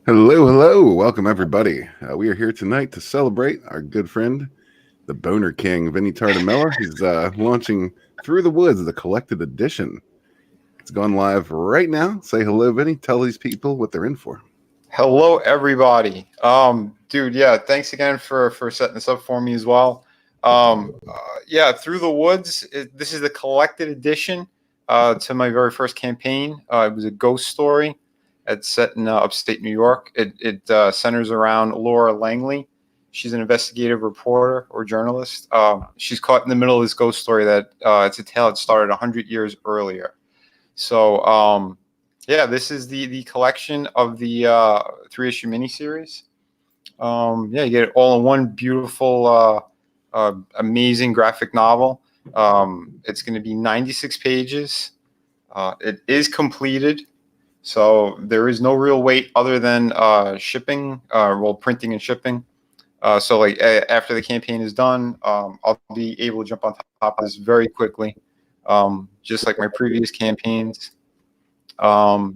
Hello, hello. Welcome, everybody. We are here tonight to celebrate our good friend, the Boner King, Vinnie Tardamella. He's launching Through the Woods, the collected edition. It's gone live right now. Say hello, Vinnie. Tell these people what they're in for. Hello, everybody. Dude, yeah, thanks again for setting this up for me as well. Yeah, Through the Woods, this is the collected edition to my very first campaign. It was a ghost story. It's set in upstate New York. It centers around Laura Langley. She's an investigative reporter or journalist. She's caught in the middle of this ghost story that it's a tale that started 100 years earlier. So, yeah, this is the collection of the 3-issue miniseries. Yeah, you get it all in one beautiful, amazing graphic novel. It's going to be 96 pages. It is completed. So there is no real wait other than shipping, printing and shipping. So like after the campaign is done, I'll be able to jump on top of this very quickly, just like my previous campaigns. Yeah,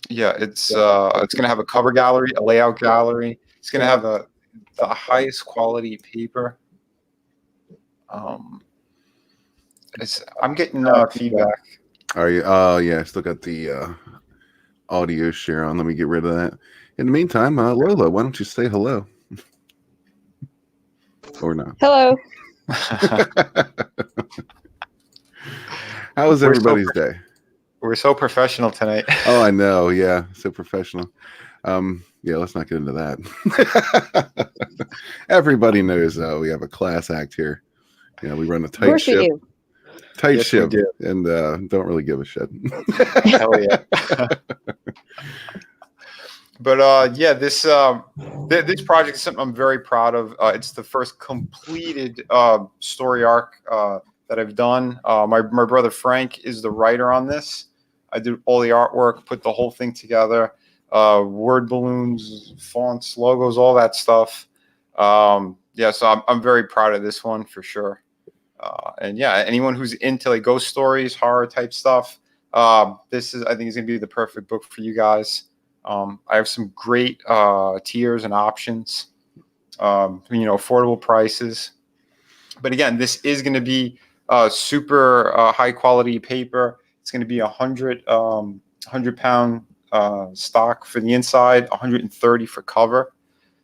it's going to have a cover gallery, a layout gallery. It's going to have the highest quality paper. I'm getting feedback. Are you? Oh, yeah. Still got the audio share on. Let me get rid of that. In the meantime, Lola, why don't you say hello? Or not? Hello. How was everybody's day? We're so professional tonight. Oh, I know. Yeah, so professional. Yeah, let's not get into that. Everybody knows we have a class act here. You know, we run a tight ship. Tight ship, and don't really give a shit. Hell yeah. But yeah, this project is something I'm very proud of. It's the first completed story arc that I've done. My brother Frank is the writer on this. I did all the artwork, put the whole thing together, word balloons, fonts, logos, all that stuff. Yeah, so I'm very proud of this one for sure. And yeah, anyone who's into like ghost stories, horror type stuff, this is, I think, is going to be the perfect book for you guys. I have some great tiers and options, affordable prices. But again, this is going to be super high quality paper. It's going to be 100-pound stock for the inside, 130 for cover.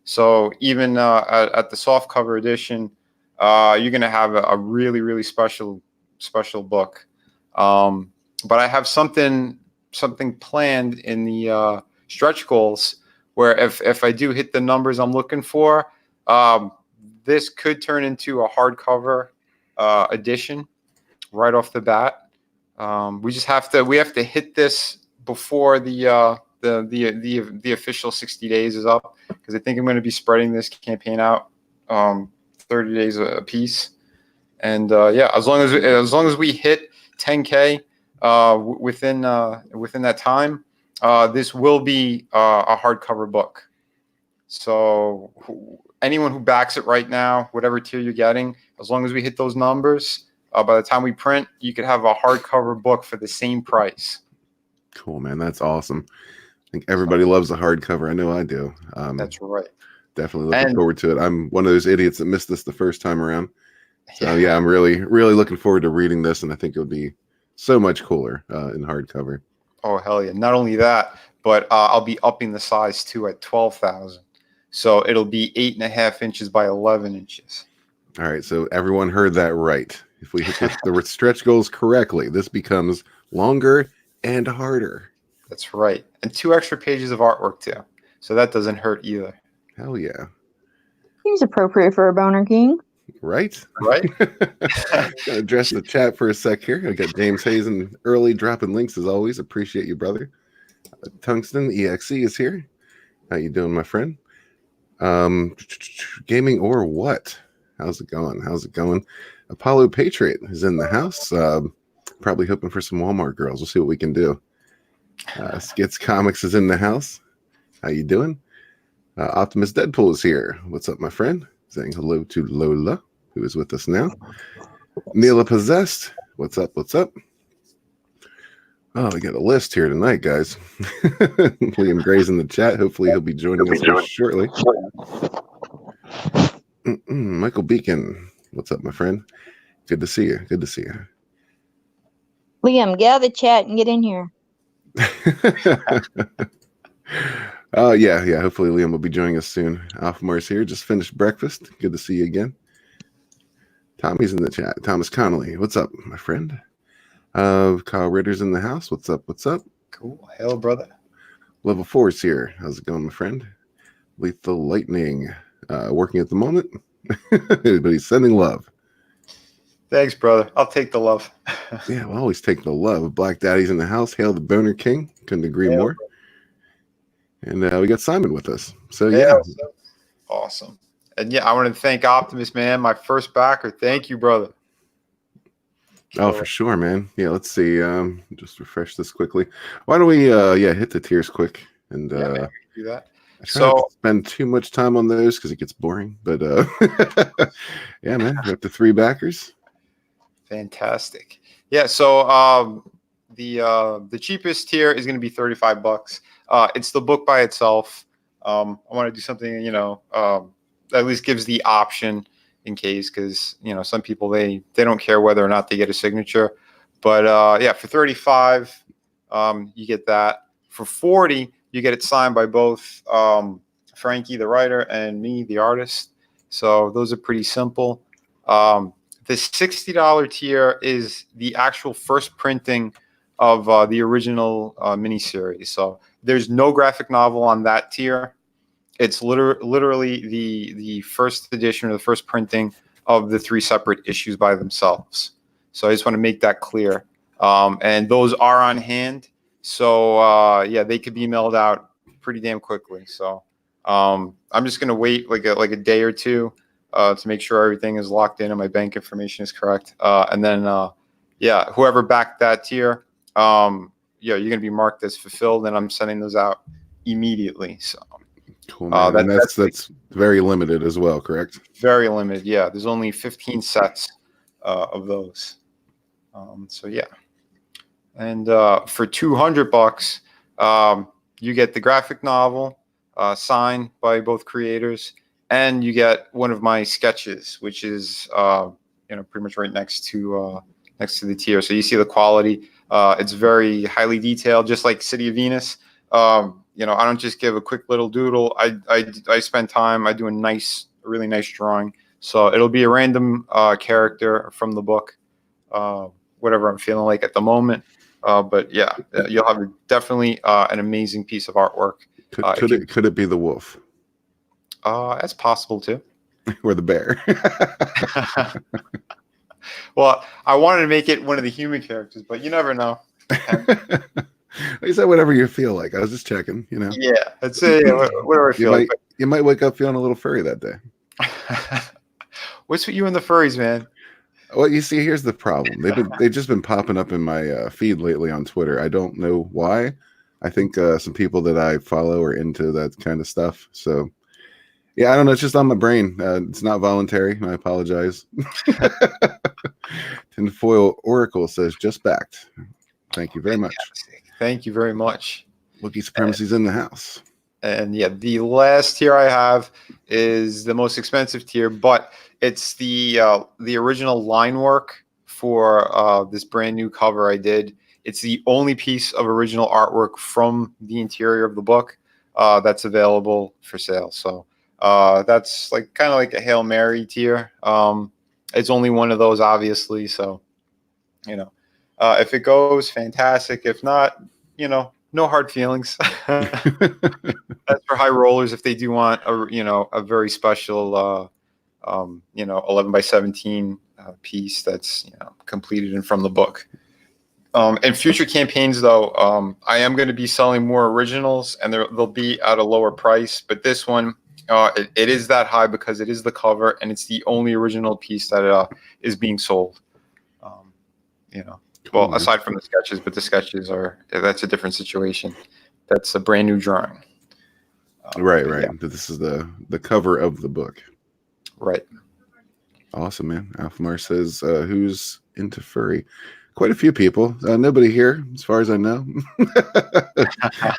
So even at the soft cover edition, you're going to have a really, really special book. But I have something planned in the stretch goals where if I do hit the numbers I'm looking for, this could turn into a hardcover edition right off the bat. We have to hit this before the official 60 days is up, because I think I'm going to be spreading this campaign out 30 days a piece. And yeah, as long as we hit 10K within that time, this will be a hardcover book. So anyone who backs it right now, whatever tier you're getting, as long as we hit those numbers, by the time we print, you could have a hardcover book for the same price. Cool, man. That's awesome. I think everybody loves a hardcover. I know I do. That's right. Definitely looking forward to it. I'm one of those idiots that missed this the first time around. So yeah, I'm really, really looking forward to reading this, and I think it'll be so much cooler in hardcover. Oh, hell yeah. Not only that, but I'll be upping the size too at 12,000. So it'll be 8.5 inches by 11 inches. All right. So everyone heard that right. If we hit the stretch goals correctly, this becomes longer and harder. That's right. And 2 extra pages of artwork too. So that doesn't hurt either. Hell yeah. Seems appropriate for a boner king. Right? Right? Gonna address the chat for a sec here. I got James Hazen early dropping links as always. Appreciate you, brother. Tungsten EXE is here. How you doing, my friend? Gaming or what? How's it going? How's it going? Apollo Patriot is in the house. Probably hoping for some Walmart girls. We'll see what we can do. Skits Comics is in the house. How you doing? Optimus Deadpool is here. What's up, my friend? Saying hello to Lola, who is with us now. Neela Possessed. What's up? What's up? Oh, we got a list here tonight, guys. Liam Gray's in the chat. Hopefully he'll be joining us here shortly. Michael Beacon. What's up, my friend? Good to see you. Good to see you. Liam, get out of the chat and get in here. Oh, yeah. Hopefully Liam will be joining us soon. Alphamar's here. Just finished breakfast. Good to see you again. Tommy's in the chat. Thomas Connolly. What's up, my friend? Kyle Ritter's in the house. What's up? What's up? Cool. Hello, brother. Level 4's here. How's it going, my friend? Lethal Lightning. Working at the moment. But he's sending love. Thanks, brother. I'll take the love. Yeah, we'll always take the love. Black Daddy's in the house. Hail the Boner King. Couldn't agree more. And we got Simon with us. So, yeah. Awesome. And yeah, I want to thank Optimus, man, my first backer. Thank you, brother. Oh, for sure, man. Yeah, let's see. Just refresh this quickly. Why don't we hit the tiers quick and do that. I try not to spend too much time on those because it gets boring. But yeah, man, we're up to 3 backers. Fantastic. Yeah, so the cheapest tier is going to be $35. It's the book by itself. I want to do something, at least gives the option in case, because some people they don't care whether or not they get a signature. But yeah, for 35, you get that. For 40, you get it signed by both Frankie, the writer, and me, the artist. So those are pretty simple. The $60 tier is the actual first printing of the original miniseries. So there's no graphic novel on that tier. It's literally the first edition or the first printing of the 3 separate issues by themselves. So I just want to make that clear. And those are on hand. So yeah, they could be mailed out pretty damn quickly. So I'm just going to wait like a day or two to make sure everything is locked in and my bank information is correct. And then, yeah, whoever backed that tier, yeah, you're going to be marked as fulfilled, and I'm sending those out immediately. So cool, man. And that's very limited as well, correct? Very limited, yeah. There's only 15 sets of those. So yeah. And for $200, you get the graphic novel signed by both creators, and you get one of my sketches, which is pretty much right next to the tier. So you see the quality. It's very highly detailed, just like City of Venus. I don't just give a quick little doodle. I spend time. I do a really nice drawing. So it'll be a random character from the book, whatever I'm feeling like at the moment. But yeah, you'll have definitely an amazing piece of artwork. Could it be the wolf? That's possible too. Or the bear. Well, I wanted to make it one of the human characters, but you never know. You said whatever you feel like. I was just checking, Yeah, that's it. Whatever I feel like. You might wake up feeling a little furry that day. What's with you and the furries, man? Well, you see, here's the problem. They've just been popping up in my feed lately on Twitter. I don't know why. I think some people that I follow are into that kind of stuff. So, yeah, I don't know. It's just on my brain. It's not voluntary. I apologize. Tinfoil Oracle says just backed. Thank you very much. Thank you very much. Wookiee Supremacy's in the house. And yeah, the last tier I have is the most expensive tier, but it's the original line work for this brand new cover I did. It's the only piece of original artwork from the interior of the book that's available for sale. So that's kind of like a Hail Mary tier. It's only one of those, obviously. So, if it goes, fantastic. If not, no no hard feelings. That's for high rollers if they do want a very special 11 by 17 piece that's completed and from the book. In future campaigns, though, I am going to be selling more originals, and they'll be at a lower price. But this one, it is that high because it is the cover, and it's the only original piece that is being sold. Well, aside from the sketches, but the sketches that's a different situation. That's a brand new drawing. Right. Yeah. This is the cover of the book. Right. Awesome, man. Alphamar says, who's into furry? Quite a few people. Nobody here, as far as I know.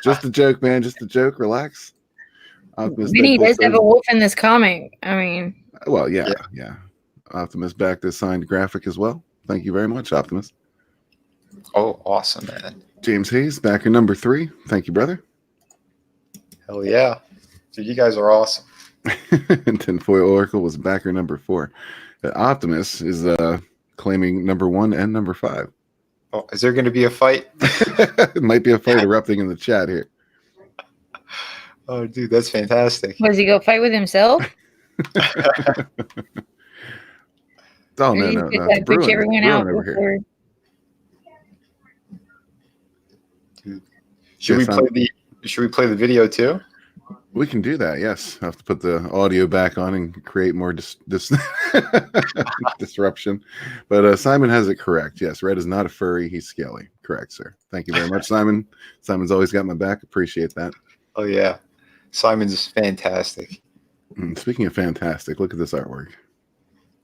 Just a joke, man. Just a joke. Relax. Vinnie does have a wolf in this comic. I mean. Well, yeah. Optimus backed the signed graphic as well. Thank you very much, Optimus. Oh, awesome, man. James Hayes, backer number 3. Thank you, brother. Hell yeah. Dude, you guys are awesome. And Tinfoil Oracle was backer number 4. Optimus is claiming number 1 and number 5. Oh, is there going to be a fight? It might be a fight erupting in the chat here. Oh, dude, that's fantastic. Does he go fight with himself? Oh, no. Push everyone out over before. Here. Dude. Should we play the video too? We can do that, yes. I have to put the audio back on and create more disruption. But Simon has it correct. Yes, Red is not a furry. He's scaly. Correct, sir. Thank you very much, Simon. Simon's always got my back. Appreciate that. Oh, yeah. Simon's fantastic. Speaking of fantastic, look at this artwork.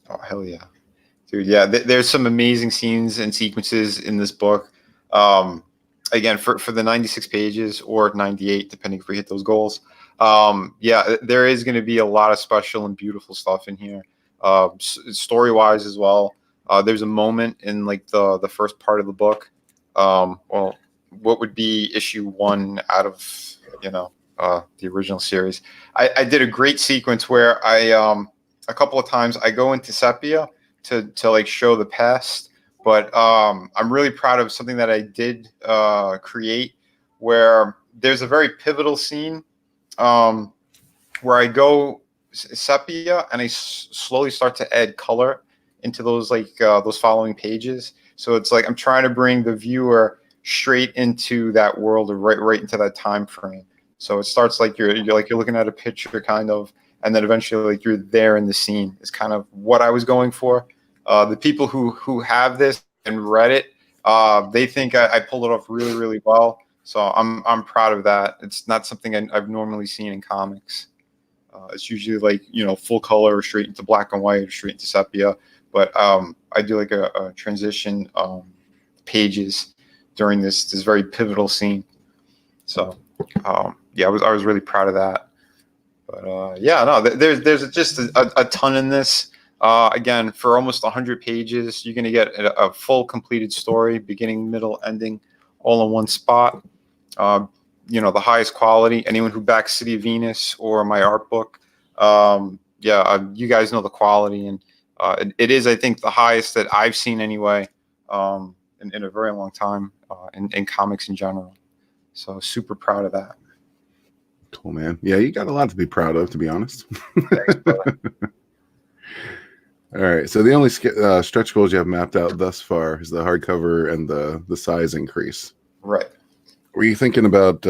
Oh, hell yeah. Dude, yeah, there's some amazing scenes and sequences in this book. Again, for the 96 pages or 98, depending if we hit those goals. There is going to be a lot of special and beautiful stuff in here, story-wise as well. There's a moment in like the first part of the book. What would be issue 1 out of the original series. I did a great sequence where a couple of times I go into sepia to like show the past, but I'm really proud of something that I did create where there's a very pivotal scene where I go sepia and I slowly start to add color into those those following pages. So it's like I'm trying to bring the viewer straight into that world or right into that time frame. So it starts like you're looking at a picture kind of, and then eventually like you're there in the scene is kind of what I was going for. The people who have this and read it, they think I pulled it off really, really well. So I'm proud of that. It's not something I've normally seen in comics. It's usually like, full color or straight into black and white or straight into sepia. But I do like a transition pages during this very pivotal scene. So I was really proud of that. But there's just a ton in this. Again, for almost 100 pages, you're going to get a full completed story, beginning, middle, ending, all in one spot. The highest quality. Anyone who backs City of Venus or my art book, you guys know the quality, and it is, I think, the highest that I've seen anyway in a very long time in comics in general. So super proud of that. Cool, man. Yeah, you got a lot to be proud of, to be honest. Thanks, brother. All right. So the only stretch goals you have mapped out thus far is the hardcover and the size increase. Right. Were you thinking about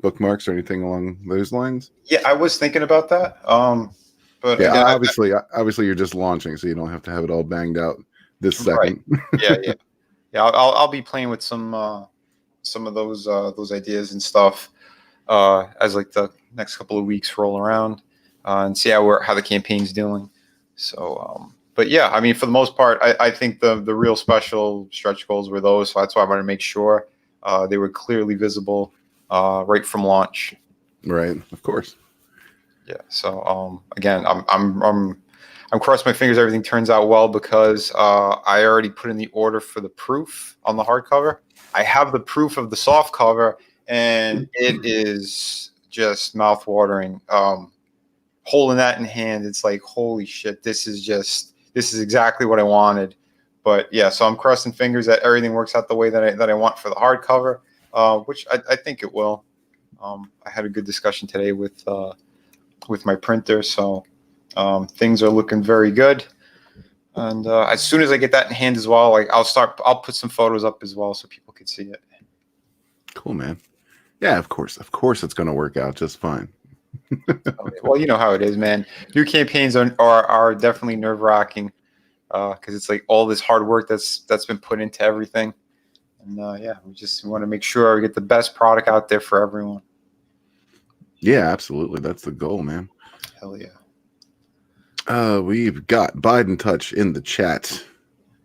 bookmarks or anything along those lines? Yeah, I was thinking about that. But yeah, again, obviously you're just launching, so you don't have to have it all banged out this second. Right. Yeah. I'll be playing with some of those ideas and stuff as like the next couple of weeks roll around and see how the campaign's doing. So, but yeah, I mean, for the most part, I think the real special stretch goals were those. So that's why I wanted to make sure they were clearly visible right from launch. Right, of course. Yeah. So again, I'm crossing my fingers everything turns out well because I already put in the order for the proof on the hardcover. I have the proof of the soft cover, and it is just mouth-watering. Holding that in hand, it's like, holy shit, this is exactly what I wanted. But yeah, so I'm crossing fingers that everything works out the way that I want for the hardcover. which I think it will. I had a good discussion today with my printer, so things are looking very good. And as soon as I get that in hand as well, like I'll put some photos up as well so people can see it. Cool, man. Yeah, of course it's going to work out just fine. Well, you know how it is, man. New campaigns are definitely nerve-wracking because it's like all this hard work that's been put into everything. And we want to make sure we get the best product out there for everyone. Yeah, absolutely. That's the goal, man. Hell yeah. We've got Biden Touch in the chat,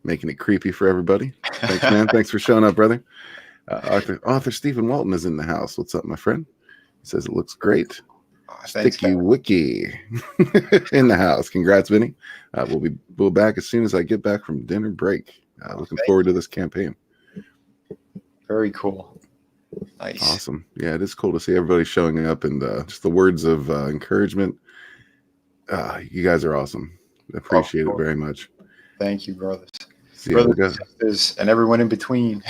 making it creepy for everybody. Thanks, man. Thanks for showing up, brother. Author Stephen Walton is in the house. What's up, my friend? He says it looks great. Thanks, Sticky man. Wiki in the house. Congrats, Vinnie. We'll be back as soon as I get back from dinner break. Looking forward to this campaign. Very cool. Nice. Awesome. Yeah, it is cool to see everybody showing up and just the words of encouragement. You guys are awesome. Appreciate it very much. Thank you, brothers. So, yeah, brothers, sisters, and everyone in between.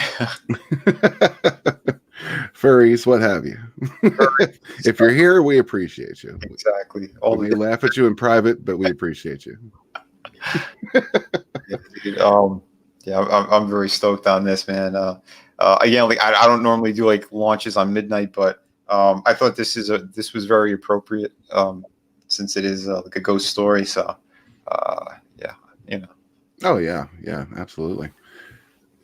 Furries, what have you. If you're here, we appreciate you. Exactly. We laugh at you in private, but we appreciate you. I'm very stoked on this, man. Again, like I don't normally do like launches on midnight, but I thought this was very appropriate since it is like a ghost story. So, Oh yeah, absolutely.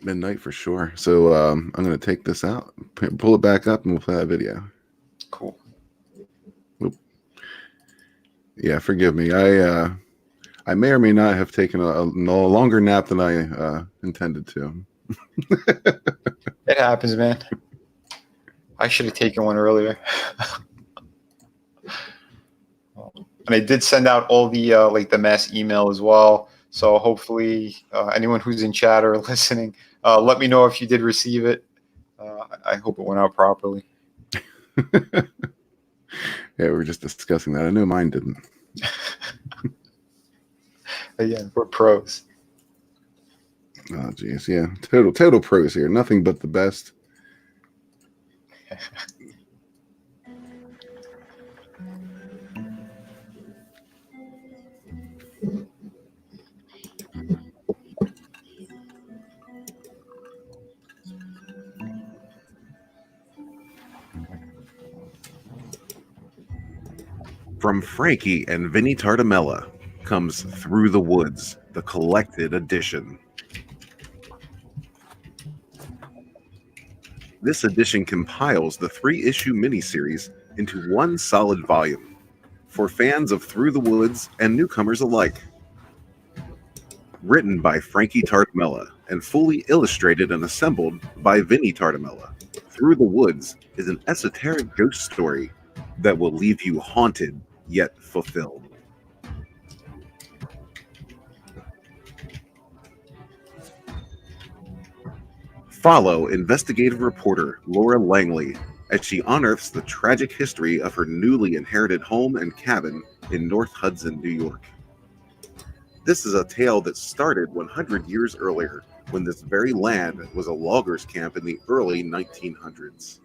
Midnight for sure. So I'm going to take this out, pull it back up, and we'll play that video. Cool. Oop. Yeah, forgive me. I may or may not have taken a longer nap than I intended to. It happens, man. I should have taken one earlier. And I did send out all the like the mass email as well. So hopefully anyone who's in chat or listening, let me know if you did receive it. I hope it went out properly. Yeah, we were just discussing that. I knew mine didn't. Again, we're pros. Oh, geez. Yeah, total pros here. Nothing but the best. From Frankie and Vinnie Tartamella comes Through the Woods, the collected edition. This edition compiles the 3-issue miniseries into one solid volume for fans of Through the Woods and newcomers alike. Written by Frankie Tartamella and fully illustrated and assembled by Vinnie Tartamella, Through the Woods is an esoteric ghost story that will leave you haunted yet fulfilled. Follow investigative reporter Laura Langley as she unearths the tragic history of her newly inherited home and cabin in North Hudson, New York. This is a tale that started 100 years earlier, when this very land was a loggers' camp in the early 1900s.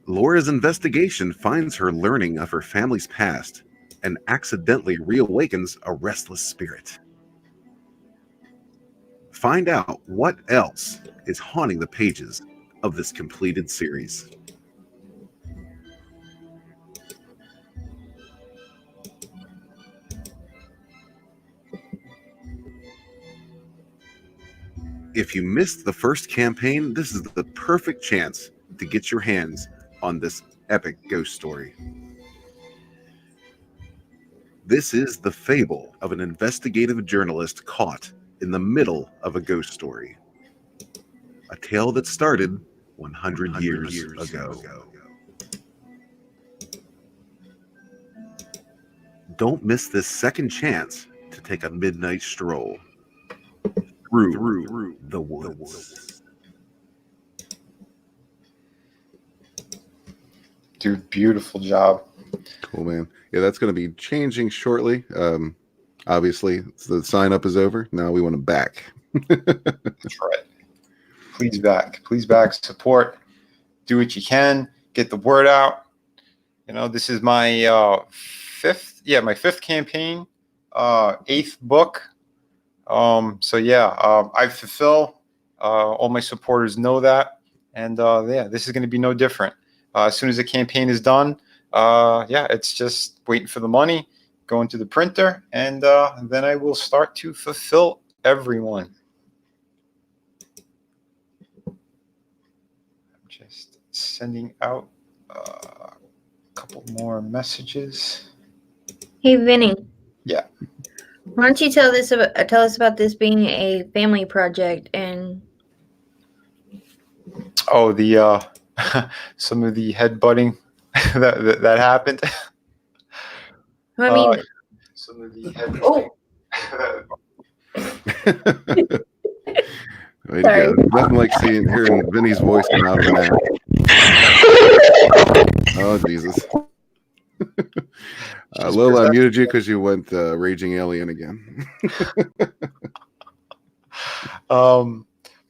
Laura's investigation finds her learning of her family's past and accidentally reawakens a restless spirit. Find out what else is haunting the pages of this completed series. If you missed the first campaign, this is the perfect chance to get your hands on this epic ghost story. This is the fable of an investigative journalist caught in the middle of a ghost story. A tale that started 100 years ago. Don't miss this second chance to take a midnight stroll through the woods. Dude, beautiful job. Cool, man. Yeah, that's going to be changing shortly. Obviously, the sign up is over. Now we want to back. That's right. please back, support, do what you can, get the word out. This is my fifth campaign, eighth book. I fulfill. All my supporters know that, and this is going to be no different. As soon as the campaign is done, it's just waiting for the money, going to the printer, and then I will start to fulfill everyone. I'm just sending out a couple more messages. Hey, Vinny. Yeah. Why don't you tell us about this being a family project and the some of the headbutting that happened. I mean, some of the headbutting. Way to go. Nothing like hearing Vinny's voice come out of an app. Oh, Jesus. Lola, I muted you because you went raging alien again.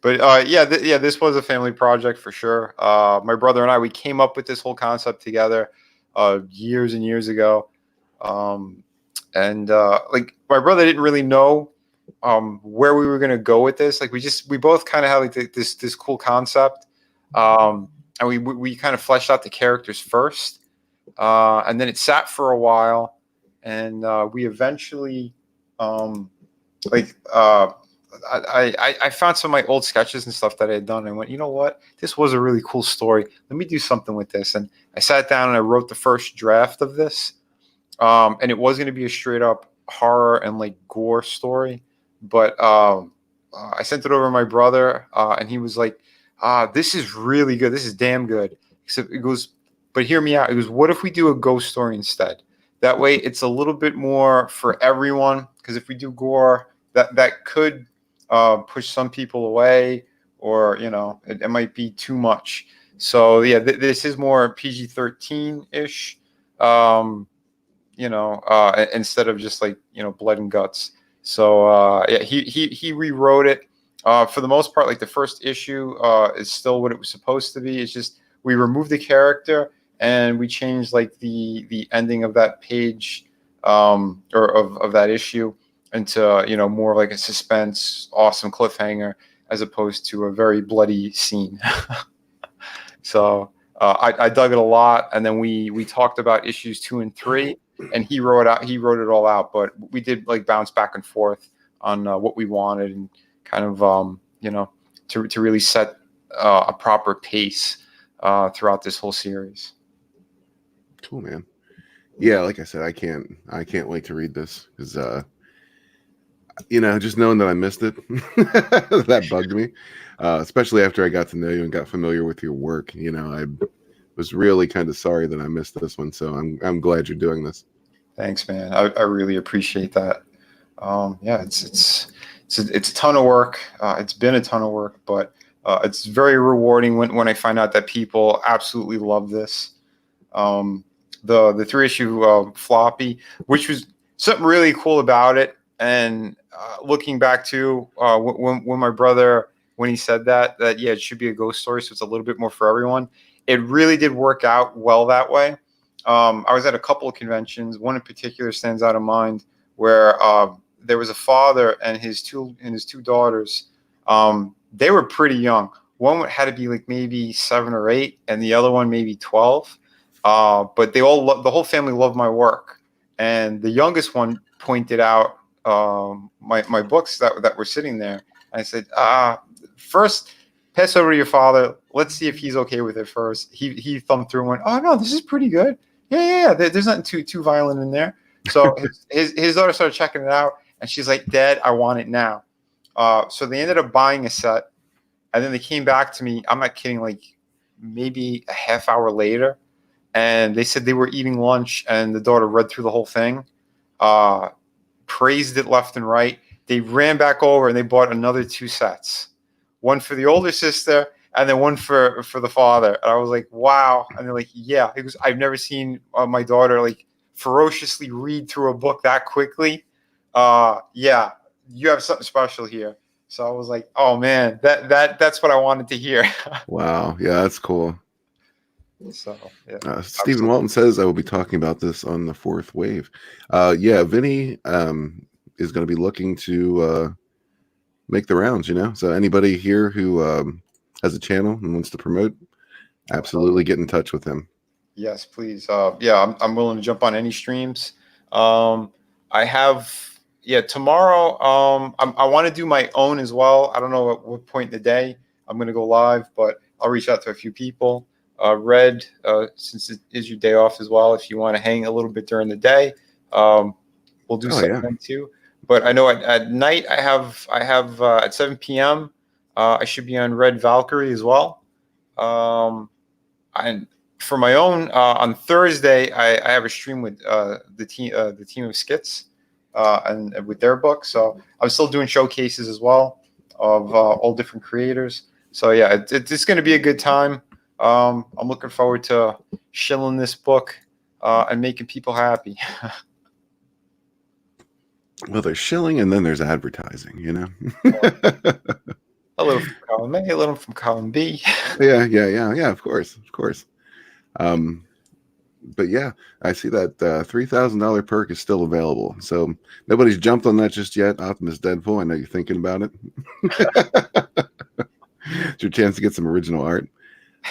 This was a family project for sure. My brother and I, we came up with this whole concept together years and years ago. Like my brother didn't really know where we were going to go with this. Like we both kind of had like this cool concept. And we kind of fleshed out the characters first. And then it sat for a while, and we eventually, I found some of my old sketches and stuff that I had done. And I went, you know what? This was a really cool story. Let me do something with this. And I sat down and I wrote the first draft of this. And it was going to be a straight up horror and like gore story. But I sent it over to my brother, and he was like, this is really good. This is damn good. Except it goes, but hear me out. It goes, what if we do a ghost story instead? That way it's a little bit more for everyone. Because if we do gore, that could push some people away, or, it might be too much. So, yeah, this is more PG-13-ish, instead of just like, blood and guts. So, he rewrote it. For the most part, like the first issue is still what it was supposed to be. It's just we removed the character and we changed like the ending of that page or of that issue into more like a suspense, awesome cliffhanger as opposed to a very bloody scene. So I dug it a lot, and then we talked about issues 2 and 3, and he wrote it all out. But we did like bounce back and forth on what we wanted, and kind of to really set a proper pace throughout this whole series. Cool, man. Yeah, like I said, I can't wait to read this because just knowing that I missed it, that bugged me. Especially after I got to know you and got familiar with your work. I was really kind of sorry that I missed this one. So I'm glad you're doing this. Thanks, man. I really appreciate that. It's a ton of work. It's been a ton of work, but it's very rewarding when I find out that people absolutely love this. The 3-issue floppy, which was something really cool about it. And looking back to when my brother, when he said that it should be a ghost story, so it's a little bit more for everyone. It really did work out well that way. I was at a couple of conventions. One in particular stands out in mind, where there was a father and his two daughters. They were pretty young. One had to be like maybe 7 or 8, and the other one maybe 12. But the whole family loved my work, and the youngest one pointed out my books that were sitting there. I said, first, pass over to your father. Let's see if he's okay with it first. He thumbed through and went, oh no, this is pretty good. Yeah. There's nothing too violent in there. So his daughter started checking it out, and she's like, Dad, I want it now. So they ended up buying a set, and then they came back to me. I'm not kidding, like maybe a half hour later. And they said they were eating lunch, and the daughter read through the whole thing, praised it left and right. They ran back over and they bought another 2 sets, one for the older sister and then one for the father. And I was like, wow. And they're like, yeah. It was, I've never seen my daughter like ferociously read through a book that quickly. Yeah, you have something special here. So I was like, oh man, that's what I wanted to hear. Wow. Yeah, that's cool. So yeah, Stephen Walton says I will be talking about this on the fourth wave. Yeah, Vinny is going to be looking to make the rounds, So anybody here who has a channel and wants to promote, absolutely get in touch with him. Yes, please. Yeah, I'm willing to jump on any streams. I have, tomorrow. I want to do my own as well. I don't know at what point in the day I'm going to go live, but I'll reach out to a few people. Red, since it is your day off as well, if you want to hang a little bit during the day, we'll do something then too. But I know at night I have at 7 p.m. I should be on Red Valkyrie as well. And for my own on Thursday, I have a stream with the team of skits and with their book. So I'm still doing showcases as well of all different creators. So yeah, it's going to be a good time. I'm looking forward to shilling this book and making people happy. Well, there's shilling and then there's advertising, A little from column A, a little from column B. Yeah. Of course. But yeah, I see that $3,000 perk is still available. So nobody's jumped on that just yet. Optimus Deadpool, I know you're thinking about it. It's your chance to get some original art.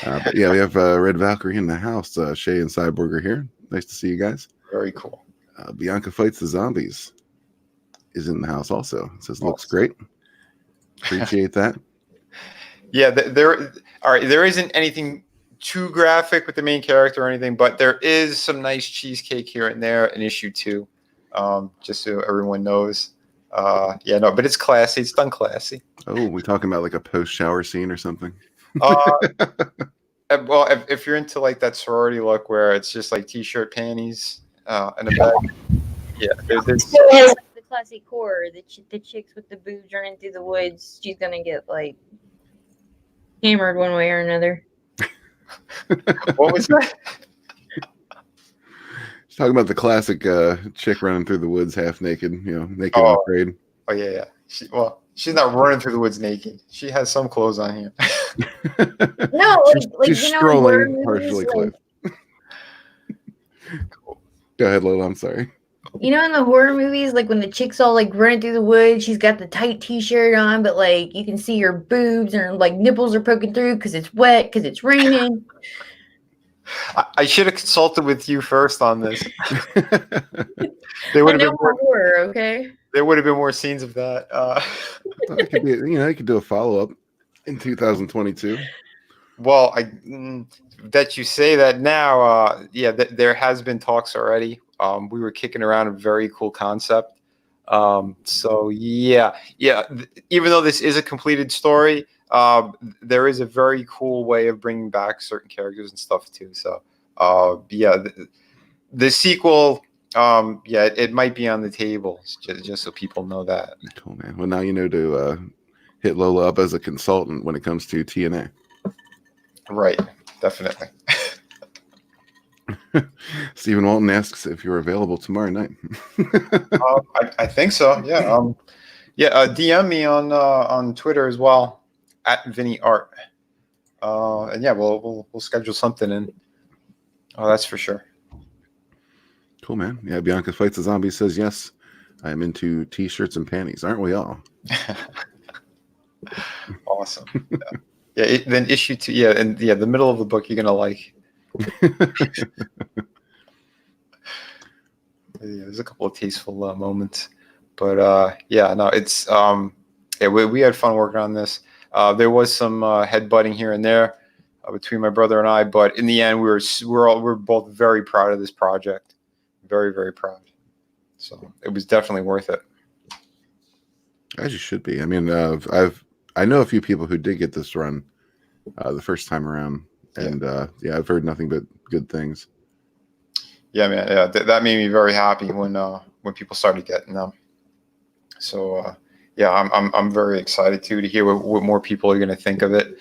But yeah, we have Red Valkyrie in the house. Shay and Cyborg are here. Nice to see you guys. Very cool. Bianca Fights the Zombies is in the house also. It says looks great. Appreciate that. Yeah, there isn't anything too graphic with the main character or anything, but there is some nice cheesecake here and there in issue 2, just so everyone knows. But it's classy. It's done classy. Oh, we talking about like a post-shower scene or something? Well, if you're into like that sorority look where it's just like t-shirt, panties, and a bag, there's the classic horror. The chicks with the boobs running through the woods. She's gonna get like hammered one way or another. What was that? She's talking about the classic chick running through the woods half naked, naked and afraid. Oh yeah. She's not running through the woods naked. She has some clothes on here. No, she's strolling partially clothed. Cool. Go ahead, Lola. I'm sorry. In the horror movies, like when the chick's all like running through the woods, she's got the tight t-shirt on, but like you can see her boobs and her like nipples are poking through because it's wet, because it's raining. I should have consulted with you first on this. There would have been more horror, okay? There would have been more scenes of that. It could be, you could do a follow-up in 2022. Well, that you say that now, there has been talks already. We were kicking around a very cool concept. Even though this is a completed story, there is a very cool way of bringing back certain characters and stuff too. So, the sequel, it might be on the table just so people know that. Cool, man. Well, now you know to hit Lola up as a consultant when it comes to TNA. Right, definitely. Stephen Walton asks if you're available tomorrow night. I think so. Yeah. DM me on Twitter as well at Vinnie Art. And we'll schedule something in. Oh, that's for sure. Cool, man. Yeah, Bianca Fights the Zombie says yes. I am into t-shirts and panties, aren't we all? Awesome. Then issue 2. The middle of the book you're gonna like. There's a couple of tasteful moments, but it's we had fun working on this. There was some headbutting here and there between my brother and I, but in the end we're both very proud of this project, very, very proud. So it was definitely worth it. As you should be. I mean, I know a few people who did get this run the first time around. And I've heard nothing but good things. Yeah, man. Yeah, that made me very happy when people started getting them. So I'm very excited to hear what more people are going to think of it.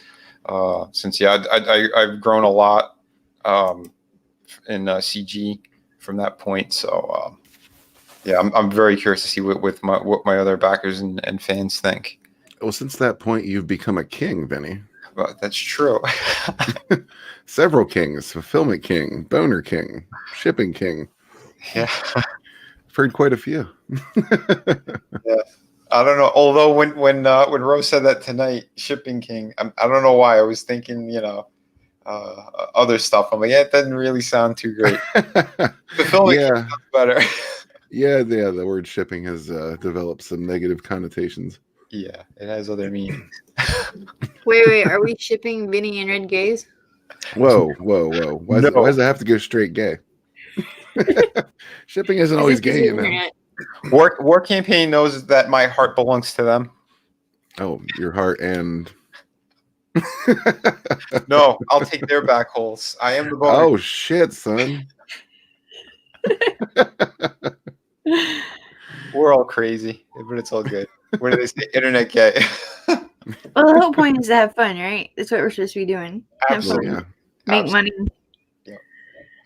Since I've grown a lot in CG from that point. So I'm very curious to see what my other backers and fans think. Well, since that point, you've become a king, Vinny. Well, that's true. Several kings: fulfillment king, boner king, shipping king. Yeah. I've heard quite a few. Yeah. I don't know. Although when Rose said that tonight, shipping king, I don't know why I was thinking, other stuff. I'm like, yeah, it doesn't really sound too great. Fulfillment king Yeah, sounds better. yeah. The word shipping has developed some negative connotations. Yeah, it has other meanings. Wait. Are we shipping Vinny and Red Gaze? Whoa. Why No. does it have to go straight gay? Shipping isn't 'Cause always this is gay, you know. internet. War Campaign knows that my heart belongs to them. Oh, your heart and No, I'll take their back holes. I am the boner. oh shit, son. We're all crazy, but it's all good. What do they say? Internet gay. Well, the whole point is to have fun, right? That's what we're supposed to be doing. Have Well, fun. Absolutely. yeah. Make Absolutely. money.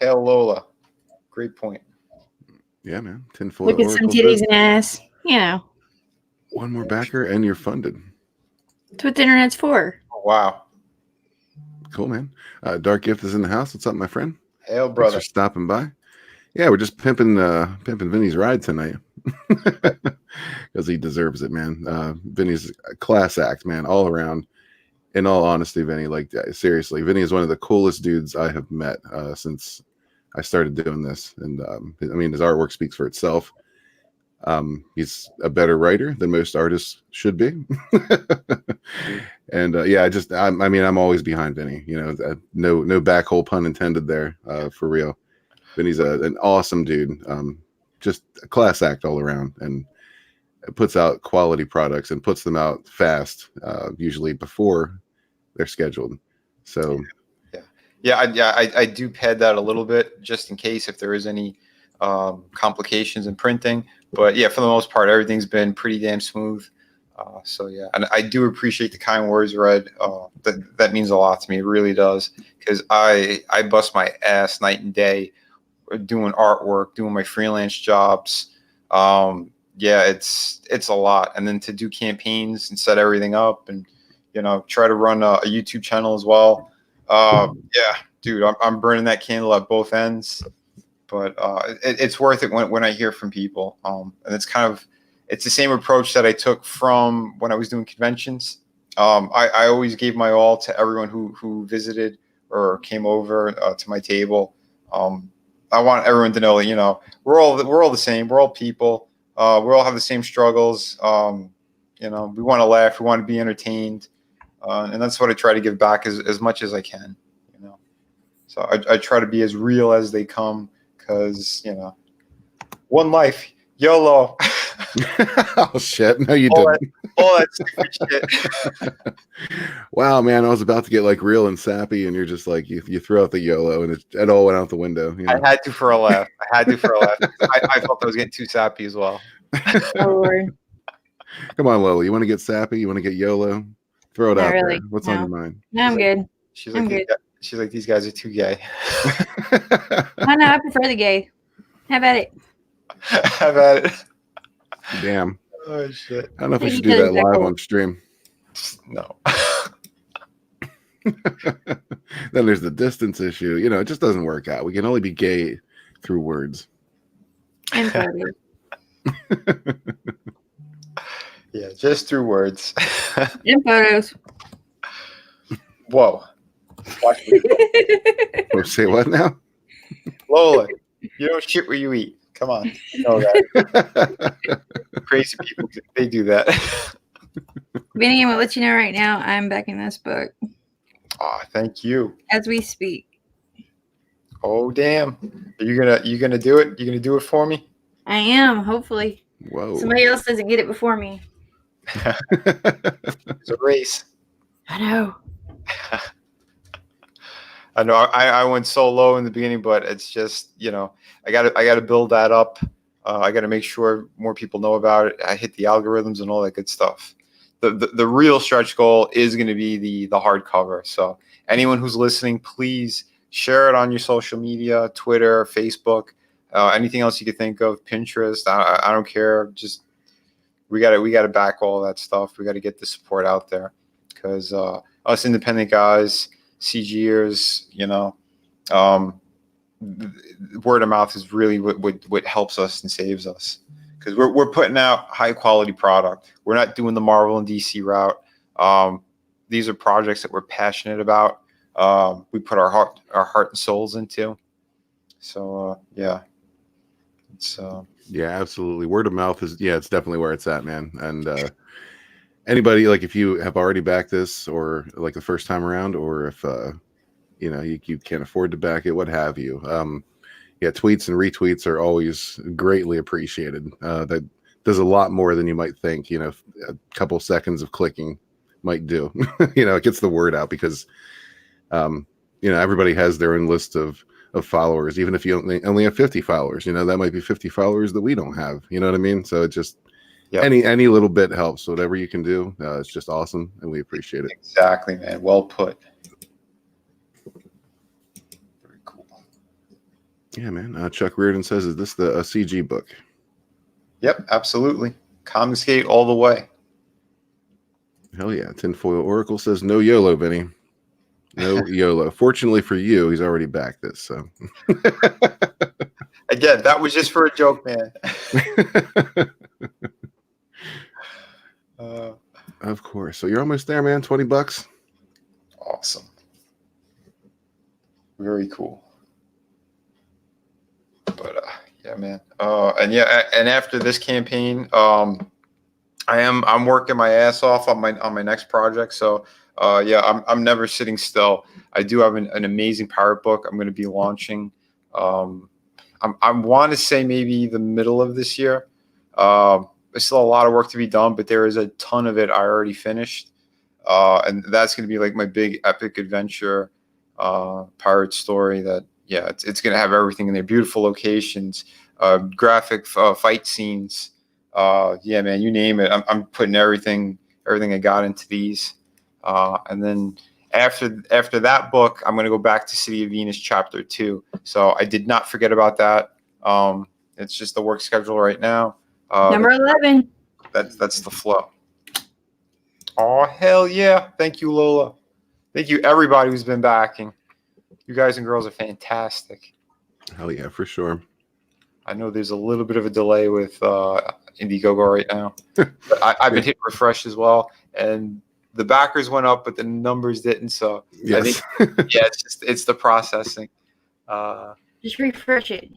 Hail Lola. Great point. Yeah, man. Tinfoil Look at some Oracle titties bit. and ass. You know. One more backer and you're funded. That's what the internet's for. Oh, wow. Cool, man. Dark Gift is in the house. What's up, my friend? Hail, Thanks brother. for stopping by. Yeah, we're just pimping Vinny's ride tonight because he deserves it, man. Vinny's a class act, man, all around. In all honesty, Vinny, like seriously, Vinny is one of the coolest dudes I have met since I started doing this, and I mean, his artwork speaks for itself. He's a better writer than most artists should be, and yeah, I mean, I'm always behind Vinny. You know, no backhole pun intended there, for real. Vinny's an awesome dude, just a class act all around, and puts out quality products and puts them out fast, usually before they're scheduled. So I do pad that a little bit just in case if there is any complications in printing. But yeah, for the most part, everything's been pretty damn smooth. So yeah, and I do appreciate the kind words, Red. That means a lot to me. It really does, because I bust my ass night and day doing artwork, doing my freelance jobs. Yeah, it's a lot, and then to do campaigns and set everything up, and try to run a YouTube channel as well. Yeah, dude, I'm burning that candle at both ends, but it's worth it when I hear from people. And it's the same approach that I took from when I was doing conventions. I always gave my all to everyone who visited or came over to my table. I want everyone to know that we're all the same. We're all people. We all have the same struggles. We want to laugh. We want to be entertained. And that's what I try to give back as much as I can, So I try to be as real as they come, because, one life, YOLO. oh shit! No, you all didn't. All that stupid shit. Wow, man, I was about to get like real and sappy, and you're just like you threw out the YOLO, and it all went out the window. I had to for a laugh. I felt I was getting too sappy as well. Oh, Lord. Come on, Lola. You want to get sappy? You want to get YOLO? Throw it Not out really, there. What's no. on your mind? No, I'm good. She's I'm like, good. she's like, these guys are too gay. Oh, no, I prefer the gay. How about it? Have at it. Damn. Oh shit. I don't know if we Take should each do that other's back live hole. on stream. No. Then there's the distance issue. It just doesn't work out. We can only be gay through words. And photos. Yeah, just through words. And photos. Whoa. Watch me. Oh, say what now? Lola, you don't shit where you eat. Come on. You know that. Crazy people, they do that. Vinny, I'm going to let you know right now, I'm back in this book Oh, thank you. as we speak. Oh, damn. Are you gonna do it? You gonna do it for me? I am, hopefully. Whoa. Somebody else doesn't get it before me. It's a race. I know. I know I went so low in the beginning, but it's just, I gotta build that up. I gotta make sure more people know about it. I hit the algorithms and all that good stuff. The real stretch goal is going to be the hardcover. So anyone who's listening, please share it on your social media, Twitter, Facebook, anything else you could think of, Pinterest. I don't care. Just we gotta back all that stuff. We got to get the support out there because us independent guys, CGers, word of mouth is really what helps us and saves us because we're putting out high quality product. We're not doing the Marvel and DC route. These are projects that we're passionate about. We put our heart and souls into. So it's yeah, absolutely. Word of mouth is it's definitely where it's at, man. And anybody, like, if you have already backed this or like the first time around, or if you can't afford to back it, what have you, tweets and retweets are always greatly appreciated. That does a lot more than you might think. A couple seconds of clicking might do. It gets the word out because everybody has their own list of followers. Even if you only have 50 followers, that might be 50 followers that we don't have. You know what I mean? So it just any little bit helps. So whatever you can do, it's just awesome, and we appreciate it. Exactly, man. Well put. Very cool. Yeah, man. Chuck Reardon says, "Is this a CG book?" Yep, absolutely. Comicsgate all the way. Hell yeah. Tinfoil Oracle says, "No YOLO, Vinny. No YOLO." Fortunately for you, he's already backed this. So again, that was just for a joke, man. Of course. So you're almost there, man. $20. Awesome. Very cool. But yeah, man. And after this campaign, I'm working my ass off on my next project. So I'm never sitting still. I do have an amazing pirate book I'm going to be launching. I want to say maybe the middle of this year. There's still a lot of work to be done, but there is a ton of it I already finished. And that's going to be like my big epic adventure pirate story that, it's going to have everything in there. Beautiful locations, graphic fight scenes. Man, you name it. I'm putting everything I got into these. And then after that book, I'm going to go back to City of Venus Chapter 2. So I did not forget about that. It's just the work schedule right now. Number 11. That's the flow. Oh, hell yeah. Thank you, Lola. Thank you, everybody who's been backing. You guys and girls are fantastic. Hell yeah, for sure. I know there's a little bit of a delay with Indiegogo right now. But I've been hitting refresh as well. And the backers went up, but the numbers didn't. So yes. I think, it's the processing. Just refresh it.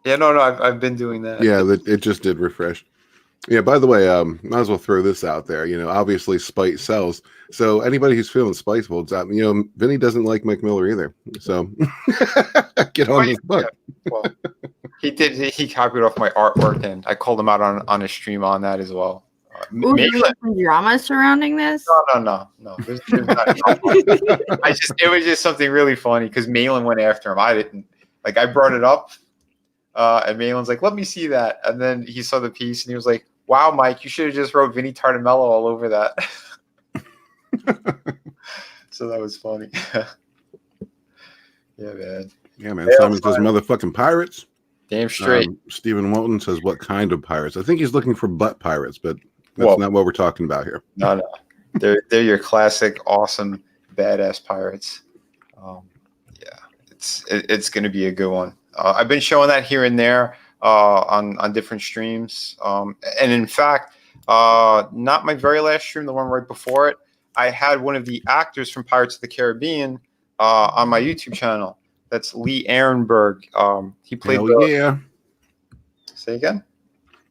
Yeah, no, I've been doing that. Yeah, it just did refresh. Yeah, by the way, might as well throw this out there. Obviously Spite sells. So anybody who's feeling spiteful, it's out. Vinny doesn't like Mike Miller either. So get on this book. Yeah. Well, he copied off my artwork, and I called him out on a stream on that as well. Ooh, there's some drama surrounding this? No. There's not it was just something really funny because Malin went after him. I didn't. Like, I brought it up. And Malin's like, let me see that. And then he saw the piece and he was like, wow, Mike, you should have just wrote Vinnie Tartamello all over that. So that was funny. Yeah, man. Yeah, man. Simon says motherfucking pirates. Damn straight. Stephen Walton says, what kind of pirates? I think he's looking for butt pirates, but that's not what we're talking about here. No. They're your classic, awesome, badass pirates. It's going to be a good one. I've been showing that here and there on different streams. And in fact, not my very last stream, the one right before it, I had one of the actors from Pirates of the Caribbean on my YouTube channel. That's Lee Ehrenberg. He played yeah. Say again?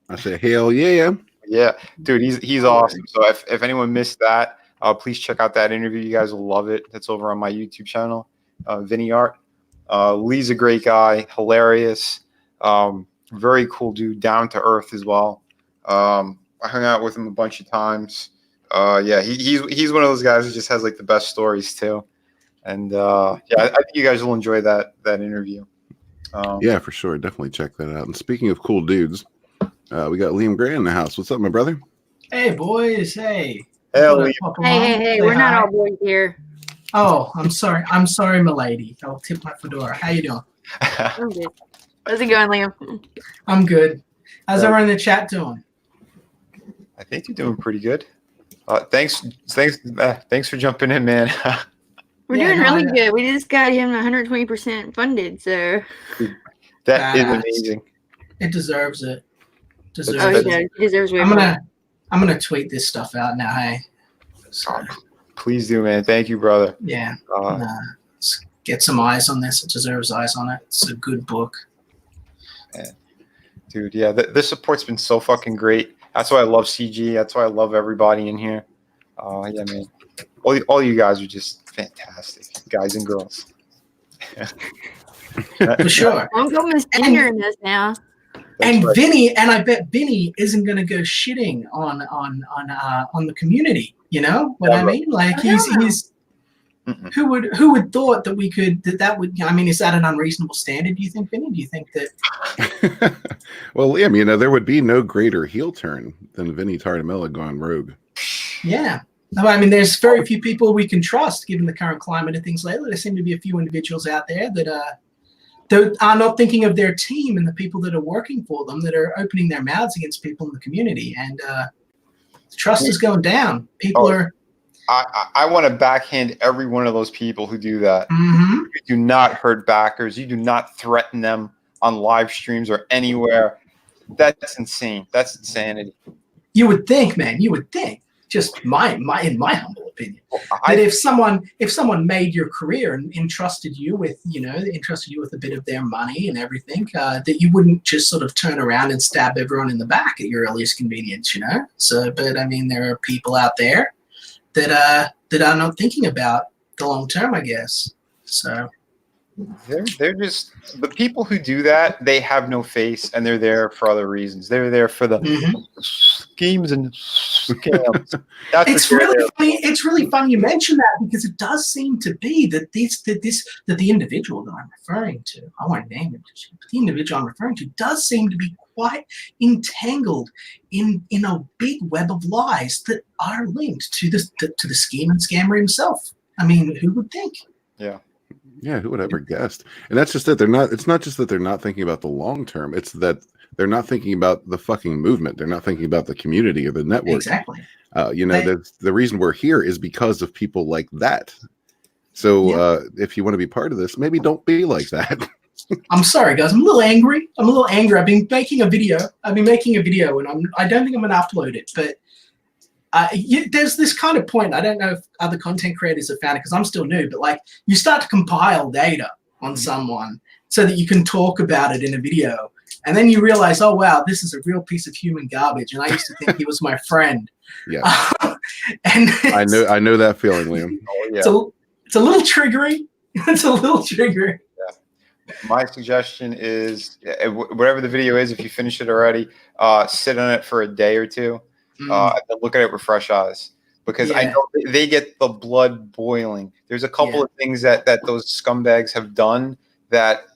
I said, hell yeah. Yeah, dude, he's awesome. So if anyone missed that, please check out that interview. You guys will love it. That's over on my YouTube channel, Vinnie Art. Lee's a great guy, hilarious, very cool dude, down to earth as well. I hung out with him a bunch of times. He's one of those guys who just has like the best stories too. And I think you guys will enjoy that interview. Yeah, for sure. Definitely check that out. And speaking of cool dudes, we got Liam Gray in the house. What's up, my brother? Hey, boys. Hey. Hey, Liam. Hey, we're not all boys here. Oh, I'm sorry. I'm sorry, milady. I'll tip my fedora. How you doing? I'm good. How's it going, Liam? I'm good. How's everyone in the chat doing? I think you're doing pretty good. Thanks for jumping in, man. We're Yeah, doing no, really I- good. We just got him 120% funded, so. That is Badass. amazing. It deserves it. Deserves Oh, he it. does. He deserves way I'm more. gonna tweet this stuff out now. Hey, so, Please do, man. Thank you, brother. yeah, Uh, let's get some eyes on this. It deserves eyes on it. It's a good book. Dude, yeah, this support's been so fucking great. That's why I love CG. That's why I love everybody in here. Yeah, man. All you guys are just fantastic, guys and girls. For sure. Don't go misgendering this now. And right. Vinny, and I bet Vinny isn't going to go shitting on the community. You know what I mean? Like he's Mm-mm. who would thought that we could that would. I mean, is that an unreasonable standard? Do you think, Vinny? Do you think that? Well, Liam, there would be no greater heel turn than Vinnie Tardamella going rogue. Yeah. No, I mean, there's very few people we can trust given the current climate of things lately. There seem to be a few individuals out there that are not thinking of their team and the people that are working for them, that are opening their mouths against people in the community, and trust is going down. People are. I want to backhand every one of those people who do that. Mm-hmm. You do not hurt backers. You do not threaten them on live streams or anywhere. That's insane. That's insanity. You would think, man. You would think. Just in my humble opinion, that if someone made your career and entrusted you with a bit of their money and everything, that you wouldn't just sort of turn around and stab everyone in the back at your earliest convenience, So, but I mean, there are people out there that are not thinking about the long term, I guess. So they're just the people who do that. They have no face, and they're there for other reasons. They're there for the schemes and scams. It's really funny. It's really funny you mention that, because it does seem to be that the individual that I'm referring to, I won't name him, but the individual I'm referring to does seem to be quite entangled in a big web of lies that are linked to the scheme and scammer himself. I mean, who would think? Yeah. Yeah, who would ever guessed? And that's just it. It's not just that they're not thinking about the long term. It's that they're not thinking about the fucking movement. They're not thinking about the community or the network. Exactly. The reason we're here is because of people like that. So if you want to be part of this, maybe don't be like that. I'm sorry, guys. I'm a little angry. I've been making a video, and I don't think I'm going to upload it. But there's this kind of point. I don't know if other content creators have found it, because I'm still new. But like, you start to compile data on someone so that you can talk about it in a video, and then you realize, oh wow, this is a real piece of human garbage. And I used to think he was my friend. Yeah, and I know that feeling, Liam. Oh, yeah. It's a little triggering. It's a little triggering. My suggestion is, whatever the video is, if you finish it already, sit on it for a day or two. And then look at it with fresh eyes, because I know they get the blood boiling. There's a couple of things that those scumbags have done that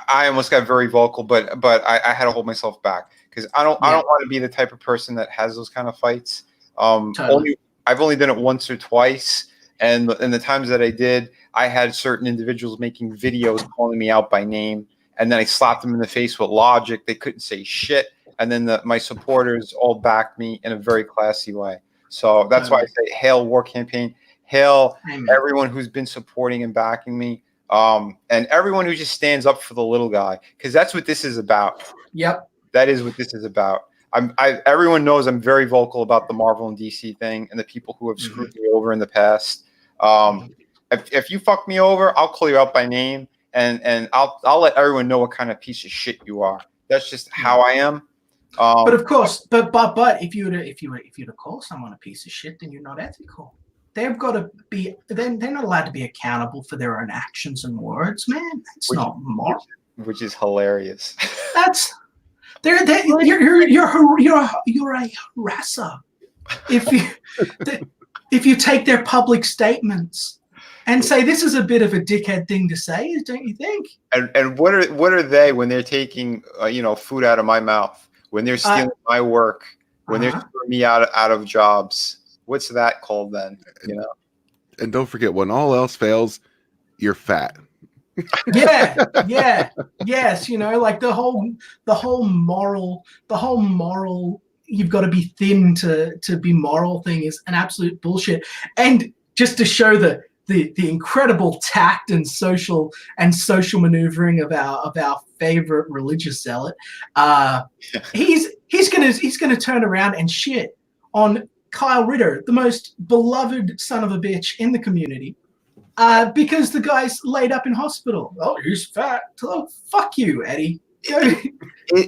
I almost got very vocal, but I had to hold myself back, because I don't want to be the type of person that has those kind of fights. Totally. I've only done it once or twice, and the times that I did, I had certain individuals making videos calling me out by name, and then I slapped them in the face with logic. They couldn't say shit. And then my supporters all backed me in a very classy way. So that's why I say, hail War Campaign, hail everyone who's been supporting and backing me, and everyone who just stands up for the little guy, because that's what this is about. Yep. That is what this is about. Everyone knows I'm very vocal about the Marvel and DC thing and the people who have screwed me over in the past. If you fuck me over, I'll call you out by name, and I'll let everyone know what kind of piece of shit you are. That's just how I am. But of course, but if you were to call someone a piece of shit, then you're not ethical. They've got to be. They're not allowed to be accountable for their own actions and words, man. That's not moral. Which is hilarious. That's you're a harasser. If you take their public statements and say this is a bit of a dickhead thing to say, don't you think? And what are they when they're taking food out of my mouth? When they're stealing my work, when they're screwing me out of jobs, what's that called then? And don't forget, when all else fails, you're fat. Yes. Like the whole moral you've got to be thin to be moral thing is an absolute bullshit. And just to show the incredible tact and social maneuvering of our favorite religious zealot, he's gonna turn around and shit on Kyle Ritter, the most beloved son of a bitch in the community, because the guy's laid up in hospital. Oh, he's fat. Oh, fuck you, Eddie.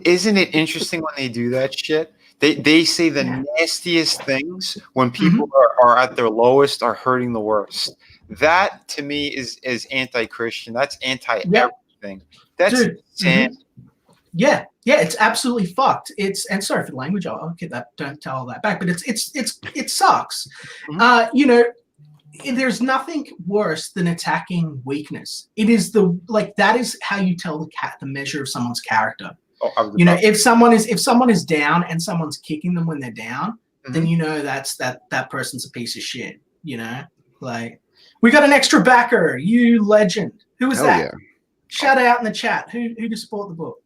Isn't it interesting when they do that shit? They say the nastiest things when people are at their lowest, are hurting the worst. That to me is anti-Christian. That's anti-everything. That's insane. Yeah, it's absolutely fucked. And sorry for the language. I'll get that. Don't tell all that back. But it sucks. There's nothing worse than attacking weakness. It is that is how you tell the measure of someone's character. If someone is down and someone's kicking them when they're down, then that person's a piece of shit. Like, we got an extra backer, you legend. Who was that? Yeah. Shout out in the chat. Who to support the book?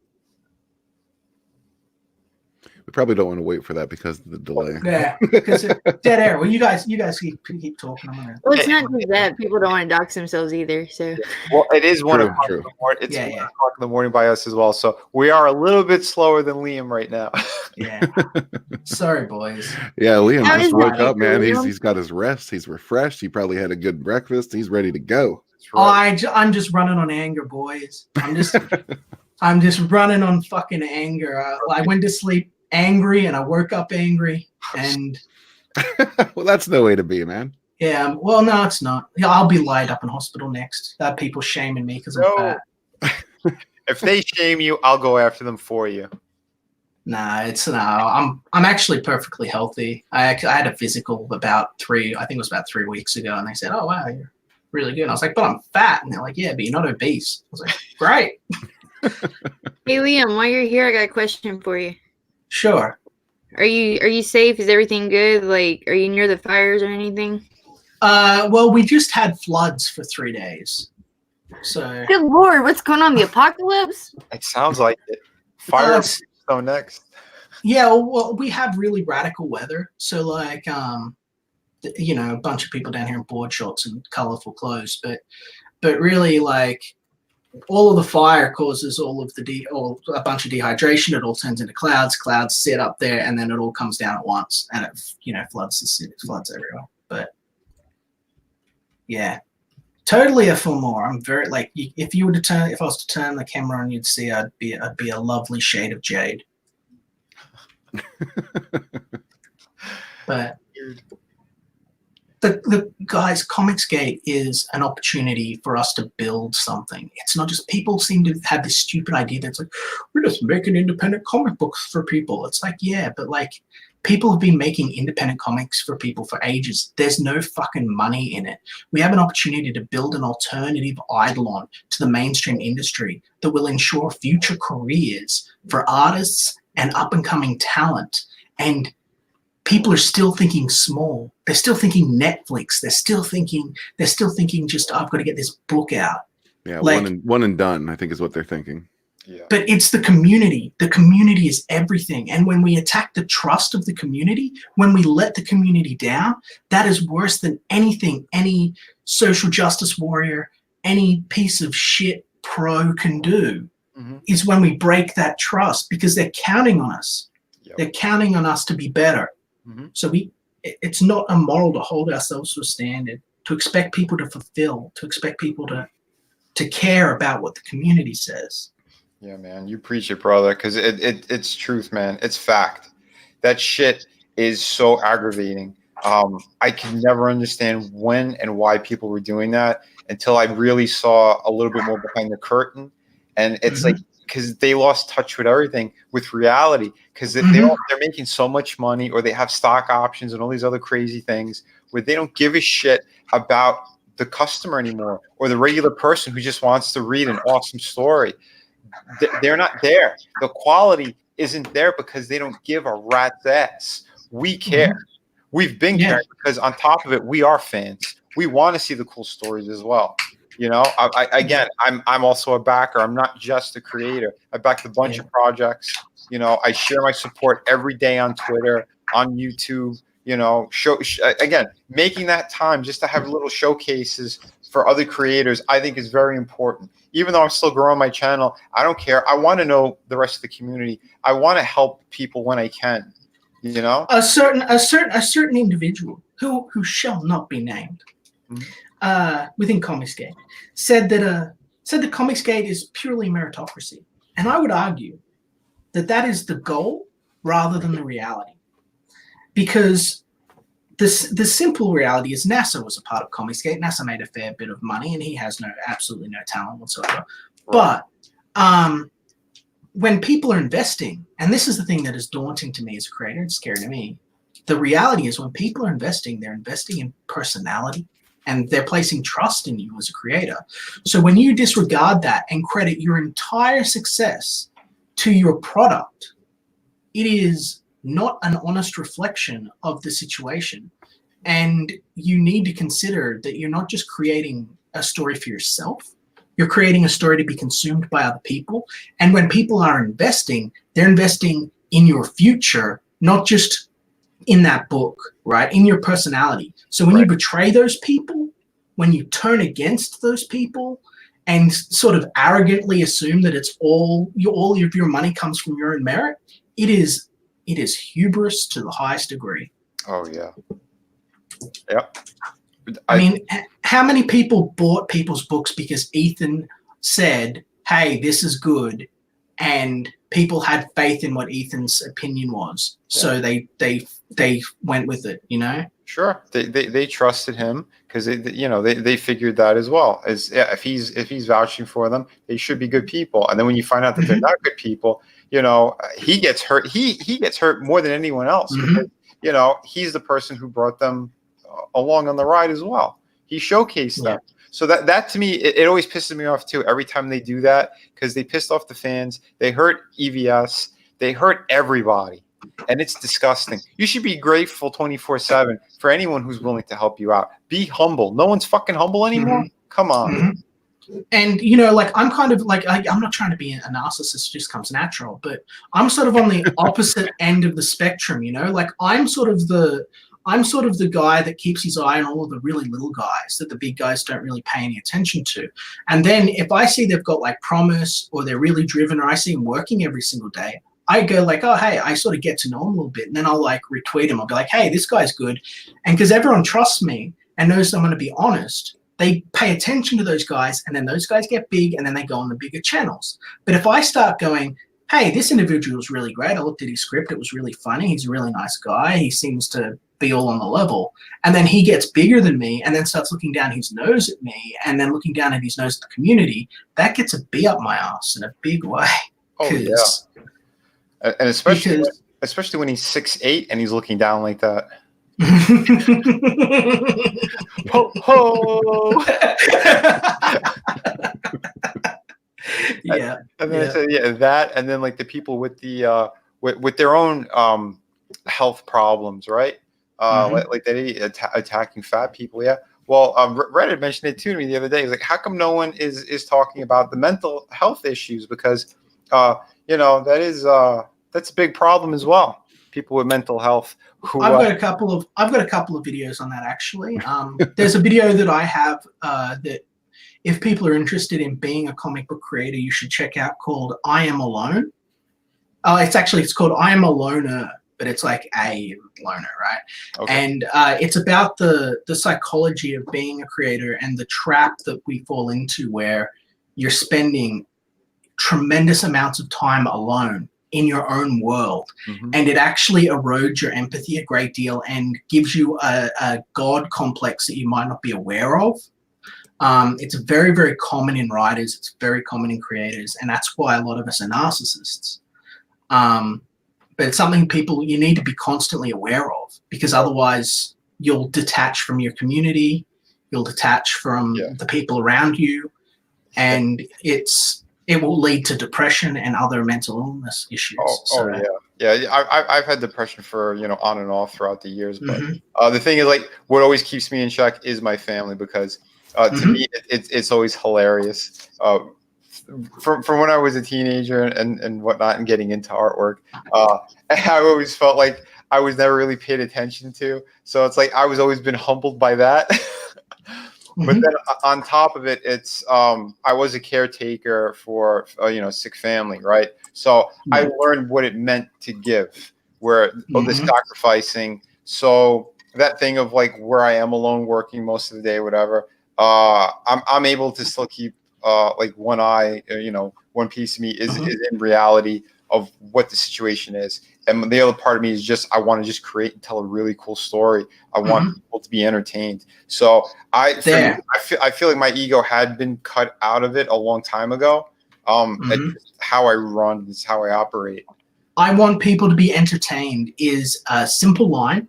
We probably don't want to wait for that because of the delay. Yeah, because dead air. Well, you guys keep talking. Well, it's not just that people don't want to dox themselves either. So, well, it is 1 o'clock in the morning. It's 1 o'clock in the morning by us as well. So we are a little bit slower than Liam right now. Yeah, sorry, boys. Yeah, Liam just woke up, man. He's got his rest. He's refreshed. He probably had a good breakfast. He's ready to go. Right. I'm just running on anger, boys. I'm just running on fucking anger. I went to sleep angry and I woke up angry, and well, that's no way to be, man. Yeah, well, no, it's not. I'll be laid up in hospital next. People shaming me because I'm fat. If they shame you, I'll go after them for you. Nah, I'm actually perfectly healthy. I had a physical about 3 weeks ago, and they said, "Oh wow, you're really good." And I was like, "But I'm fat," and they're like, "Yeah, but you're not obese." I was like, "Great." Hey Liam, while you're here, I got a question for you. Sure. Are you safe? Is everything good? Like, are you near the fires or anything? Well, we just had floods for 3 days. So. Good Lord, what's going on? The apocalypse? It sounds like it. Fire so next. Yeah, well, we have really radical weather. So, like, a bunch of people down here in board shorts and colorful clothes, but really, like, all of the fire causes all of a bunch of dehydration. It all turns into clouds. Clouds sit up there, and then it all comes down at once, and it floods the city, floods everywhere. But yeah, totally a full more. I'm very if I was to turn the camera on, you'd see I'd be a lovely shade of jade. But the guys, Comicsgate is an opportunity for us to build something. It's not just, people seem to have this stupid idea that's like, we're just making independent comic books for people. It's like, yeah, but like, people have been making independent comics for people for ages. There's no fucking money in it. We have an opportunity to build an alternative eidolon to the mainstream industry that will ensure future careers for artists and up-and-coming talent. And people are still thinking small. They're still thinking Netflix. They're still thinking just, I've got to get this book out. Yeah, like, one and done, I think is what they're thinking. Yeah. But it's the community. The community is everything. And when we attack the trust of the community, when we let the community down, that is worse than anything any social justice warrior, any piece of shit pro can do, is when we break that trust, because they're counting on us. Yep. They're counting on us to be better. So it's not immoral to hold ourselves to a standard, to expect people to fulfill, to expect people to care about what the community says. Yeah, man, you preach it, brother, because it's truth, man. It's fact. That shit is so aggravating. I could never understand when and why people were doing that until I really saw a little bit more behind the curtain. And it's like, because they lost touch with everything, with reality, because they're making so much money, or they have stock options and all these other crazy things where they don't give a shit about the customer anymore, or the regular person who just wants to read an awesome story. They're not there. The quality isn't there because they don't give a rat's ass. We care. We've been caring because on top of it, we are fans. We want to see the cool stories as well. You know, I'm also a backer. I'm not just a creator. I backed a bunch of projects. You know, I share my support every day on Twitter, on YouTube. You know, again, making that time just to have little showcases for other creators, I think is very important. Even though I'm still growing my channel, I don't care. I want to know the rest of the community. I want to help people when I can. You know, a certain individual who shall not be named, within Comicsgate, said that Comicsgate is purely meritocracy, and I would argue that is the goal rather than the reality. Because the simple reality is NASA was a part of Comicsgate. NASA made a fair bit of money, and he has absolutely no talent whatsoever. Right. But when people are investing, and this is the thing that is daunting to me as a creator, it's scary to me. The reality is when people are investing, they're investing in personality, and they're placing trust in you as a creator. So when you disregard that and credit your entire success to your product, it is not an honest reflection of the situation. And you need to consider that you're not just creating a story for yourself, you're creating a story to be consumed by other people. And when people are investing, they're investing in your future, not just in that book, right? In your personality. So when you betray those people, when you turn against those people and sort of arrogantly assume that it's all of your money comes from your own merit, it is hubris to the highest degree. Oh yeah. Yep. I mean, how many people bought people's books because Ethan said, "Hey, this is good," and people had faith in what Ethan's opinion was, so they went with it, you know? Sure, they trusted him because they figured that as well. As if he's vouching for them, they should be good people. And then when you find out that they're not good people, you know, he gets hurt. He gets hurt more than anyone else because, you know, he's the person who brought them along on the ride as well. He showcased them. So that to me, it always pisses me off too. Every time they do that, because they pissed off the fans, they hurt EVS, they hurt everybody. And it's disgusting. You should be grateful 24/7 for anyone who's willing to help you out. Be humble. No one's fucking humble anymore. Come on. And, you know, like, I'm kind of like, I'm not trying to be a narcissist, it just comes natural, but I'm sort of on the opposite end of the spectrum, you know, like I'm sort of the guy that keeps his eye on all of the really little guys that the big guys don't really pay any attention to. And then if I see they've got like promise, or they're really driven, or I see them working every single day, I go like, oh, hey, I sort of get to know him a little bit. And then I'll like retweet him. I'll be like, hey, this guy's good. And because everyone trusts me and knows I'm going to be honest, they pay attention to those guys, and then those guys get big, and then they go on the bigger channels. But if I start going, hey, this individual is really great, I looked at his script, it was really funny, he's a really nice guy, he seems to be all on the level, and then he gets bigger than me and then starts looking down his nose at me and then looking down at his nose at the community, that gets a bee up my ass in a big way. Oh, yeah. And especially when he's 6'8" and he's looking down like that. Ho ho! Yeah. And then I said, that, and then like the people with the with their own health problems, right? Like they attacking fat people. Yeah. Well, Reddit mentioned it too to me the other day. He's like, how come no one is talking about the mental health issues? Because you know, that's a big problem as well. People with mental health. I've got a couple of videos on that actually. There's a video that I have that if people are interested in being a comic book creator, you should check out, called I Am Alone. It's called I Am a Loner, but it's like a loner, right? Okay. And it's about the psychology of being a creator and the trap that we fall into where you're spending tremendous amounts of time alone in your own world, and it actually erodes your empathy a great deal and gives you a god complex that you might not be aware of. It's very, very common in writers, it's very common in creators, and that's why a lot of us are narcissists. But it's something you need to be constantly aware of, because otherwise you'll detach from your community, you'll detach from the people around you, and it will lead to depression and other mental illness issues. I've had depression for, you know, on and off throughout the years. But the thing is, like, what always keeps me in check is my family, because to me, it's always hilarious. from when I was a teenager and whatnot and getting into artwork, I always felt like I was never really paid attention to. So it's like I was always been humbled by that. But then on top of it, it's I was a caretaker for sick family, right? So I learned what it meant to give, where the sacrificing. So that thing of like where I am alone working most of the day, whatever. I'm able to still keep like one eye, one piece of me is in reality of what the situation is. And the other part of me is just, I want to just create and tell a really cool story. I want people to be entertained. So I feel like my ego had been cut out of it a long time ago. It's how I run, it's how I operate. I want people to be entertained is a simple line,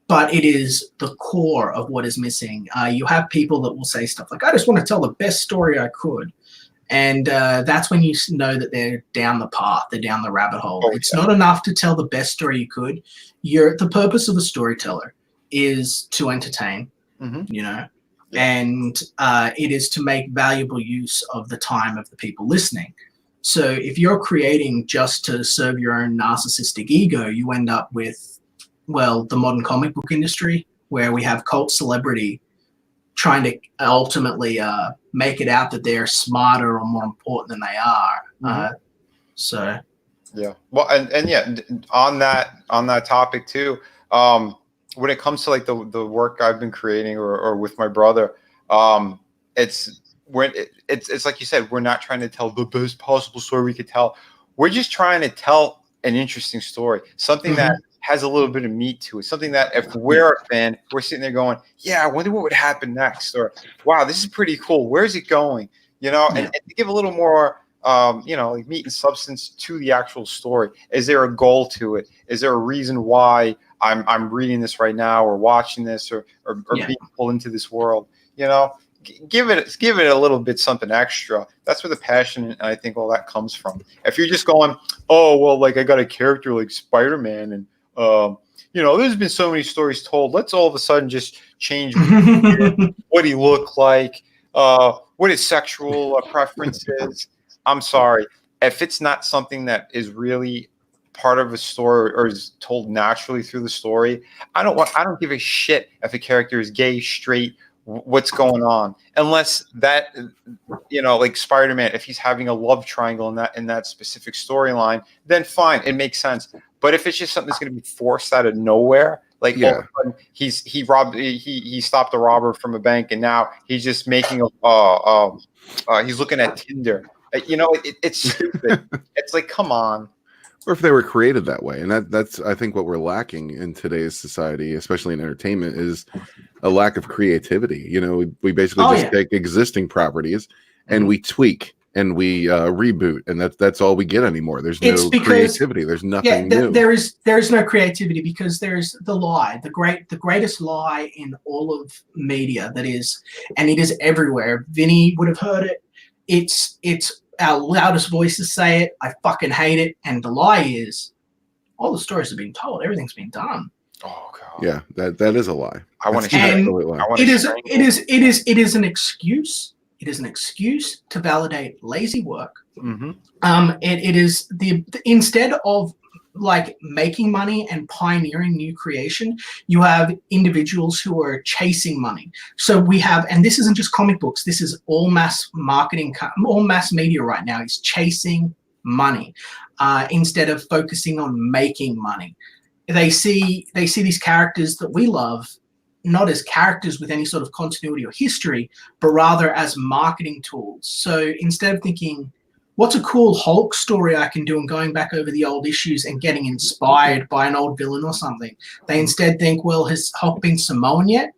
but it is the core of what is missing. You have people that will say stuff like, I just want to tell the best story I could. And that's when you know that they're down the path, they're down the rabbit hole. It's not enough to tell the best story you could. The purpose of a storyteller is to entertain, and it is to make valuable use of the time of the people listening. So if you're creating just to serve your own narcissistic ego, you end up with, well, the modern comic book industry, where we have cult celebrity trying to ultimately make it out that they're smarter or more important than they are. Yeah, well, and yeah, on that topic too, when it comes to like the work I've been creating or with my brother, it's like you said, we're not trying to tell the best possible story we could tell. We're just trying to tell an interesting story, something that has a little bit of meat to it, something that if we're a fan, we're sitting there going, yeah, I wonder what would happen next, or wow, this is pretty cool, where's it going, and to give a little more like meat and substance to the actual story. Is there a goal to it? Is there a reason why I'm reading this right now, or watching this, or being pulled into this world? Give it a little bit something extra. That's where the passion, and I think all that comes from. If you're just going, oh well, like I got a character like Spider-Man, and there's been so many stories told, let's all of a sudden just change what he looked like, what his sexual preference is. I'm sorry, if it's not something that is really part of a story or is told naturally through the story, I don't give a shit if a character is gay, straight, what's going on, unless that, like Spider-Man, if he's having a love triangle in that specific storyline, then fine, it makes sense. But if it's just something that's going to be forced out of nowhere, like all of a sudden he stopped a robber from a bank, and now he's just making he's looking at Tinder. It's stupid. It's like, come on. Or if they were created that way. And that's I think what we're lacking in today's society, especially in entertainment, is a lack of creativity. We basically take existing properties and we tweak and we reboot, and that's all we get anymore. There's no creativity. There's nothing new. There is no creativity, because there's the lie, the greatest lie in all of media, that is, and it is everywhere. Vinnie would have heard it. It's our loudest voices say it. I fucking hate it. And the lie is, all the stories have been told. Everything's been done. Oh god. Yeah, that is a lie. I want to share. It is an excuse. It is an excuse to validate lazy work. It is instead of like making money and pioneering new creation, you have individuals who are chasing money. So we have, and this isn't just comic books, this is all mass marketing, all mass media right now is chasing money instead of focusing on making money. They see these characters that we love not as characters with any sort of continuity or history, but rather as marketing tools. So instead of thinking, what's a cool Hulk story I can do, and going back over the old issues and getting inspired by an old villain or something, they instead think, well, has Hulk been Samoan yet?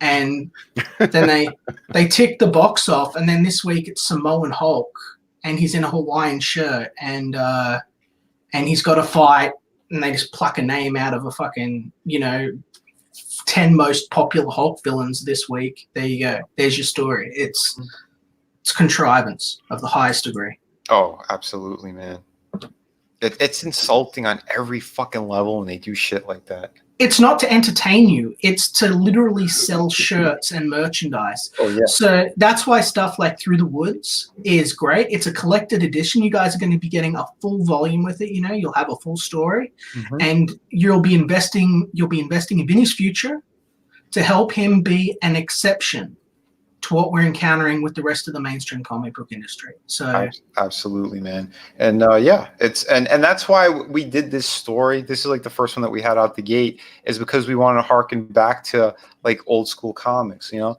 And then they tick the box off, and then this week it's Samoan Hulk, and he's in a Hawaiian shirt, and he's got a fight, and they just pluck a name out of a fucking 10 most popular Hulk villains this week. There you go. There's your story. It's contrivance of the highest degree. Oh, absolutely, man. It's insulting on every fucking level when they do shit like that. It's not to entertain you. It's to literally sell shirts and merchandise. Oh yeah. So that's why stuff like Through the Woods is great. It's a collected edition. You guys are going to be getting a full volume with it. You know, you'll have a full story, and you'll be investing in Vinny's future to help him be an exception to what we're encountering with the rest of the mainstream comic book industry. So absolutely, man. And yeah, it's and that's why we did this story. This is like the first one that we had out the gate, is because we wanted to harken back to like old school comics. You know,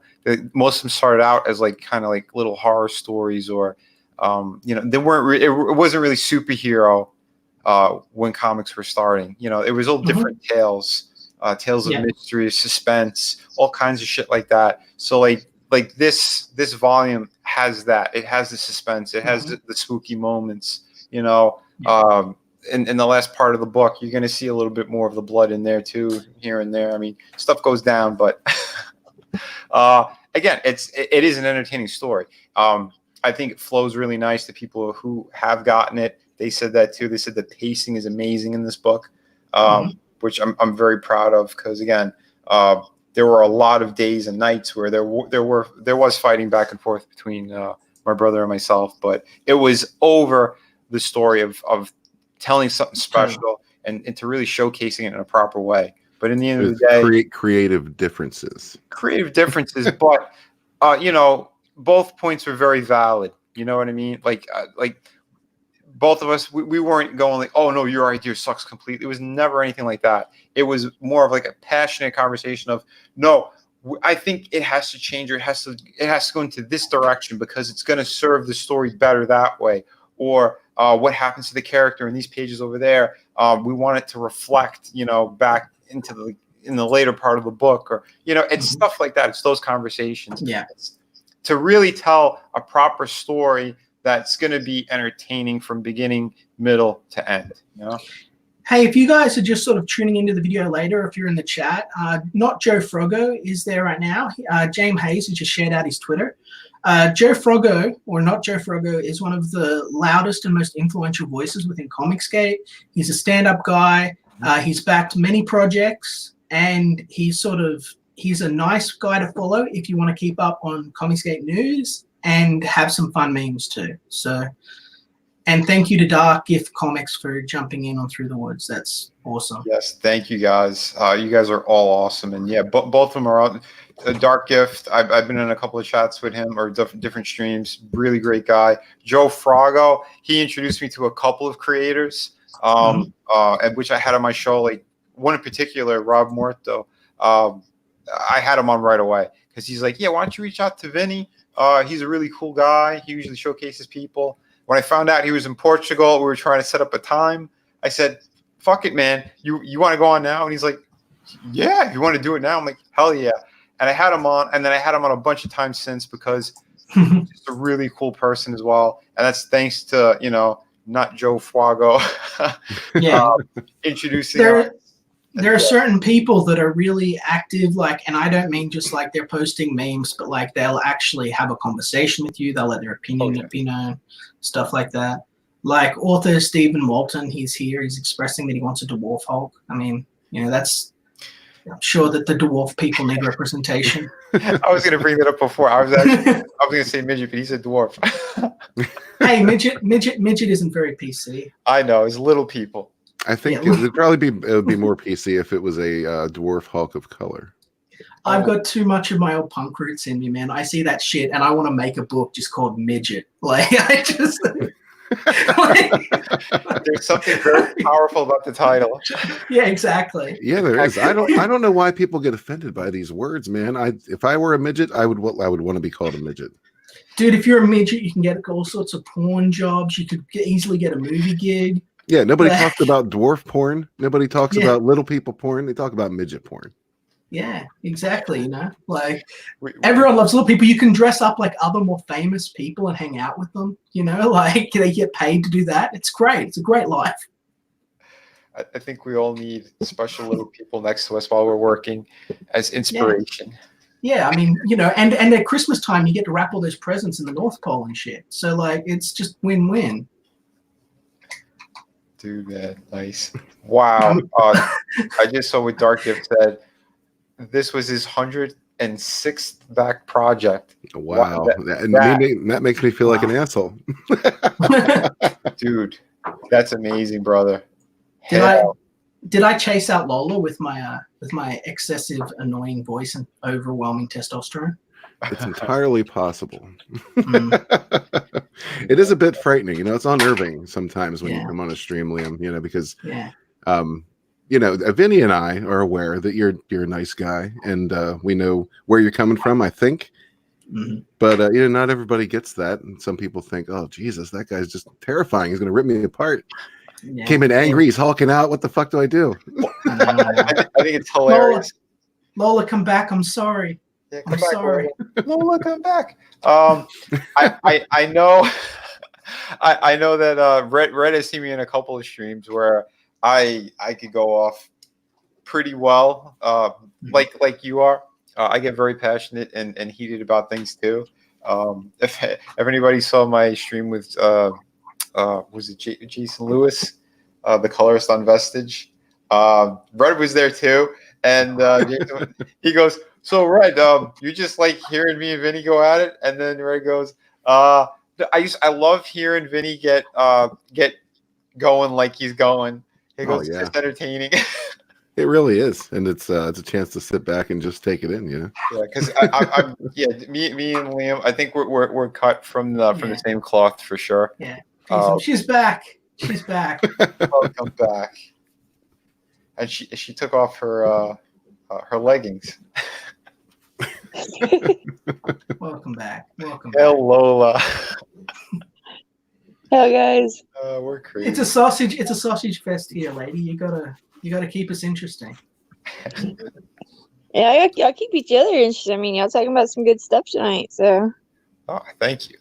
most of them started out as like kind of like little horror stories, or you know, they weren't. It wasn't really superhero when comics were starting. You know, it was all different tales, tales of mystery, suspense, all kinds of shit like that. So like this volume has that. It has the suspense. It has the spooky moments. You know, in the last part of the book, you're going to see a little bit more of the blood in there too, here and there. I mean, stuff goes down, but again, it is an entertaining story. I think it flows really nice to people who have gotten it. They said that too. They said the pacing is amazing in this book, which I'm very proud of, because again, there were a lot of days and nights where there was fighting back and forth between my brother and myself, but it was over the story of telling something special and to really showcasing it in a proper way. But in the end of the day, creative differences, but you know, both points were very valid. You know what I mean? Like both of us, we weren't going like, oh no, your idea sucks completely. It was never anything like that. It was more of like a passionate conversation of, no, I think it has to change, or it has to go into this direction because it's going to serve the story better that way. Or what happens to the character in these pages over there? We want it to reflect, you know, back into in the later part of the book, or you know, it's stuff like that. It's those conversations. Yeah. It's to really tell a proper story that's going to be entertaining from beginning, middle to end. You know? Hey, if you guys are just sort of tuning into the video later, if you're in the chat, not Joe Frogo is there right now. James Hayes, who just shared out his Twitter. Joe Frogo, or not Joe Frogo, is one of the loudest and most influential voices within Comicsgate. He's a stand-up guy. He's backed many projects, and he's a nice guy to follow if you want to keep up on Comicsgate news and have some fun memes too. So, and thank you to Dark Gift Comics for jumping in on Through the Woods. That's awesome. Yes, thank you guys. You guys are all awesome, and yeah, both of them are out. Dark Gift, I've been in a couple of chats with him, or different streams. Really great guy. Joe Frago, he introduced me to a couple of creators, which I had on my show. Like one in particular, Rob Morto. I had him on right away because he's like, yeah, why don't you reach out to Vinny? He's a really cool guy. He usually showcases people. When I found out he was in Portugal, we were trying to set up a time. I said, fuck it, man. You want to go on now? And he's like, yeah, if you want to do it now. I'm like, hell yeah. And I had him on, and then I had him on a bunch of times since, because he's just a really cool person as well. And that's thanks to, you know, not Joe Fuago introducing us. There are certain people that are really active, like, and I don't mean just like they're posting memes, but like they'll actually have a conversation with you. They'll let their opinion be known, stuff like that. Like author Stephen Walton, he's here. He's expressing that he wants a dwarf Hulk. I mean, you know, I'm sure that the dwarf people need representation. I was going to bring that up before. I was going to say midget, but he said dwarf. Hey, midget isn't very PC. I know, it's little people. I think it would be more PC if it was a dwarf Hulk of color. I've got too much of my old punk roots in me, man. I see that shit, and I want to make a book just called Midget. Like, I just... There's something very powerful about the title. Yeah, exactly. Yeah, there is. I don't know why people get offended by these words, man. If I were a midget, I would want to be called a midget. Dude, if you're a midget, you can get all sorts of porn jobs. You could easily get a movie gig. Yeah, nobody talks about dwarf porn. Nobody talks about little people porn. They talk about midget porn. Yeah, exactly. You know, like everyone loves little people. You can dress up like other more famous people and hang out with them. You know, like they get paid to do that. It's great. It's a great life. I think we all need special little people next to us while we're working as inspiration. Yeah, I mean, you know, and at Christmas time, you get to wrap all those presents in the North Pole and shit. So like, it's just win-win. Dude, man, nice. Wow. I just saw what Dark Gift said. This was his 106th back project. Wow. And that- that makes me feel like an asshole. Dude, that's amazing, brother. Did I chase out Lola with my excessive annoying voice and overwhelming testosterone? It's entirely possible. Mm. It is a bit frightening, you know. It's unnerving sometimes when you Yeah. come on a stream, Liam. You know, because Yeah. you know, Vinny and I are aware that you're a nice guy, and we know where you're coming from. I think, Mhm. but you know, not everybody gets that, and some people think, "Oh, Jesus, that guy's just terrifying. He's going to rip me apart." Yeah. Came in angry. He's hulking out. What the fuck do I do? I know. I think it's hilarious. Lola, come back. I'm sorry. Yeah, I'm sorry. Lola, come back. I know. I know that Red has seen me in a couple of streams where I could go off pretty well, like you are. I get very passionate and heated about things too. If anybody saw my stream with was it Jason Lewis, the colorist on Vestige, Red was there too, and Jason, he goes, "So Red, you just like hearing me and Vinny go at it," and then Red goes, I love hearing Vinny get going like he's going." He goes, "It's just entertaining." It really is, and it's a chance to sit back and just take it in, you know. Yeah, because I'm me and Liam, I think we're cut from the same cloth for sure. Yeah. She's back. She's back. Welcome back. And she took off her leggings. Welcome back. Welcome Hey, back. Lola. Hello, guys. We're crazy. It's a sausage fest here, lady. You gotta keep us interesting. Yeah, y'all keep each other interested. I mean, y'all talking about some good stuff tonight, so. Oh, thank you.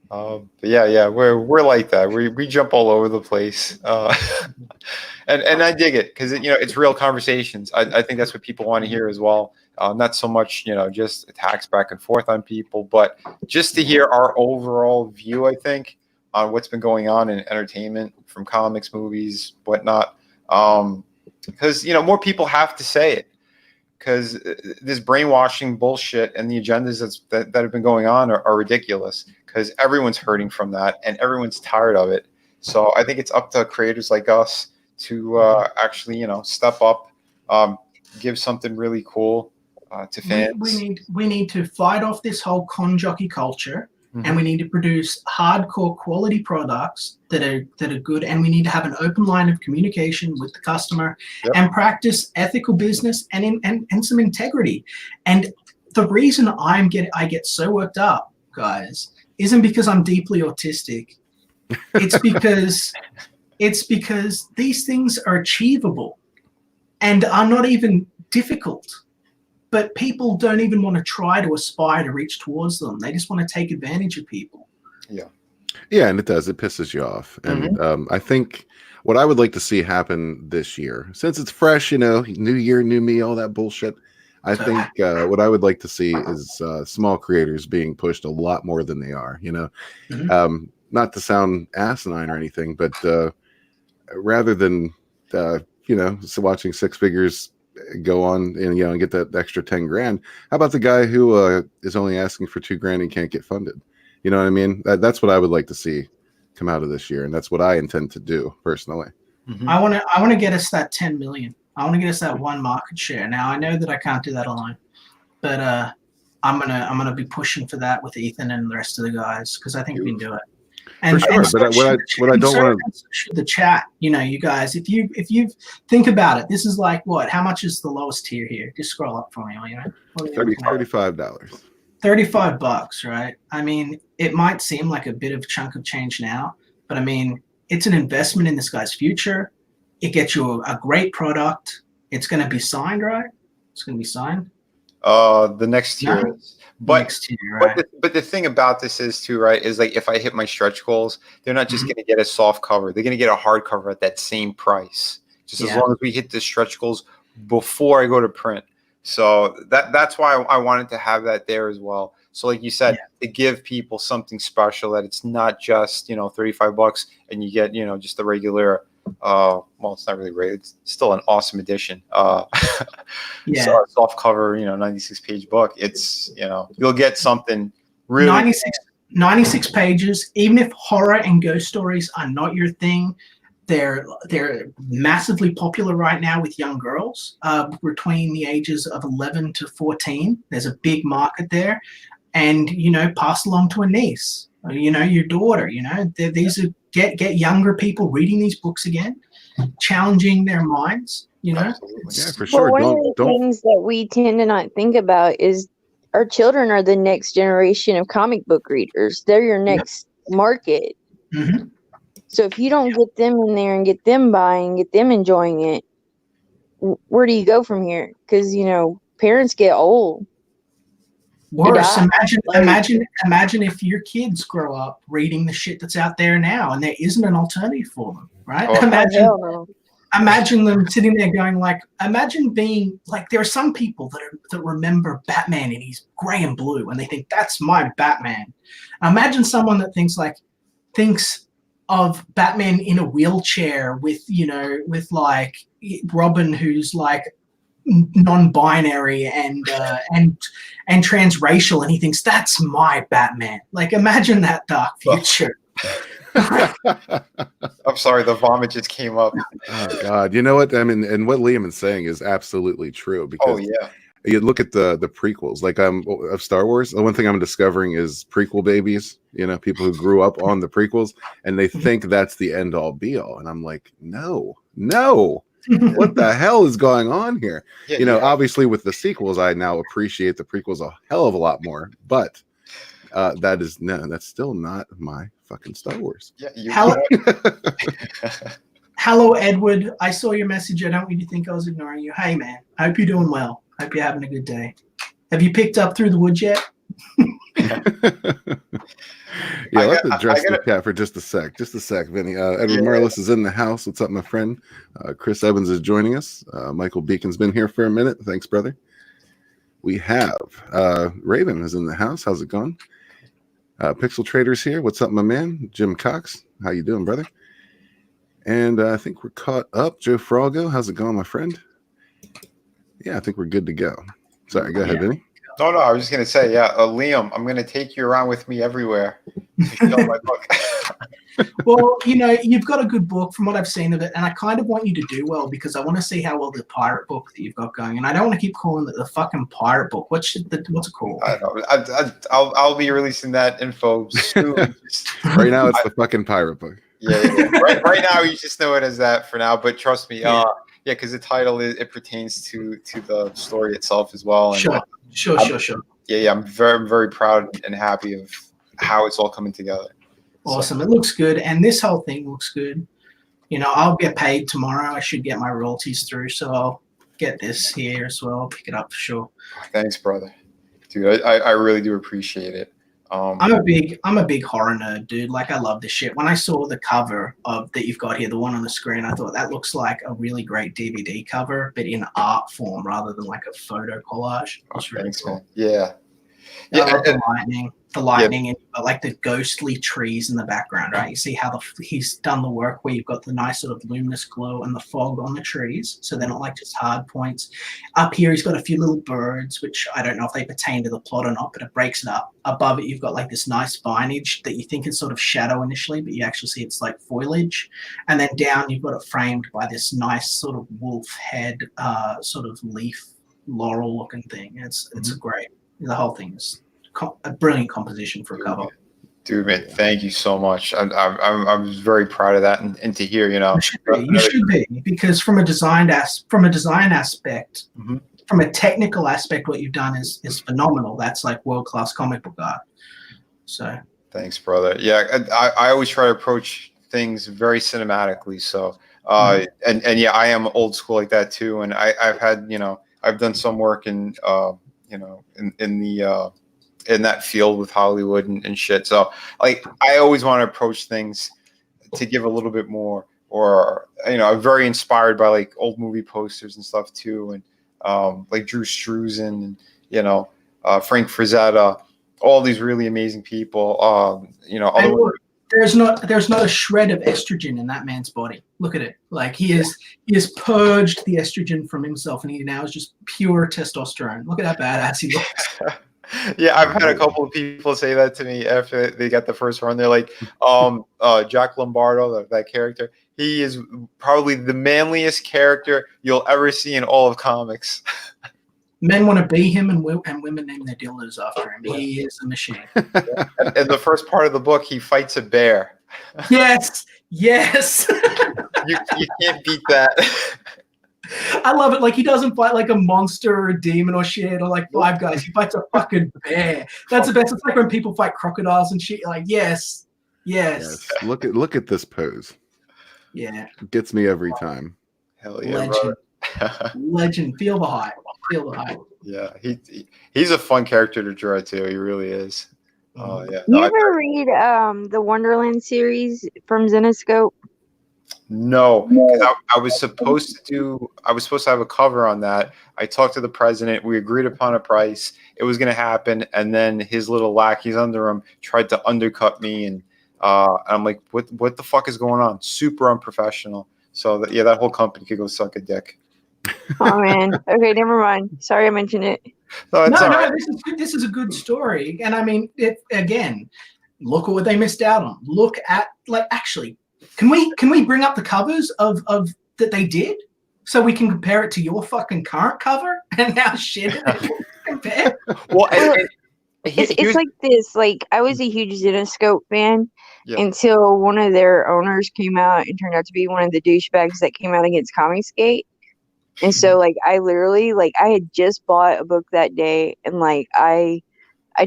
But yeah, we're like that. We jump all over the place, and I dig it because it's real conversations. I think that's what people want to hear as well. Not so much just attacks back and forth on people, but just to hear our overall view. I think on what's been going on in entertainment, from comics, movies, whatnot. Because more people have to say it. Because this brainwashing bullshit and the agendas that have been going on are ridiculous. Because everyone's hurting from that and everyone's tired of it. So I think it's up to creators like us to actually, step up, give something really cool to fans. We need to fight off this whole con jockey culture, and we need to produce hardcore quality products that are good, and we need to have an open line of communication with the customer and practice ethical business and some integrity. And the reason I get so worked up, guys, isn't because I'm deeply autistic. It's because these things are achievable and are not even difficult. But people don't even want to try to aspire to reach towards them. They just want to take advantage of people. Yeah, and it does. It pisses you off. And I think what I would like to see happen this year, since it's fresh, new year, new me, all that bullshit. I think what I would like to see is small creators being pushed a lot more than they are. Not to sound asinine or anything, but rather than watching six figures go on and get that extra 10 grand, how about the guy who is only asking for $2,000 and can't get funded? You know what I mean? That's what I would like to see come out of this year, and that's what I intend to do personally. I want to get us that 10 million. I want to get us that one market share. Now I know that I can't do that alone, but I'm gonna be pushing for that with Ethan and the rest of the guys because I think we can do it. And, for sure, but what I don't want to the chat, you guys, if you think about it, this is like what? How much is the lowest tier here? Just scroll up for me, $35. $35, right? I mean, it might seem like a bit of a chunk of change now, but I mean, it's an investment in this guy's future. It gets you a great product. It's going to be signed, right? It's going to be signed. The next tier. No. Next tier, right? But the thing about this is too, right, is like if I hit my stretch goals, they're not just going to get a soft cover. They're going to get a hard cover at that same price. Just as long as we hit the stretch goals before I go to print. So that's why I wanted to have that there as well. So like you said, to give people something special, that it's not just $35 and you get just the regular Well, it's not really rated. It's still an awesome edition. Yeah. So a soft cover, 96-page book. It's, you'll get something really 96 pages. Even if horror and ghost stories are not your thing, they're massively popular right now with young girls between the ages of 11 to 14. There's a big market there, and pass along to a niece, your daughter. These are get younger people reading these books again, challenging their minds. Absolutely. Yeah, for But sure. one of the Don't. things that we tend to not think about is our children are the next generation of comic book readers. They're your next market. Mm-hmm. So if you don't get them in there and get them buying, get them enjoying it, where do you go from here? Because parents get old. Worse, die. imagine if your kids grow up reading the shit that's out there now, and there isn't an alternative for them, right? Oh, Hell no. Imagine them sitting there going like, imagine being like, there are some people that remember Batman in his gray and blue, and they think that's my Batman. Imagine someone that thinks of Batman in a wheelchair with like Robin, who's like non-binary and transracial, and he thinks that's my Batman. Like, imagine that dark future. I'm sorry, the vomit just came up. Oh God, you know what? I mean, and what Liam is saying is absolutely true. Because Oh yeah. you look at the prequels, like of Star Wars. The one thing I'm discovering is prequel babies. People who grew up on the prequels, and they think that's the end all be all. And I'm like, no. What the hell is going on here? Yeah, Obviously with the sequels, I now appreciate the prequels a hell of a lot more. But that's still not my fucking Star Wars. Yeah, Hello, Edward. I saw your message. I don't really think I was ignoring you. Hey, man. I hope you're doing well. Hope you're having a good day. Have you picked up Through the Woods yet? Yeah, let's address the chat for just a sec. Just a sec, Vinny. Edward Marlis is in the house. What's up, my friend? Chris Evans is joining us. Michael Beacon's been here for a minute. Thanks, brother. We have Raven is in the house. How's it going? Pixel Trader's here. What's up, my man? Jim Cox. How you doing, brother? And I think we're caught up. Joe Fralgo. How's it going, my friend? Yeah, I think we're good to go. Sorry, go ahead, Vinny. No, I was just going to say, Liam, I'm going to take you around with me everywhere. My book. Well, you've got a good book from what I've seen of it, and I kind of want you to do well because I want to see how well the pirate book that you've got going. And I don't want to keep calling it the fucking pirate book. What's it called? I don't know. I'll be releasing that info soon. Right now, it's the fucking pirate book. Yeah. Right now, you just know it as that for now. But trust me, because the title it pertains to the story itself as well. And, Sure. Yeah. I'm very, very proud and happy of how it's all coming together. Awesome. So, it looks good, and this whole thing looks good. I'll get paid tomorrow. I should get my royalties through, so I'll get this here as well. Pick it up for sure. Thanks, brother. Dude, I really do appreciate it. I'm a big horror nerd, dude. Like, I love this shit. When I saw the cover that you've got here, the one on the screen, I thought that looks like a really great DVD cover, but in art form rather than like a photo collage. It's really cool. Man. Yeah. I love the lightning, and you've got like the ghostly trees in the background, right? You see how he's done the work where you've got the nice sort of luminous glow and the fog on the trees, so they're not like just hard points. Up here, he's got a few little birds, which I don't know if they pertain to the plot or not, but it breaks it up. Above it, you've got like this nice foliage that you think is sort of shadow initially, but you actually see it's like foliage. And then down, you've got it framed by this nice sort of wolf head, sort of leaf laurel looking thing. It's great. The whole thing is a brilliant composition for a cover. Dude, man, thank you so much. I'm very proud of that, and to hear, you should be, because from a design aspect, mm-hmm. from a technical aspect, what you've done is phenomenal. That's like world-class comic book art. So thanks, brother. Yeah, I always try to approach things very cinematically. So and yeah, I am old school like that too, and I've had I've done some work in in that field with Hollywood and shit. So like, I always want to approach things to give a little bit more, or I'm very inspired by like old movie posters and stuff too, and like Drew Struzan and Frank Frazetta, all these really amazing people. There's not a shred of estrogen in that man's body. Look at it. Like he has purged the estrogen from himself, and he now is just pure testosterone. Look at how badass he looks. Yeah, I've had a couple of people say that to me after they got the first run. They're like, Jack Lombardo, that character, he is probably the manliest character you'll ever see in all of comics. Men want to be him, and women name their dildos after him. He is a machine. In the first part of the book, he fights a bear. Yes. You can't beat that. I love it. Like, he doesn't fight like a monster or a demon or shit or like Five Guys. He fights a fucking bear. That's the best. It's like when people fight crocodiles and shit. Like, yes. Look at this pose. Yeah. It gets me every time. Hell yeah, Legend. brother. Legend. Feel the hype. Yeah, he's a fun character to draw too. He really is. Oh yeah. You ever read the Wonderland series from Zenoscope? No, I was supposed to have a cover on that. I talked to the president. We agreed upon a price. It was going to happen, and then his little lackeys under him tried to undercut me, and I'm like, what the fuck is going on? Super unprofessional. So that whole company could go suck a dick. Oh man. Okay, never mind. Sorry I mentioned it. No, it's all right. This is a good story, and I mean, again, look at what they missed out on. Look at, like, actually, can we bring up the covers of that they did so we can compare it to your fucking current cover and how shit it compare? Well, It's like this. Like, I was a huge Zenoscope fan Yeah. until one of their owners came out and turned out to be one of the douchebags that came out against Comicsgate. And so, like, I literally, like, I had just bought a book that day, and, like, I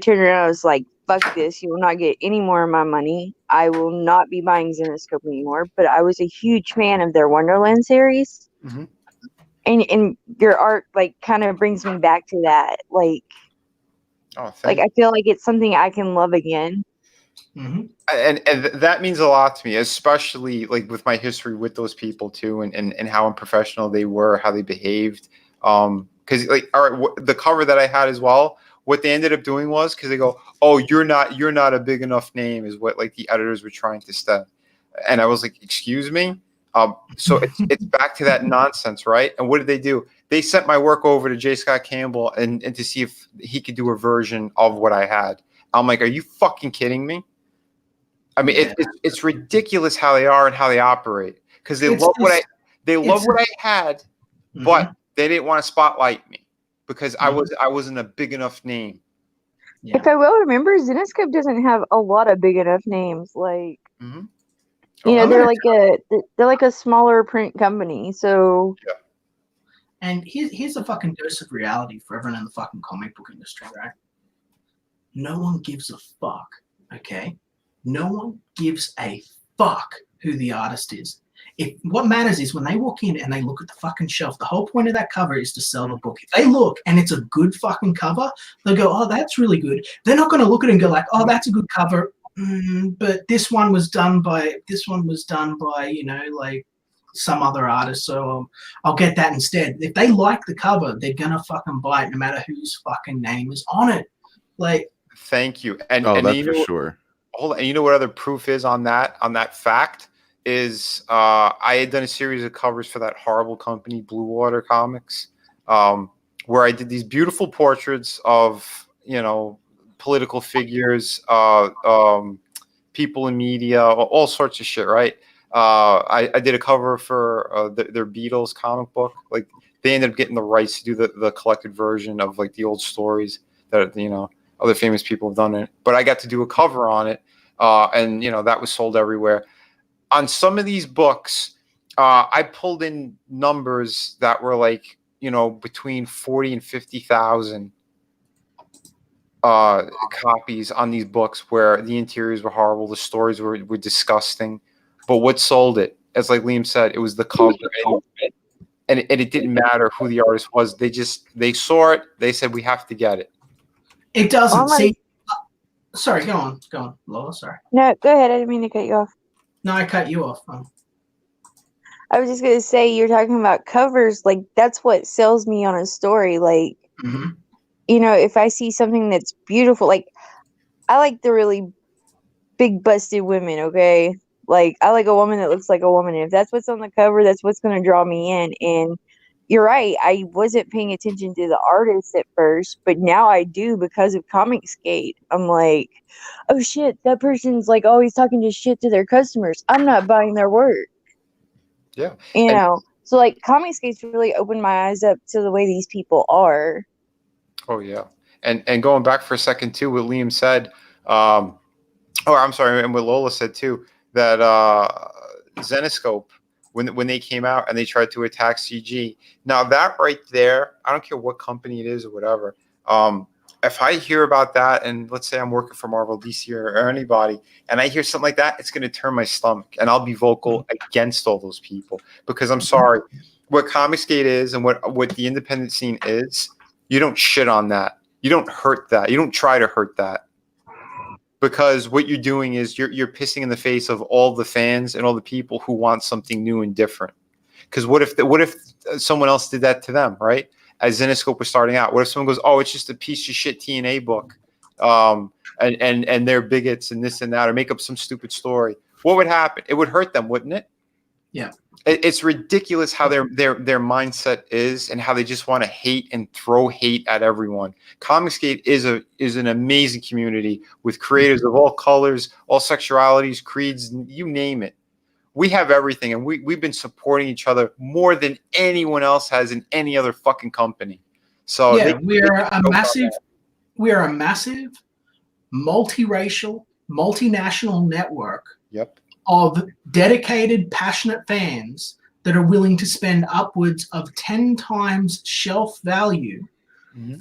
turned around, I was like, fuck this, you will not get any more of my money. I will not be buying Zenoscope anymore. But I was a huge fan of their Wonderland series. Mm-hmm. And your art, like, kind of brings me back to that. Like, I feel like it's something I can love again. Mm-hmm. And that means a lot to me, especially like with my history with those people too, and how unprofessional they were, how they behaved. Because like, all right, the cover that I had as well, what they ended up doing was, because they go, oh, you're not a big enough name, is what like the editors were trying to say, and I was like, excuse me. So it's back to that nonsense, right? And what did they do? They sent my work over to J. Scott Campbell and to see if he could do a version of what I had. I'm like, are you fucking kidding me? I mean, it's ridiculous how they are and how they operate, because they love what I had, but they didn't want to spotlight me because I wasn't a big enough name. Yeah. If I well remember, Zenoscope doesn't have a lot of big enough names. Like, they're like a smaller print company. So, yeah. And here's a fucking dose of reality for everyone in the fucking comic book industry, right? No one gives a fuck. Okay. No one gives a fuck who the artist is. What matters is when they walk in and they look at the fucking shelf, the whole point of that cover is to sell the book. If they look and it's a good fucking cover, they'll go, oh, that's really good. They're not going to look at it and go like, oh, that's a good cover, but this one was done by, like some other artist, so I'll get that instead. If they like the cover, they're going to fucking buy it no matter whose fucking name is on it. Like, thank you. And that's for sure. Hold on. And you know what other proof is on that fact is I had done a series of covers for that horrible company, Blue Water Comics, where I did these beautiful portraits of, political figures, people in media, all sorts of shit, right? I did a cover for their Beatles comic book. Like, they ended up getting the rights to do the collected version of like the old stories that, other famous people have done it, but I got to do a cover on it, and that was sold everywhere. On some of these books, I pulled in numbers that were like between 40 and 50,000 copies on these books, where the interiors were horrible, the stories were disgusting, but what sold it, as like Liam said, it was the cover, and it didn't matter who the artist was. They saw it, they said, we have to get it. It doesn't. See, sorry, go on, Lola. Sorry. No, go ahead. I didn't mean to cut you off. No, I cut you off. I was just gonna say, you're talking about covers. Like, that's what sells me on a story. Like, if I see something that's beautiful, like, I like the really big busted women, okay? Like I like a woman that looks like a woman. If that's what's on the cover, that's what's gonna draw me in. And you're right, I wasn't paying attention to the artist at first, but now I do because of Comicsgate. I'm like, oh shit, that person's like always talking to shit to their customers. I'm not buying their work. Yeah. You And- know. So like Comicsgate's really opened my eyes up to the way these people are. Oh yeah. And going back for a second too, what Liam said, or I'm sorry, and what Lola said too, that Zenoscope, when they came out and they tried to attack CG. Now that right there, I don't care what company it is or whatever. If I hear about that, and let's say I'm working for Marvel, DC, or anybody, and I hear something like that, it's going to turn my stomach, and I'll be vocal against all those people because I'm sorry. What Comicsgate is and what the independent scene is, you don't shit on that. You don't hurt that. You don't try to hurt that. Because what you're doing is you're pissing in the face of all the fans and all the people who want something new and different. Because what if someone else did that to them, right? As Zenoscope was starting out, what if someone goes, "Oh, it's just a piece of shit TNA book, and they're bigots and this and that," or make up some stupid story? What would happen? It would hurt them, wouldn't it? Yeah. It's ridiculous how their mindset is and how they just want to hate and throw hate at everyone. Comicsgate is an amazing community with creators of all colors, all sexualities, creeds, you name it. We have everything, and we've been supporting each other more than anyone else has in any other fucking company. So yeah, we are a massive, multiracial, multinational network. Yep. Of dedicated, passionate fans that are willing to spend upwards of 10 times shelf value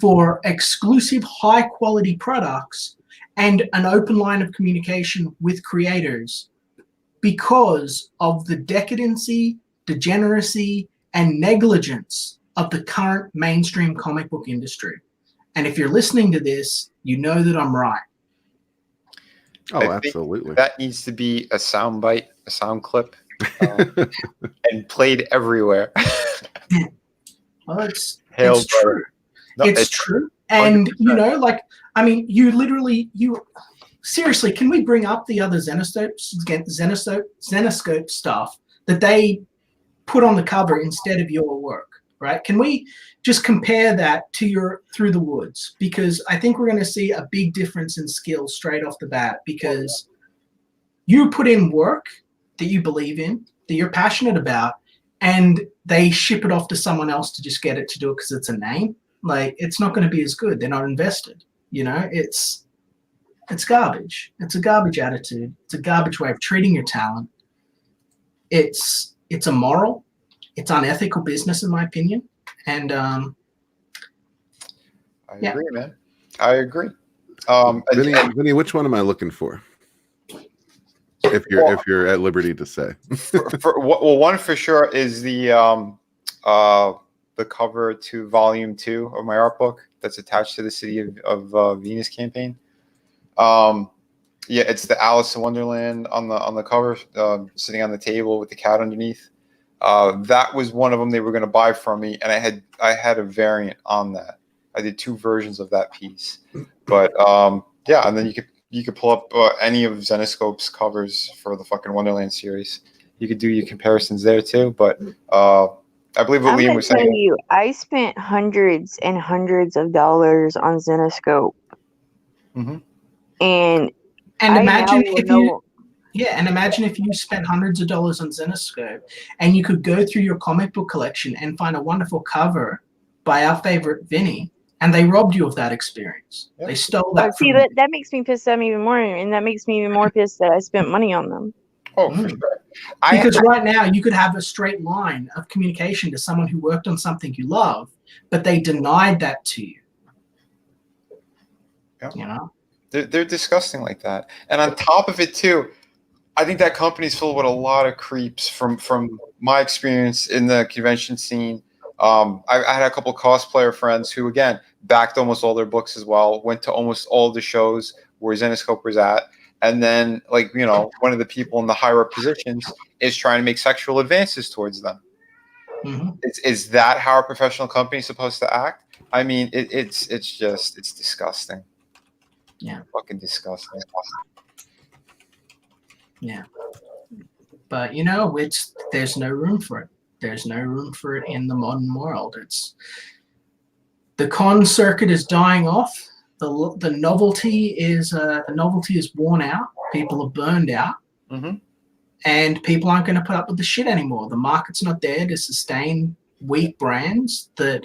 for exclusive, high-quality products and an open line of communication with creators because of the decadency, degeneracy, and negligence of the current mainstream comic book industry. And if you're listening to this, you know that I'm right. Oh, absolutely. That needs to be a sound bite, a sound clip, and played everywhere. Well, it's true. No, it's true. And 100%. You know, like, I mean, you seriously, can we bring up the other Zenoscope stuff that they put on the cover instead of your work, right? Can we just compare that to your Through the Woods? Because I think we're going to see a big difference in skill straight off the bat because you put in work that you believe in, that you're passionate about, and they ship it off to someone else to just get it to do it because it's a name. Like, it's not going to be as good. They're not invested. You know, it's garbage. It's a garbage attitude. It's a garbage way of treating your talent. It's immoral. It's unethical business, in my opinion. And I agree, man. I agree. Vinnie, which one am I looking for? If you're at liberty to say. One for sure is the cover to Volume 2 of my art book that's attached to the City of Venus campaign. Yeah, it's the Alice in Wonderland on the cover, sitting on the table with the cat underneath. That was one of them they were going to buy from me, and I had a variant on that. I did 2 versions of that piece, but yeah, and then you could pull up any of Zenoscope's covers for the fucking Wonderland series. You could do your comparisons there too, but I believe what Liam was saying. Tell you, I spent hundreds and hundreds of dollars on Zenoscope, and imagine if you spent hundreds of dollars on Zenoscope and you could go through your comic book collection and find a wonderful cover by our favorite Vinnie, and they robbed you of that experience. Yep. They stole that. See, that makes me pissed at me even more, and that makes me even more pissed that I spent money on them. Oh, for sure. Because right now you could have a straight line of communication to someone who worked on something you love, but they denied that to you. Yep. You know? They're disgusting like that. And on top of it too, I think that company's filled with a lot of creeps from my experience in the convention scene. I had a couple cosplayer friends who, again, backed almost all their books as well, went to almost all the shows where Zenoscope was at. And then, like, you know, one of the people in the higher up positions is trying to make sexual advances towards them. Mm-hmm. Is that how a professional company is supposed to act? I mean, it's disgusting. Yeah. Fucking disgusting. Yeah. But there's no room for it. There's no room for it in the modern world. The con circuit is dying off. The novelty is worn out. People are burned out, and people aren't going to put up with the shit anymore. The market's not there to sustain weak brands that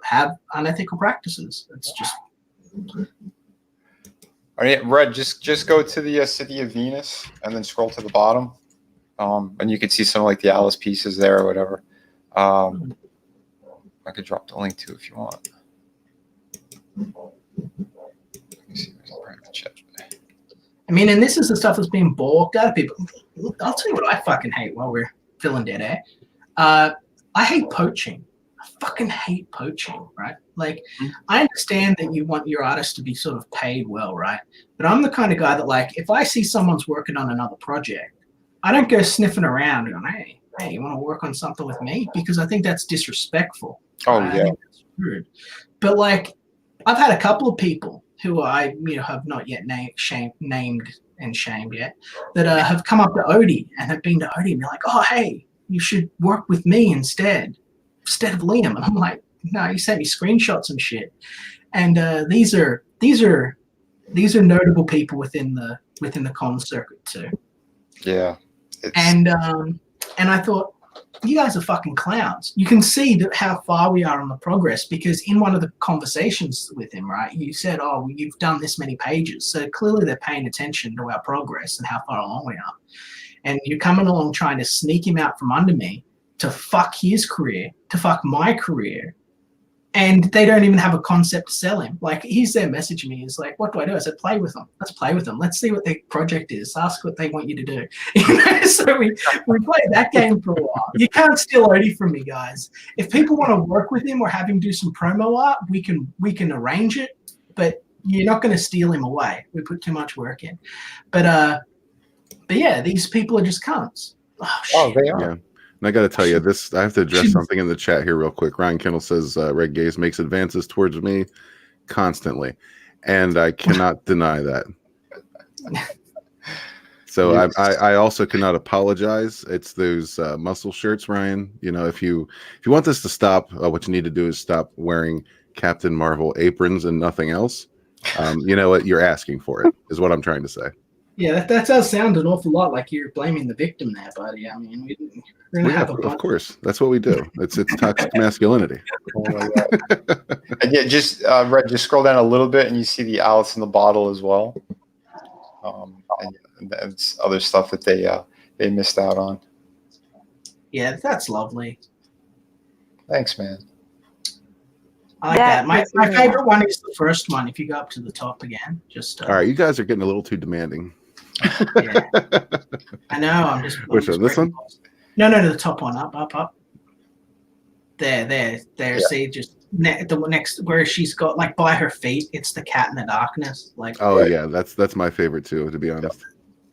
have unethical practices. It's just. All right, Red, just go to the City of Venus and then scroll to the bottom, and you can see some like the Alice pieces there or whatever. I could drop the link too if you want. Let me see. There's a private chat. I mean, and this is the stuff that's being balked out of people. I'll tell you what I fucking hate while we're filling dead air. I hate poaching. I fucking hate poaching, right? Like, I understand that you want your artist to be sort of paid well, right? But I'm the kind of guy that, like, if I see someone's working on another project, I don't go sniffing around and going, hey, you want to work on something with me? Because I think that's disrespectful. Oh, right? yeah. I think that's rude. But, like, I've had a couple of people who I have not yet named and shamed yet that have come up to Odie and have been to Odie and be like, oh, hey, you should work with me instead of Liam. And I'm like, no, you sent me screenshots and shit. And these are notable people within the con circuit too. Yeah. And I thought, you guys are fucking clowns. You can see how far we are on the progress, because in one of the conversations with him, right, you said, oh, well, you've done this many pages. So clearly they're paying attention to our progress and how far along we are. And you're coming along trying to sneak him out from under me to fuck his career, to fuck my career. And they don't even have a concept to sell him. Like, he's there messaging me. He's like, what do? I said, play with them. Let's play with them. Let's see what their project is. Ask what they want you to do. So we played that game for a while. You can't steal Odie from me, guys. If people want to work with him or have him do some promo art, we can arrange it. But you're not going to steal him away. We put too much work in. But yeah, these people are just cunts. Oh, they are. Yeah. And I got to tell you, I have to address something in the chat here real quick. Ryan Kendall says Red Gaze makes advances towards me constantly, and I cannot deny that. So yes. I also cannot apologize. It's those muscle shirts, Ryan. If you want this to stop, what you need to do is stop wearing Captain Marvel aprons and nothing else. You know what? You're asking for it, is what I'm trying to say. Yeah, that does sound an awful lot like you're blaming the victim there, buddy. I mean, of course, that's what we do. It's toxic masculinity. Oh my God. And yeah, just Red, just scroll down a little bit, and you see the Alice in the bottle as well. And that's other stuff that they missed out on. Yeah, that's lovely. Thanks, man. I like that. My favorite one is the first one. If you go up to the top again, just all right. You guys are getting a little too demanding. Yeah. I know. Which one? This one? No, the top one. Up. There. Yeah. See, just the next where she's got, like, by her feet. It's the cat in the darkness. Like. Oh yeah, that's my favorite too. To be honest.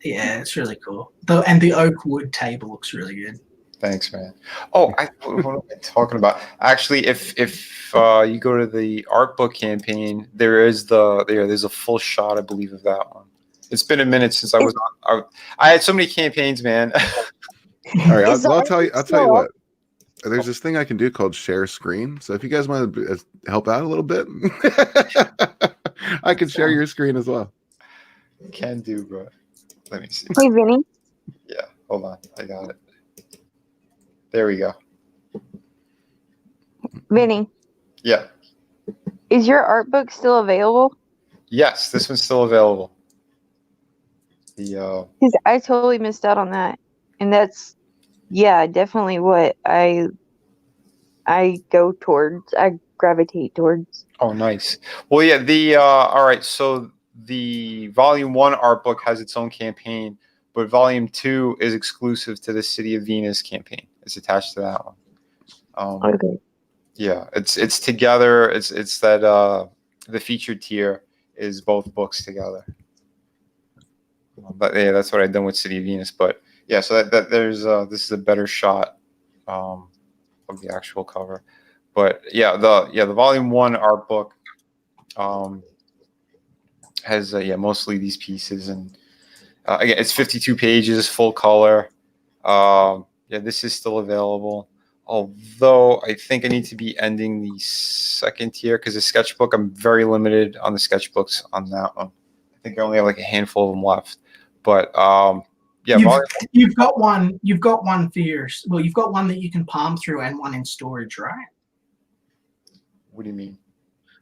Yeah, it's really cool. And the oak wood table looks really good. Thanks, man. Oh, what am I talking about? Actually, if you go to the art book campaign, there's a full shot, I believe, of that one. It's been a minute since I was on. I had so many campaigns, man. All right, I'll tell you what. There's this thing I can do called share screen. So if you guys want to help out a little bit, I can share your screen as well. Can do, bro. Let me see. Hey, Vinny. Yeah, hold on. I got it. There we go. Vinny. Yeah. Is your art book still available? Yes, this one's still available. Because I totally missed out on that, and that's definitely what I go towards. I gravitate towards. Oh, nice. Well, yeah. All right. So the Volume 1 art book has its own campaign, but Volume 2 is exclusive to the City of Venus campaign. It's attached to that one. Okay. Yeah, it's together. It's that the featured tier is both books together. But yeah, that's what I've done with City of Venus. But yeah, so that there's this is a better shot of the actual cover. But yeah, the Volume 1 art book has mostly these pieces, and Again, it's 52 pages, full color. Yeah, this is still available. Although I think I need to be ending the second tier because the sketchbook, I'm very limited on the sketchbooks on that one. I think I only have like a handful of them left. But yeah, you've got one. You've got one for yours. Well, you've got one that you can palm through and one in storage, right? What do you mean?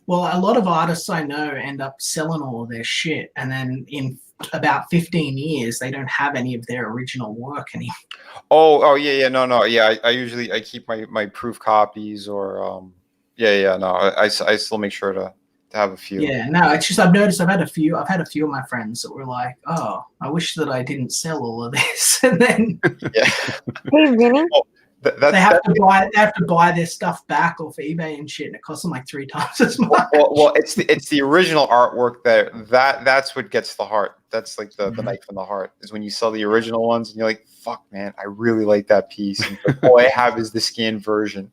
Well, a lot of artists I know end up selling all of their shit, and then in about 15 years, they don't have any of their original work anymore. Oh, yeah, no, yeah. I usually keep my proof copies, or no. I still make sure to have a few. Yeah, no, it's just I've noticed I've had a few of my friends that were like, "Oh, I wish that I didn't sell all of this," and then Yeah. Hey, Vinny. they have to buy their stuff back off eBay and shit, and it costs them like 3 times as much. Well, it's the original artwork that's what gets the heart. That's like the knife in the heart is when you sell the original ones and you're like, fuck, man, I really like that piece. And all I have is the scanned version.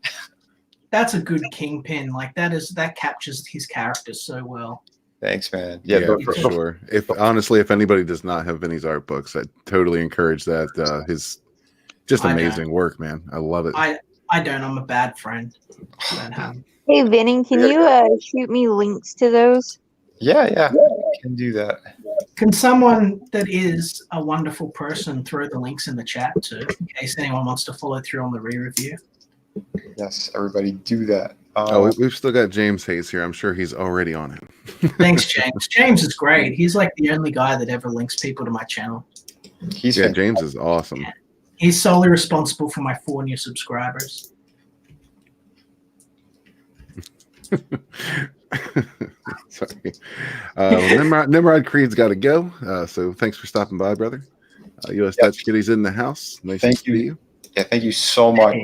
That's a good Kingpin. Like that captures his character so well. Thanks, man. Yeah, for sure. If anybody does not have Vinny's art books, I totally encourage that. His just amazing work, man. I love it. I don't. I'm a bad friend. I don't have. Hey, Vinny, can you shoot me links to those? Yeah, can do that. Can someone that is a wonderful person throw the links in the chat too, in case anyone wants to follow through on the re-review? Yes, everybody do that. We've still got James Hayes here. I'm sure he's already on it. Thanks, James. James is great. He's like the only guy that ever links people to my channel. James is awesome. Yeah. He's solely responsible for my 4 new subscribers. Sorry. Nimrod Creed's got to go. So thanks for stopping by, brother. US Dutch Kitty's in the house. Nice to see you. Yeah, thank you so much.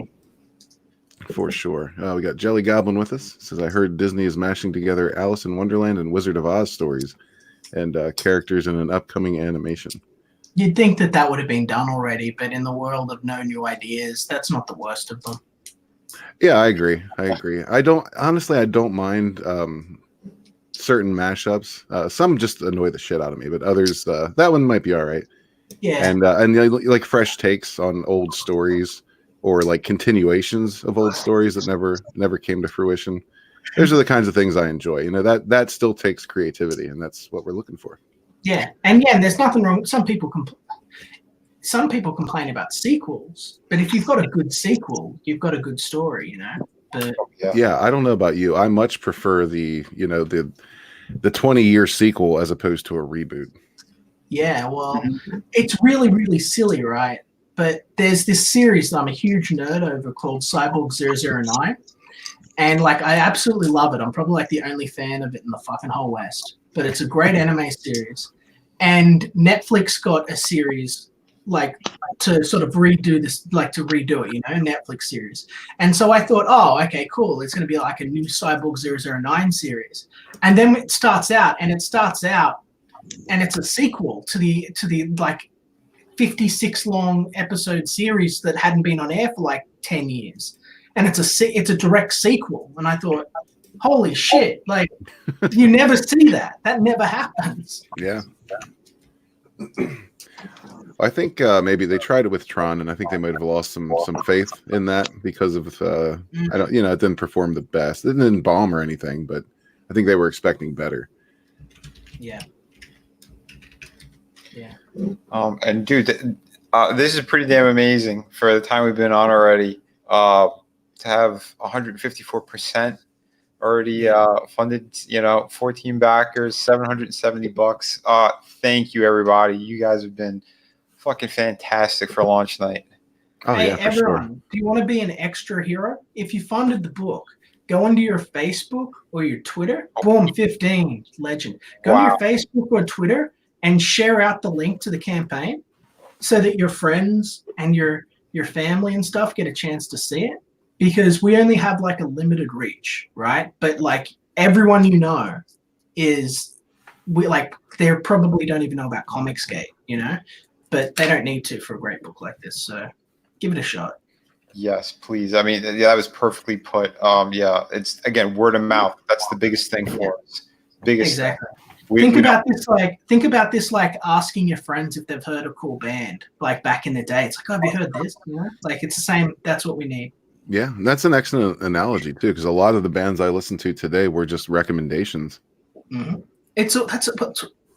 For sure. We got Jelly Goblin with us. Says, I heard Disney is mashing together Alice in Wonderland and Wizard of Oz stories and characters in an upcoming animation. You'd think that would have been done already, but in the world of no new ideas, that's not the worst of them. Yeah, I agree. I don't mind certain mashups. Some just annoy the shit out of me, but others, that one might be all right. Yeah. And like fresh takes on old stories or like continuations of old stories that never came to fruition. Those are the kinds of things I enjoy. You know, that still takes creativity, and that's what we're looking for. Yeah, and there's nothing wrong. Some people complain about sequels, but if you've got a good sequel, you've got a good story, you know. But yeah, I don't know about you. I much prefer the 20-year sequel as opposed to a reboot. Yeah, well, it's really, really silly, right? But there's this series that I'm a huge nerd over called Cyborg 009. And like, I absolutely love it. I'm probably like the only fan of it in the fucking whole West. But it's a great anime series. And Netflix got a series like to sort of redo this, like to redo it, you know, Netflix series. And so I thought, oh, okay, cool. It's going to be like a new Cyborg 009 series. And then it starts out and it's a sequel to the like 56 long episode series that hadn't been on air for like 10 years. And it's a direct sequel. And I thought, holy shit, like you never see that. That never happens. Yeah. I think maybe they tried it with Tron, and I think they might have lost some faith in that because of it didn't perform the best. It didn't bomb or anything, but I think they were expecting better. Yeah. Yeah. And dude, this is pretty damn amazing for the time we've been on already. To have 154% already funded, 14 backers, $770. Thank you, everybody. You guys have been fucking fantastic for launch night. Oh, hey, yeah, for everyone, sure. Do you want to be an extra hero? If you funded the book, go onto your Facebook or your Twitter. Boom, 15, legend. Go to your Facebook or Twitter and share out the link to the campaign so that your friends and your family and stuff get a chance to see it. Because we only have like a limited reach, right? But like everyone they probably don't even know about Comicsgate, but they don't need to for a great book like this. So give it a shot. Yes, please. I mean, that was perfectly put. It's again, word of mouth. That's the biggest thing for us. Biggest exactly. thing. Think about this like asking your friends if they've heard a cool band, like back in the day. It's like, oh, have you heard this? You know, like it's the same. That's what we need. Yeah, that's an excellent analogy too, because a lot of the bands I listen to today were just recommendations. Mm-hmm. That's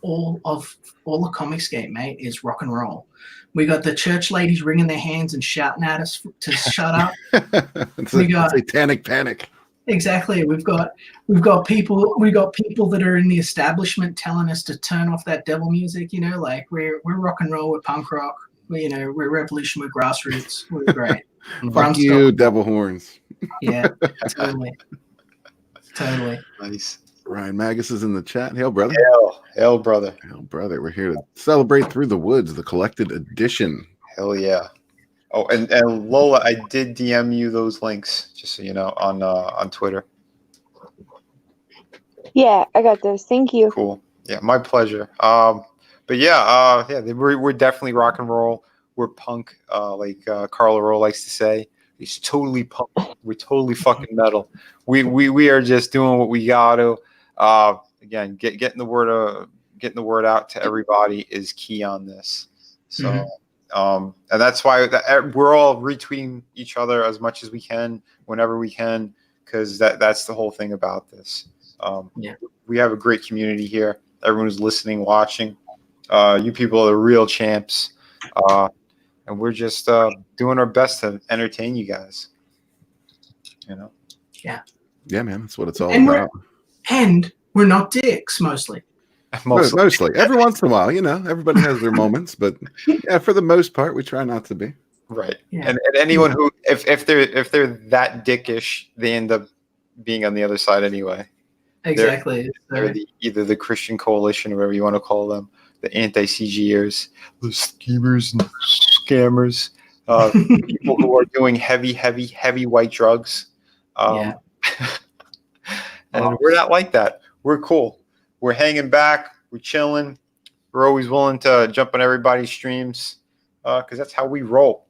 all the Comicsgate, mate, is rock and roll. We got the church ladies wringing their hands and shouting at us to shut up. It's a satanic panic. Exactly. We've got people that are in the establishment telling us to turn off that devil music. You know, like we're rock and roll, we're punk rock. We're revolution, we're grassroots. We're great. Fuck you, devil horns. Yeah, totally. Nice. Ryan Magus is in the chat. Hail, brother. Hail, brother. Hail, brother. We're here to celebrate Through the Woods, the collected edition. Hell yeah. Oh, and Lola, I did DM you those links, just so you know, on Twitter. Yeah, I got those. Thank you. Cool. Yeah, my pleasure. But yeah, we're definitely rock and roll. We're punk, like Carl Rowe likes to say. He's totally punk. We're totally fucking metal. We are just doing what we got to. Again, getting the word out to everybody is key on this. So, and that's why we're all retweeting each other as much as we can, whenever we can, because that's the whole thing about this. We have a great community here. Everyone who's listening, watching. You people are the real champs. And we're just doing our best to entertain you guys. You know? Yeah. Yeah, man. That's what it's all about. We're not dicks, mostly. Mostly. Every once in a while, everybody has their moments, but yeah, for the most part, we try not to be. Right. Yeah. And anyone who, if they're that dickish, they end up being on the other side anyway. Exactly. They're either the Christian Coalition or whatever you want to call them, the anti-CGers, the schemers and scammers, people who are doing heavy white drugs. And we're not like that. We're cool. We're hanging back. We're chilling. We're always willing to jump on everybody's streams because that's how we roll.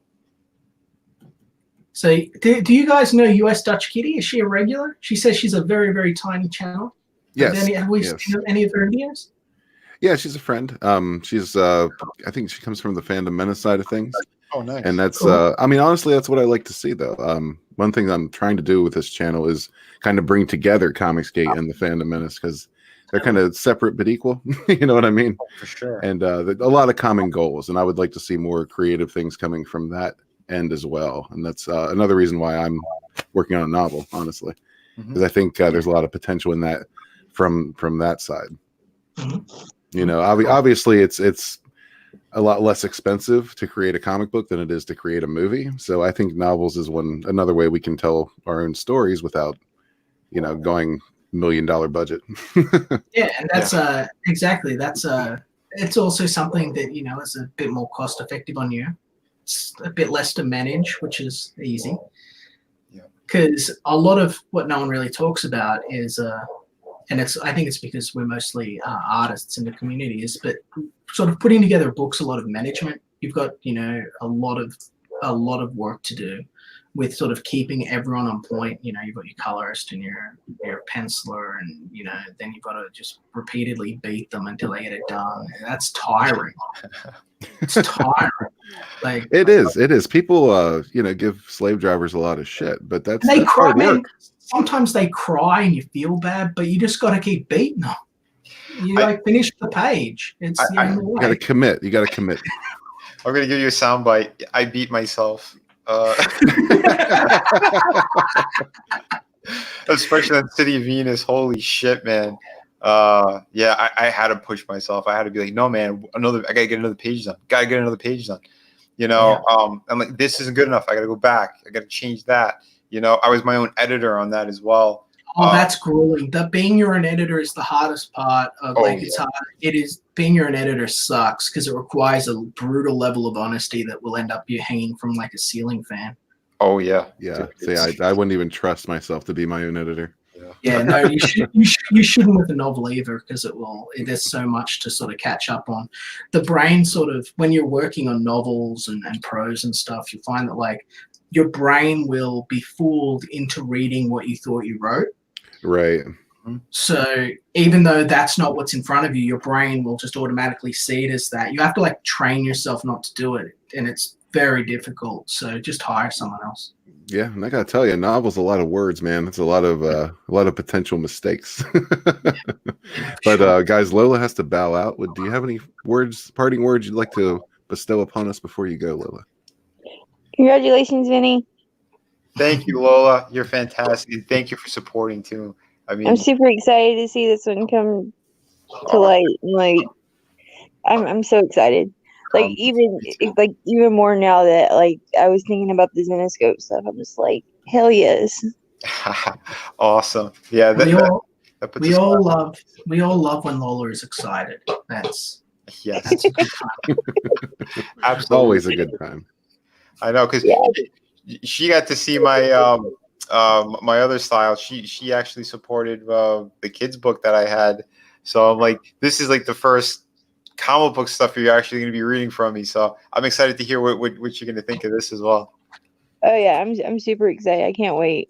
So, do you guys know US Dutch Kitty? Is she a regular? She says she's a very, very tiny channel. Yes. Have we seen any of her videos? Yeah, she's a friend. She's I think she comes from the Fandom Menace side of things. Oh, nice. And that's honestly, that's what I like to see though. One thing I'm trying to do with this channel is kind of bring together Comicsgate and the Fandom Menace, because they're kind of separate but equal. You know what I mean? Oh, for sure. And a lot of common goals, and I would like to see more creative things coming from that end as well. And that's another reason why I'm working on a novel, honestly, because I think there's a lot of potential in that from that side. Obviously it's a lot less expensive to create a comic book than it is to create a movie. So I think novels is another way we can tell our own stories without, going $1 million budget. Yeah, and that's exactly. That's it's also something that is a bit more cost effective on you. It's a bit less to manage, which is easy. Yeah. Because a lot of what no one really talks about is and I think it's because we're mostly artists in the communities, but sort of putting together books, a lot of management. You've got a lot of work to do with sort of keeping everyone on point. You've got your colorist and your penciler, and then you've got to just repeatedly beat them until they get it done. That's tiring. It's tiring. Like it is. People give slave drivers a lot of shit, but that's cry, hard work. Sometimes they cry and you feel bad, but you just got to keep beating them. You finish the page. It's you got to commit. You got to commit. I'm gonna give you a soundbite. I beat myself. Especially on City of Venus. Holy shit, man. I had to push myself. I had to be like, no, man, I gotta get another page done. I'm like, this isn't good enough. I gotta go back. I gotta change that. I was my own editor on that as well. Oh, that's grueling. Being your own editor is the hardest part. It's hard. It is. Being your own editor sucks because it requires a brutal level of honesty that will end up you hanging from like a ceiling fan. Oh yeah, yeah. See, I wouldn't even trust myself to be my own editor. Yeah, no, you shouldn't with a novel either, because there's so much to sort of catch up on. The brain sort of, when you're working on novels and prose and stuff, you find that like your brain will be fooled into reading what you thought you wrote. Right. So even though that's not what's in front of you, your brain will just automatically see it as that. You have to like train yourself not to do it, and it's very difficult. So just hire someone else. Yeah, and I gotta tell you, a novel's a lot of words, man. It's a lot of potential mistakes. But guys, Lola has to bow out. Do you have any parting words you'd like to bestow upon us before you go, Lola? Congratulations, Vinny. Thank you, Lola. You're fantastic. And thank you for supporting too. I mean, I'm super excited to see this one come to light. Like, I'm so excited. Like even more now that like I was thinking about the Zenoscope stuff. I'm just like, hell yes. awesome. Yeah, we all love when Lola is excited. That's yes, a good time. absolutely, always a good time. I know because she got to see my my other style. She actually supported the kids book that I had. So I'm like, this is like the first comic book stuff you're actually going to be reading from me. So I'm excited to hear what you're going to think of this as well. Oh yeah, I'm super excited. I can't wait.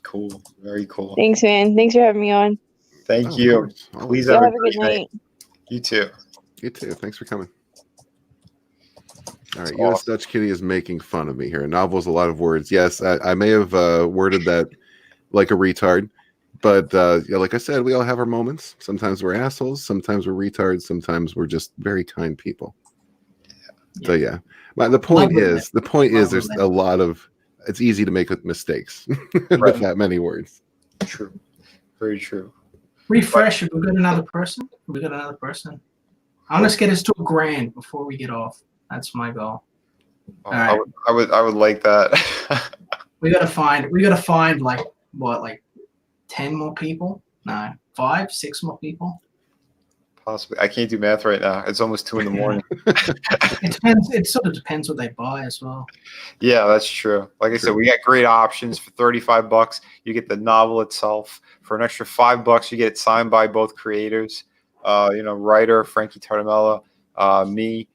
Cool, very cool. Thanks, man. Thanks for having me on. Thank you. Of course. Please Y'all have have a good night. You too. You too. Thanks for coming. All right, U.S. Dutch Kitty is making fun of me here. A novel is a lot of words. Yes, I may have worded that like a retard, but yeah, like I said, we all have our moments. Sometimes we're assholes. Sometimes we're retards. Sometimes we're just very kind people. So yeah, the point is, there's a lot of. It's easy to make mistakes with that many words. True, very true. Refresh. Have we got another person? I'm gonna get us to $1,000 before we get off. That's my goal. Oh, right. I would like that. we gotta find like what, like 10 more people? No, 5, 6 more people. Possibly. I can't do math right now. It's almost 2 a.m. It depends. It sort of depends what they buy as well. Yeah, that's true. Like I said, we got great options for $35. You get the novel itself. For an extra $5, you get it signed by both creators. Writer Frankie Tartamella, me.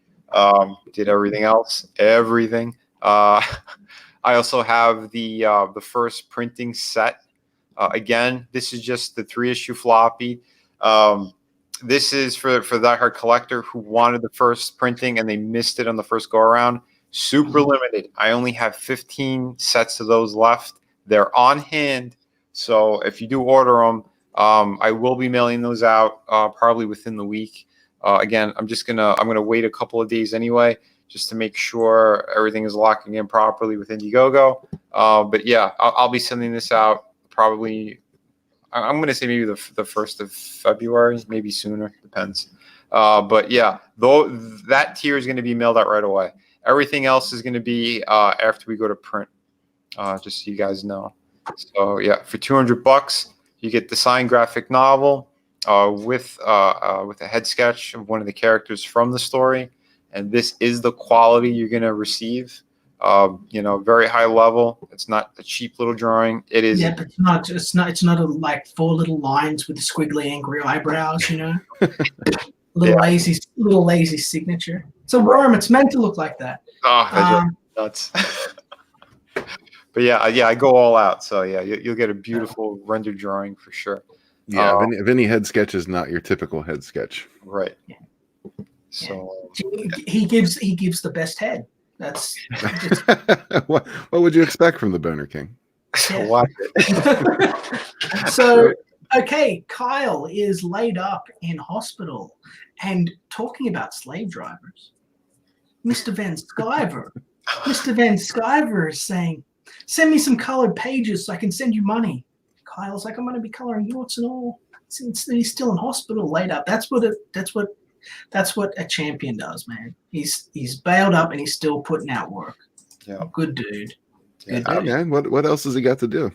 Did everything else. Everything. I also have the first printing set. Again, this is just the 3-issue floppy. This is for the diehard collector who wanted the first printing and they missed it on the first go around. Super limited. I only have 15 sets of those left. They're on hand, so if you do order them, I will be mailing those out probably within the week. Again, I'm gonna wait a couple of days anyway, just to make sure everything is locking in properly with Indiegogo. But yeah, I'll be sending this out probably. I'm going to say maybe the 1st of February, maybe sooner, depends. But yeah, though that tier is going to be mailed out right away. Everything else is going to be after we go to print, just so you guys know. So yeah, for $200, you get the signed graphic novel with a head sketch of one of the characters from the story, and this is the quality you're going to receive. Very high level. It's not a cheap little drawing. It is. Yeah, but it's not like 4 little lines with the squiggly angry eyebrows. Little lazy signature. It's a worm. It's meant to look like that. Oh, nuts. But yeah, I go all out. So yeah, you'll get a beautiful rendered drawing for sure. Yeah, Vinnie head sketch is not your typical head sketch. Right. Yeah. So he gives the best head. That's what would you expect from the Boner King? Watch it. So okay, Kyle is laid up in hospital, and talking about slave drivers, Mr. Van Sciver is saying, "Send me some colored pages so I can send you money." Kyle's like, "I'm going to be coloring yours and all." Since he's still in hospital, laid up. That's what a champion does, man. He's bailed up and he's still putting out work. Yeah, good dude. Good Oh dude. man, what else has he got to do?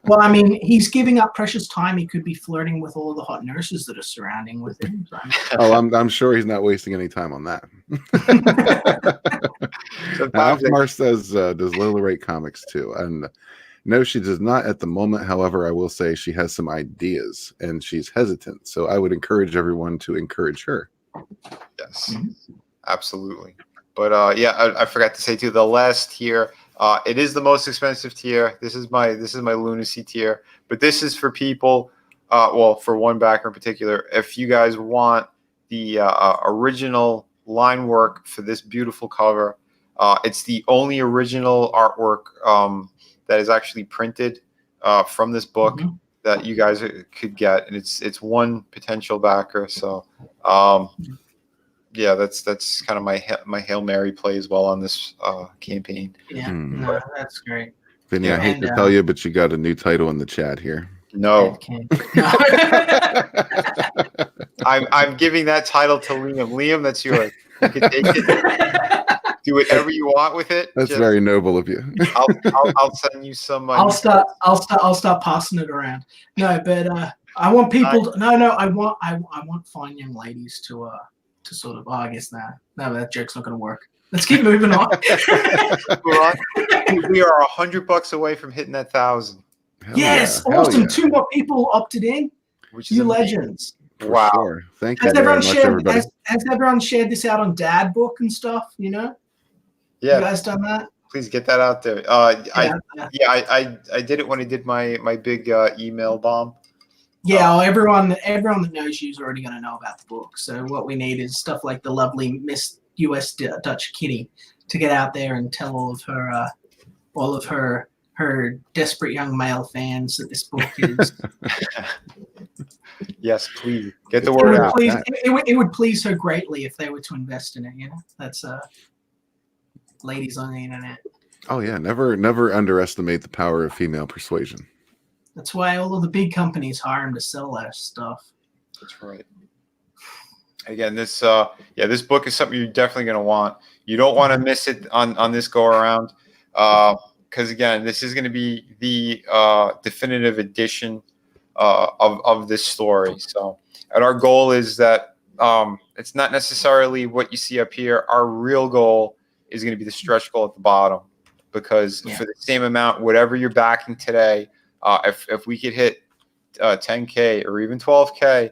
Well, I mean, he's giving up precious time. He could be flirting with all the hot nurses that are surrounding with him. Oh, I'm sure he's not wasting any time on that. Now, Alfmar says, does Lola rate comics too? And no, she does not at the moment. However, I will say she has some ideas and she's hesitant. So I would encourage everyone to encourage her. Yes, absolutely. But yeah, I forgot to say too, the last tier, It is the most expensive tier. This is my lunacy tier, but this is for people. Well, for one backer in particular, if you guys want the original line work for this beautiful cover, it's the only original artwork that is actually printed from this book that you guys could get, and it's one potential backer. So, yeah, that's kind of my Hail Mary play as well on this campaign. Yeah, no, that's great. Vinny, I hate to tell you, but you got a new title in the chat here. No. I'm giving that title to Liam. Liam, that's yours. You can take it. Do whatever you want with it. That's very noble of you. I'll send you some. I'll start passing it around. No, but I want people. I want fine young ladies to sort of. Oh, I guess no, that joke's not going to work. Let's keep moving on. We are $100 away from hitting that 1,000. Yes, awesome. Yeah. 2 more people opted in. Which is you legends. Wow. Sure. Thank you very much, everybody. Has everyone shared this out on Dad Book and stuff? You know? Yeah. You guys done that? Please get that out there. I did it when I did my big email bomb. Yeah, everyone that knows you is already going to know about the book. So what we need is stuff like the lovely Miss U.S. Dutch Kitty to get out there and tell all of her desperate young male fans that this book is. Yes, please get the word out. It would please her greatly if they were to invest in it. You know, that's ladies on the internet. Oh yeah, never underestimate the power of female persuasion. That's why all of the big companies hire them to sell that stuff. That's right. Again, this book is something you're definitely going to want. You don't want to miss it on this go around. Because again, this is going to be the definitive edition of this story. So, and our goal is that it's not necessarily what you see up here. Our real goal is going to be the stretch goal at the bottom, because for the same amount, whatever you're backing today, if we could hit 10K or even 12K,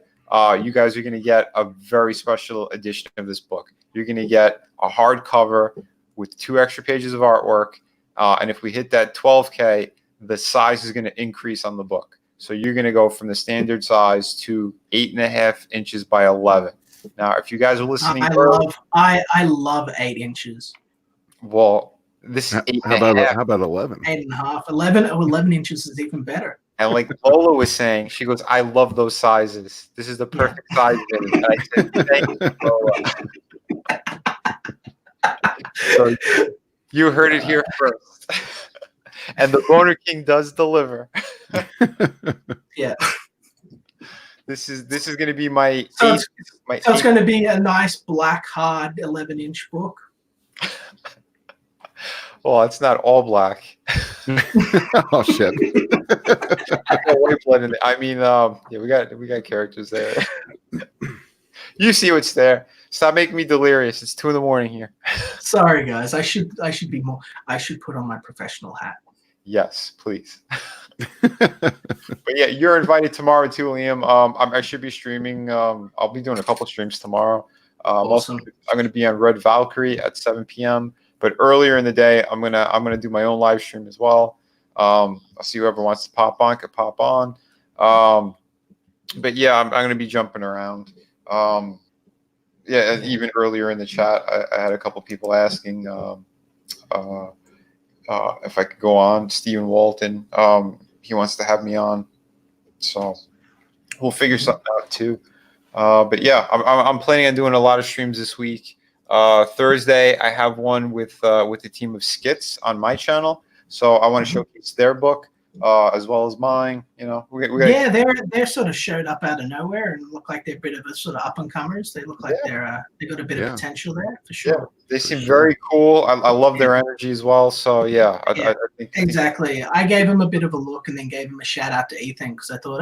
you guys are going to get a very special edition of this book. You're going to get a hardcover with 2 extra pages of artwork. And if we hit that 12K, the size is going to increase on the book. So you're going to go from the standard size to 8.5 inches by 11. Now, if you guys are listening, I love 8 inches. Well, this is 8.5. How about 11? 8.5. 11 inches is even better. And like Lola was saying, she goes, "I love those sizes. This is the perfect size." And I said, "Thank you, Lola." So you heard it here first. And the Boner King does deliver. Yeah. This is going to be my. So it's going to be a nice black hard 11-inch book. Well, it's not all black. Oh shit! White blood in it. I mean, we got characters there. You see what's there. Stop making me delirious. It's 2 a.m. here. Sorry, guys. I should be more. I should put on my professional hat. Yes, please. But yeah, you're invited tomorrow too, Liam. I should be streaming. I'll be doing a couple streams tomorrow. Awesome. I'm going to be on Red Valkyrie at 7 p.m. But earlier in the day, I'm gonna do my own live stream as well. I'll see whoever wants to pop on could pop on. But yeah, I'm gonna be jumping around. Even earlier in the chat, I had a couple people asking if I could go on. Stephen Walton, he wants to have me on, so we'll figure something out too. But yeah, I'm planning on doing a lot of streams this week. Thursday, I have one with the team of Skits on my channel, so I want to showcase their book as well as mine. You know, they're sort of showed up out of nowhere and look like they're a bit of a sort of up and comers. They look like they got a bit of potential there for sure. Yeah, they seem very cool. I love their energy as well. So yeah, I think exactly. I gave them a bit of a look and then gave them a shout out to Ethan because I thought,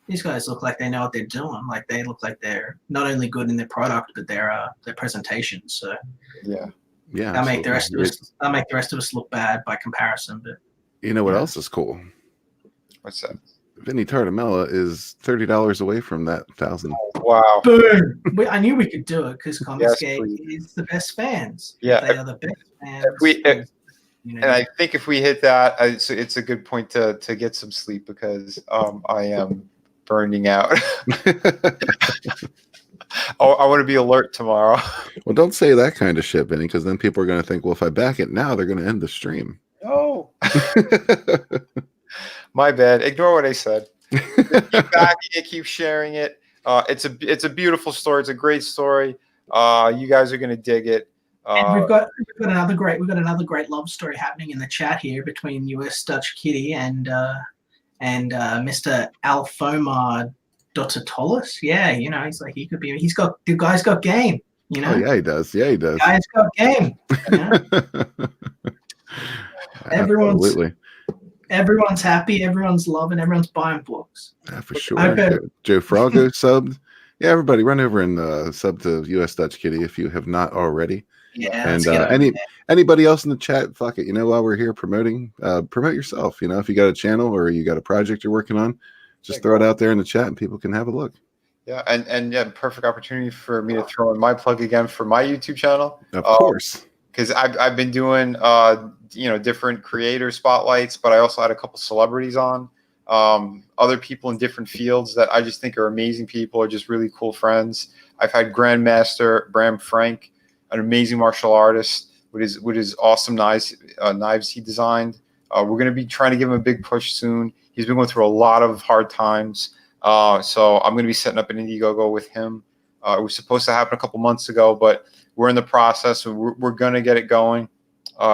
these guys look like they know what they're doing. Like they look like they're not only good in their product, but their presentation. So yeah, I'll make the rest of us look bad by comparison. But you know what else is cool? What's that? Vinnie Tardamella is $30 away from that 1,000. Oh, wow! Boom! I knew we could do it because Comicsgate is the best fans. Yeah, they are the best fans. You know? And I think if we hit that, it's a good point to get some sleep because I am burning out. I want to be alert tomorrow. Well, don't say that kind of shit, Vinny, because then people are going to think, well, if I back it now, they're going to end the stream. No, my bad. Ignore what I said. Keep backing it, keep sharing it. It's a beautiful story. It's a great story. You guys are gonna dig it. And we've got another great love story happening in the chat here between US Dutch Kitty and Mr. Alfomar Dotatolis. Yeah, you know, the guy's got game. You know, Oh yeah, he does. Yeah, he does. The guy's got game. You know? Everyone's happy. Everyone's loving. Everyone's buying books. Yeah, for sure. Joe Frago subbed. Yeah, everybody, run over and sub to US Dutch Kitty if you have not already. Yeah, and anybody else in the chat, fuck it. You know, while we're here promoting, promote yourself. You know, if you got a channel or you got a project you're working on, just throw it out there in the chat and people can have a look. Yeah, and yeah, perfect opportunity for me to throw in my plug again for my YouTube channel. Of course. Because I've been doing different creator spotlights, but I also had a couple celebrities on, other people in different fields that I just think are amazing people, are just really cool friends. I've had Grandmaster Bram Frank, an amazing martial artist with his awesome knives he designed. We're going to be trying to give him a big push soon. He's been going through a lot of hard times, so I'm going to be setting up an Indiegogo with him. It was supposed to happen a couple months ago, but we're in the process. We're going to get it going.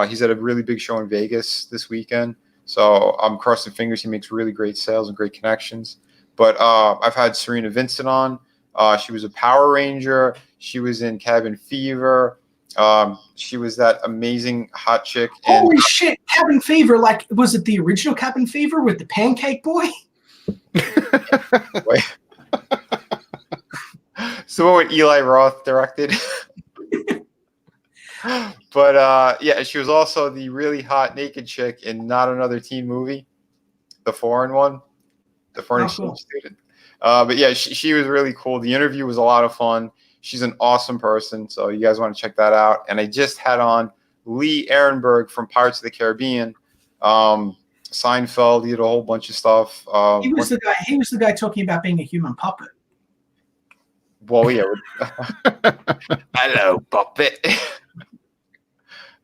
He's at a really big show in Vegas this weekend. So I'm crossing fingers. He makes really great sales and great connections. But I've had Serena Vincent on. She was a Power Ranger. She was in Cabin Fever. She was that amazing hot chick. Holy shit, Cabin Fever. Like, was it the original Cabin Fever with the pancake boy? Wait. So what Eli Roth directed. But yeah, she was also the really hot naked chick in Not Another Teen Movie, the foreign one, the foreign exchange student. But yeah, she was really cool. The interview was a lot of fun. She's an awesome person, so you guys want to check that out. And I just had on Lee Ehrenberg from Pirates of the Caribbean. Seinfeld, he did a whole bunch of stuff. He was the guy talking about being a human puppet. Well, yeah. Hello, puppet.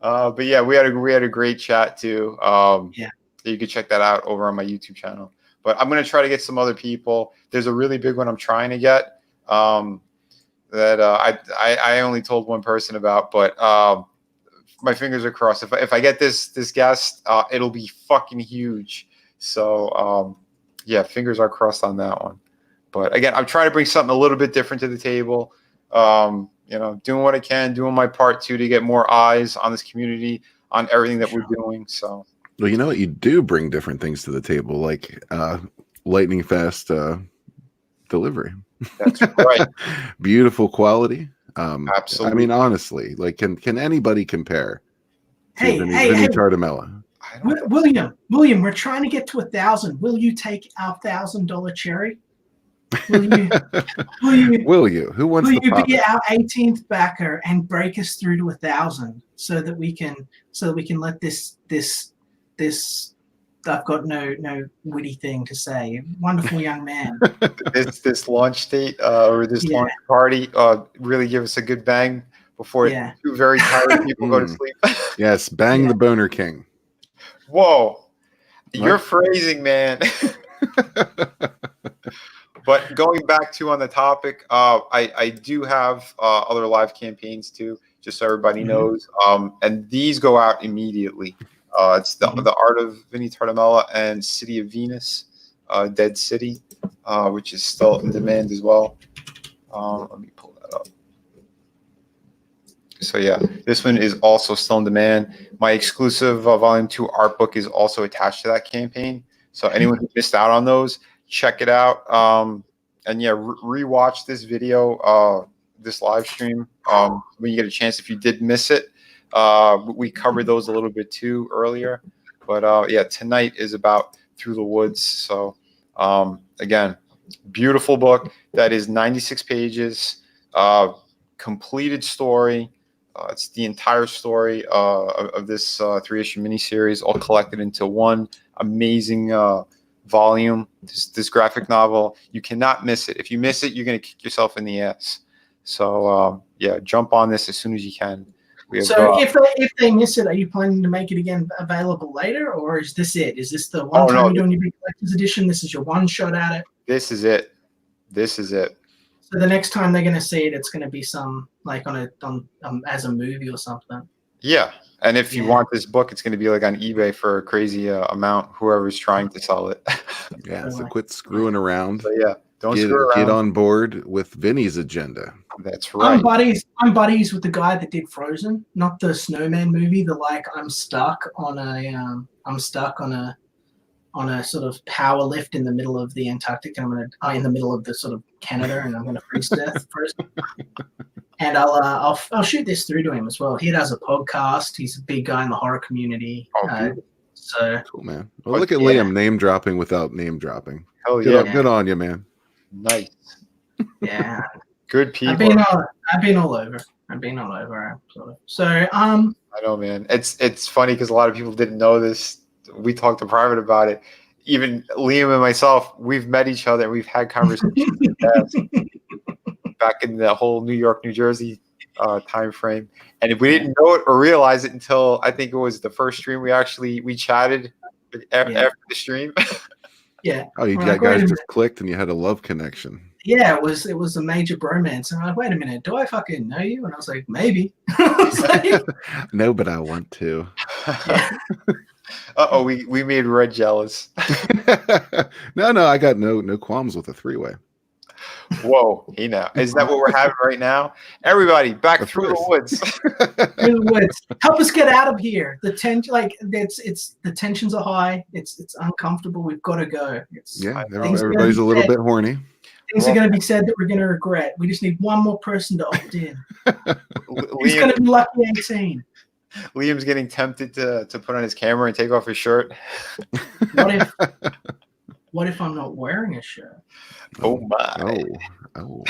But yeah, we had a great chat too. Yeah, you can check that out over on my YouTube channel. But I'm gonna try to get some other people. There's a really big one I'm trying to get that I only told one person about, but my fingers are crossed. If I get this guest, it'll be fucking huge. So yeah, fingers are crossed on that one. But again, I'm trying to bring something a little bit different to the table. You know, doing what I can, doing my part too to get more eyes on this community, on everything that we're doing. So, well, you know what? You do bring different things to the table, like lightning fast delivery. That's right. Beautiful quality. Absolutely. I mean, honestly, like, can anybody compare to Vinnie Tardamella? William, we're trying to get to 1,000. Will you take our $1,000 cherry? Will you? Who wants will the you pop? be our 18th backer and break us through to 1,000 so that we can let this I've got no witty thing to say. Wonderful young man. this launch date or this launch party really give us a good bang before two very tired people go to sleep. Yes, bang the Boner King. Whoa, you're phrasing, man. But going back to on the topic, I do have other live campaigns too, just so everybody knows. And these go out immediately. It's the Art of Vinnie Tardamella and City of Venus, Dead City, which is still in demand as well. Let me pull that up. So yeah, this one is also still in demand. My exclusive Volume 2 art book is also attached to that campaign. So anyone who missed out on those, check it out. And yeah, rewatch this video, this live stream when you get a chance. If you did miss it, we covered those a little bit too earlier. But yeah, tonight is about Through the Woods. So again, beautiful book that is 96 pages, completed story. It's the entire story of this 3-issue miniseries, all collected into one amazing volume. This graphic novel, you cannot miss it. If you miss it, you're going to kick yourself in the ass. So yeah, jump on this as soon as you can. We have, So if they miss it, are you planning to make it again available later, or is this it? Is this the one time you're doing your big collector's edition? This is your one shot at it. This is it. This is it. So the next time they're going to see it, it's going to be some like on as a movie or something. Yeah, and if you want this book, it's going to be like on eBay for a crazy amount. Whoever's trying to sell it. Yeah, so quit screwing around. So yeah, don't screw around. Get on board with Vinny's agenda. That's right. I'm buddies with the guy that did Frozen, not the Snowman movie. The I'm stuck on a sort of power lift in the middle of the Antarctic. I'm in the middle of the sort of Canada, and I'm gonna freeze to death first. And I'll shoot this through to him as well. He does a podcast. He's a big guy in the horror community. So cool, man. Well, look at Liam name dropping without name dropping. Hell yeah, good on you, man. Nice. Yeah. Good people. I've been all over. Sort of. So I know, man. It's funny because a lot of people didn't know this. We talked to private about it. Even Liam and myself, we've met each other and we've had conversations in the past, back in the whole New York, New Jersey time frame. And if we didn't know it or realize it until I think it was the first stream we chatted after the stream. Yeah. Oh, you guys just clicked and you had a love connection. Yeah, it was a major bromance. And I'm like, wait a minute, do I fucking know you? And I was like, maybe. No, but I want to. Uh-oh, we made Red jealous. No, I got no qualms with a three-way. Whoa, hey now. Is that what we're having right now? Everybody, back through the woods. Through the woods. Help us get out of here. The the tensions are high. It's uncomfortable. We've got to go. Everybody's a little bit horny. Things are going to be said that we're going to regret. We just need one more person to opt in. Who's going to be lucky 18? Liam's getting tempted to put on his camera and take off his shirt. What if I'm not wearing a shirt? Oh my! Oh.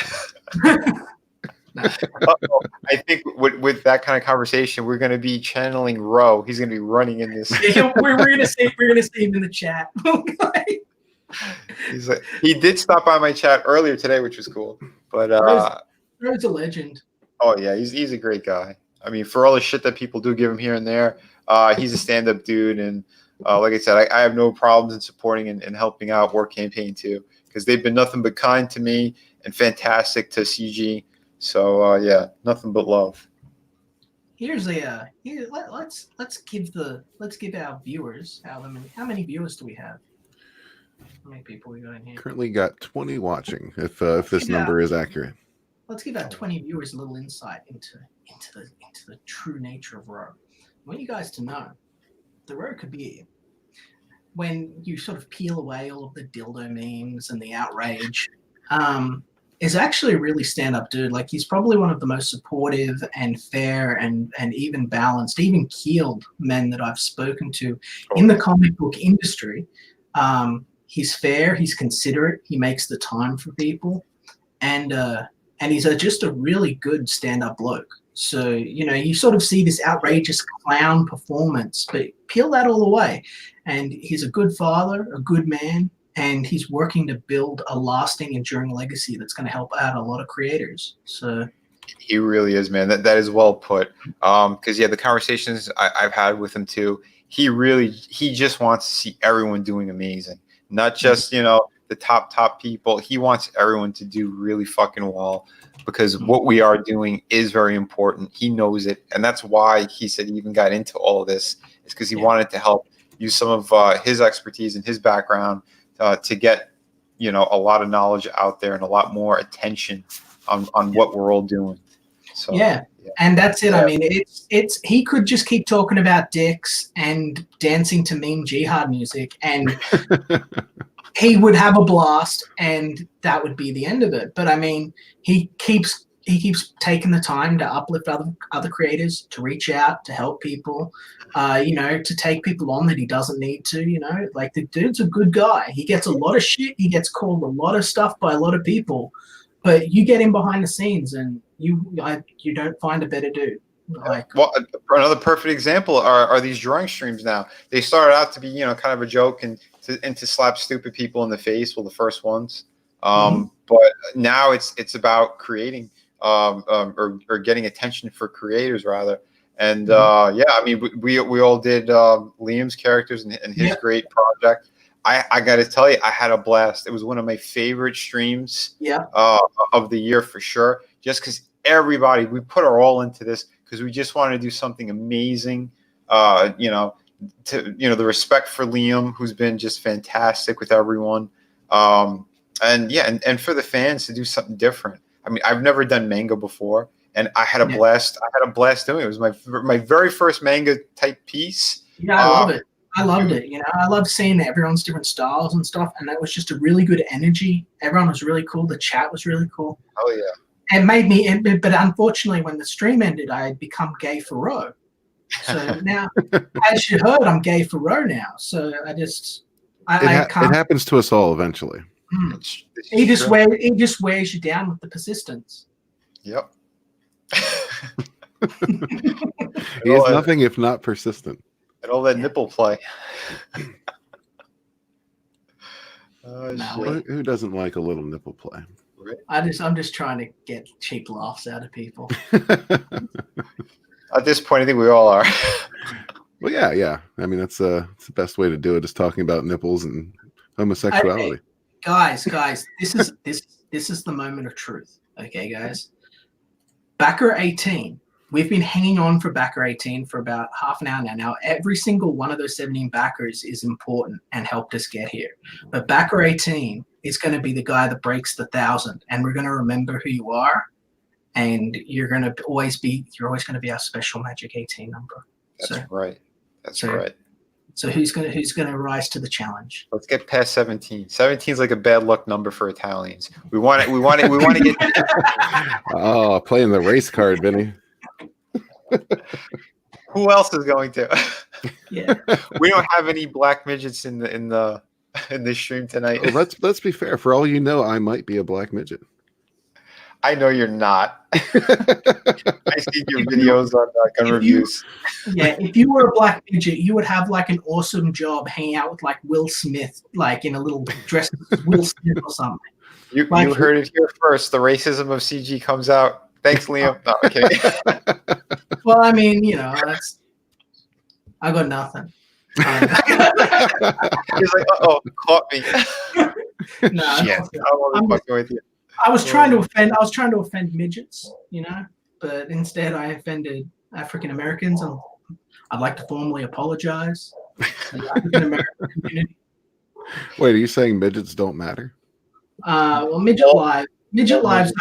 I think with that kind of conversation, we're going to be channeling Ro. He's going to be running in this. we're going to see him in the chat. He's like, he did stop by my chat earlier today, which was cool. But Ro's a legend. Oh yeah, he's a great guy. I mean, for all the shit that people do give him here and there, he's a stand-up dude, and like I said, I have no problems in supporting and helping out Work Campaign too, because they've been nothing but kind to me and fantastic to CG. So yeah, nothing but love. Let's give our viewers how many viewers do we have? How many people we got in here? Currently got 20 watching. If this number is accurate. Let's give our 20 viewers a little insight into the true nature of Ro. I want you guys to know the Ro could be, when you sort of peel away all of the dildo memes and the outrage, is actually a really stand-up dude. Like, he's probably one of the most supportive and fair and even balanced, even keeled men that I've spoken to in the comic book industry. He's fair, he's considerate, he makes the time for people, and he's just a really good stand-up bloke. So, you sort of see this outrageous clown performance, but peel that all away. And he's a good father, a good man, and he's working to build a lasting, enduring legacy that's going to help out a lot of creators. So he really is, man. That is well put. Because the conversations I've had with him too, he just wants to see everyone doing amazing, not just the top people. He wants everyone to do really fucking well, because what we are doing is very important. He knows it, and that's why he said he even got into all of this, is because he wanted to help use some of his expertise and his background to get a lot of knowledge out there and a lot more attention on what we're all doing. So yeah. And that's it. Yeah. I mean, it's he could just keep talking about dicks and dancing to meme jihad music, and he would have a blast, and that would be the end of it. But I mean, he keeps taking the time to uplift other creators, to reach out, to help people, to take people on that he doesn't need to. Like, the dude's a good guy. He gets a lot of shit. He gets called a lot of stuff by a lot of people, but you get him behind the scenes, and you don't find a better dude. Like, well, another perfect example are these drawing streams now. They started out to be, kind of a joke and to slap stupid people in the face. Well, the first ones. But now it's about creating or getting attention for creators rather. And yeah, I mean, we all did Liam's characters and his great project. I got to tell you, I had a blast. It was one of my favorite streams of the year for sure. Just because we put our all into this because we just wanted to do something amazing. The respect for Liam, who's been just fantastic with everyone. And for the fans to do something different. I mean, I've never done manga before, and I had a blast. I had a blast doing it. It was my very first manga type piece. Yeah, I love it. I loved it. I love seeing everyone's different styles and stuff, and that was just a really good energy. Everyone was really cool. The chat was really cool. Oh yeah. It made me, but unfortunately, when the stream ended, I had become gay for Ro. So now, as you heard, I'm gay for Ro now. So I can't. It happens to us all eventually. He just wears you down with the persistence. Yep. He is nothing if not persistent. And all that nipple play. Who doesn't like a little nipple play? Right. I'm just trying to get cheap laughs out of people. At this point, I think we all are. Well, yeah. I mean, that's the best way to do it is talking about nipples and homosexuality. Guys, this is the moment of truth. Okay, guys. Backer 18. We've been hanging on for Backer 18 for about half an hour now. Now, every single one of those 17 backers is important and helped us get here. But Backer 18 is going to be the guy that breaks the 1,000, and we're going to remember who you are, and you're always going to be our special Magic 18 number. That's right. That's right. So who's gonna rise to the challenge? Let's get past 17. 17 is like a bad luck number for Italians. We want to get. Oh, playing the race card, Vinny. Who else is going to? Yeah. We don't have any black midgets in the stream tonight. Well, let's be fair. For all you know, I might be a black midget. I know you're not. I see your videos on gun reviews. If you were a black midget, you would have like an awesome job hanging out with like Will Smith, like in a little dress Will Smith or something. You heard it here first. The racism of CG comes out. Thanks, Liam. No, okay. Well, I mean, I got nothing. He's like, uh-oh, caught me. No, shit. I'm fucking with you. I was trying to offend midgets, but instead I offended African Americans, and I'd like to formally apologize to the African American community. Wait, are you saying midgets don't matter? Well, midget lives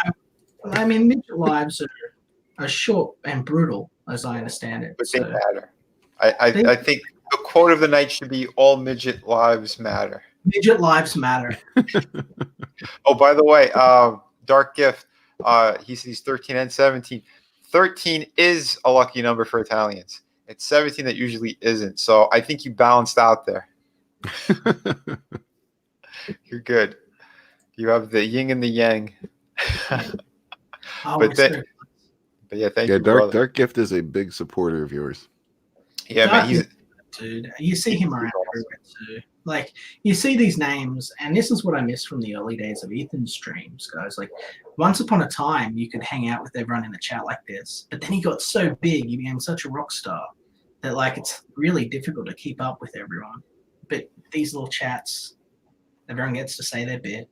are short and brutal, as I understand it. But they matter. I think the quote of the night should be "All midget lives matter." Midget lives matter. Oh, by the way, Dark Gift, he says he's 13 and 17. 13 is a lucky number for Italians. It's 17 that usually isn't. So I think you balanced out there. You're good. You have the yin and the yang. But yeah, thank you, Dark Gift is a big supporter of yours. Yeah, man, dude, you see him around everywhere too. Like, you see these names, and this is what I miss from the early days of Ethan's streams, guys. Like, once upon a time, you could hang out with everyone in the chat like this, but then he got so big, he became such a rock star that, like, it's really difficult to keep up with everyone. But these little chats, everyone gets to say their bit.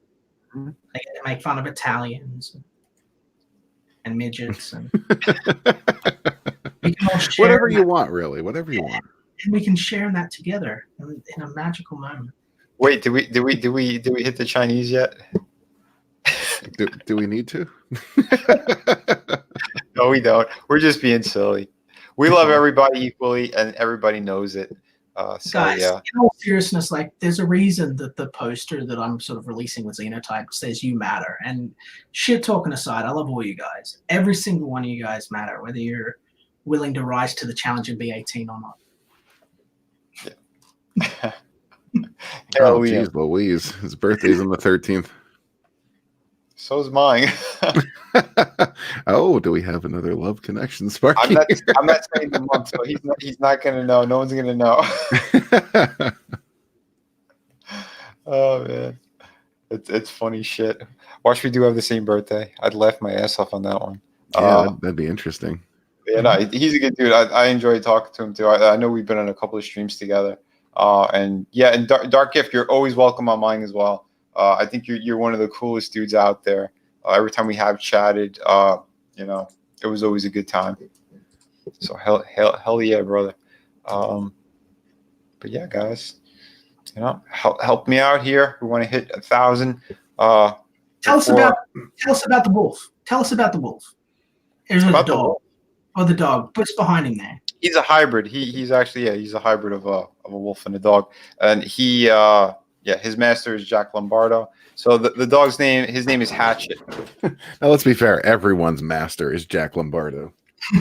They get to make fun of Italians and midgets, and we can all share whatever you want, really, whatever you want. And we can share that together in a magical moment. Wait, do we hit the Chinese yet? Do we need to? No, we don't. We're just being silly. We love everybody equally, and everybody knows it. Guys, in all seriousness, like, there's a reason that the poster that I'm sort of releasing with Xenotype says "You matter." And shit talking aside, I love all you guys. Every single one of you guys matter, whether you're willing to rise to the challenge and be 18 or not. Oh, geez, Louise. His birthday's on the 13th. So's mine. Oh, do we have another love connection sparking? I'm not saying the month, so he's not gonna know. No one's gonna know. Oh man, it's funny shit. Watch, we do have the same birthday. I'd laugh my ass off on that one. Yeah, that'd be interesting. Yeah, no, he's a good dude. I enjoy talking to him too. I know we've been on a couple of streams together. And Dark Gift, you're always welcome on mine as well. I think you're one of the coolest dudes out there. Every time we have chatted, it was always a good time. So hell yeah, brother. But yeah, guys, help me out here. We want to hit 1,000. Tell us about the wolf. Tell us about the wolf. There's the dog. Or the dog. What's behind him there? He's a hybrid. He's actually he's a hybrid of a wolf and a dog. And his master is Jack Lombardo. So the dog's name is Hatchet. Now let's be fair. Everyone's master is Jack Lombardo.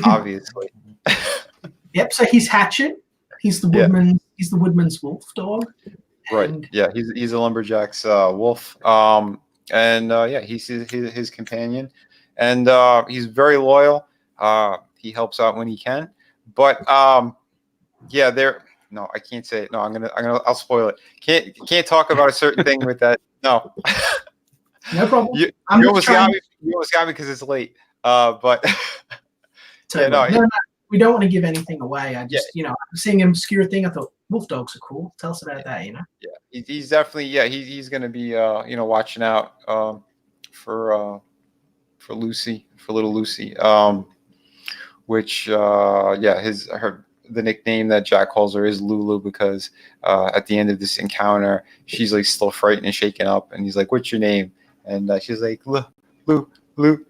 Obviously. Yep. So he's Hatchet. He's the woodman. Yeah. He's the woodman's wolf dog. Right. Yeah. He's a lumberjack's wolf. He's his companion, and he's very loyal. He helps out when he can, but no, I can't say it. No, I'll spoil it. Can't talk about a certain thing with that. No. No problem. You almost got me because it's late. But we don't want to give anything away. I just, I'm seeing an obscure thing. I thought wolf dogs are cool. Tell us about that. Yeah, he's definitely he's going to be watching out for Lucy, for little Lucy. Which the nickname that Jack calls her is Lulu because at the end of this encounter, she's like still frightened and shaken up, and he's like, "What's your name?" And she's like, Lulu.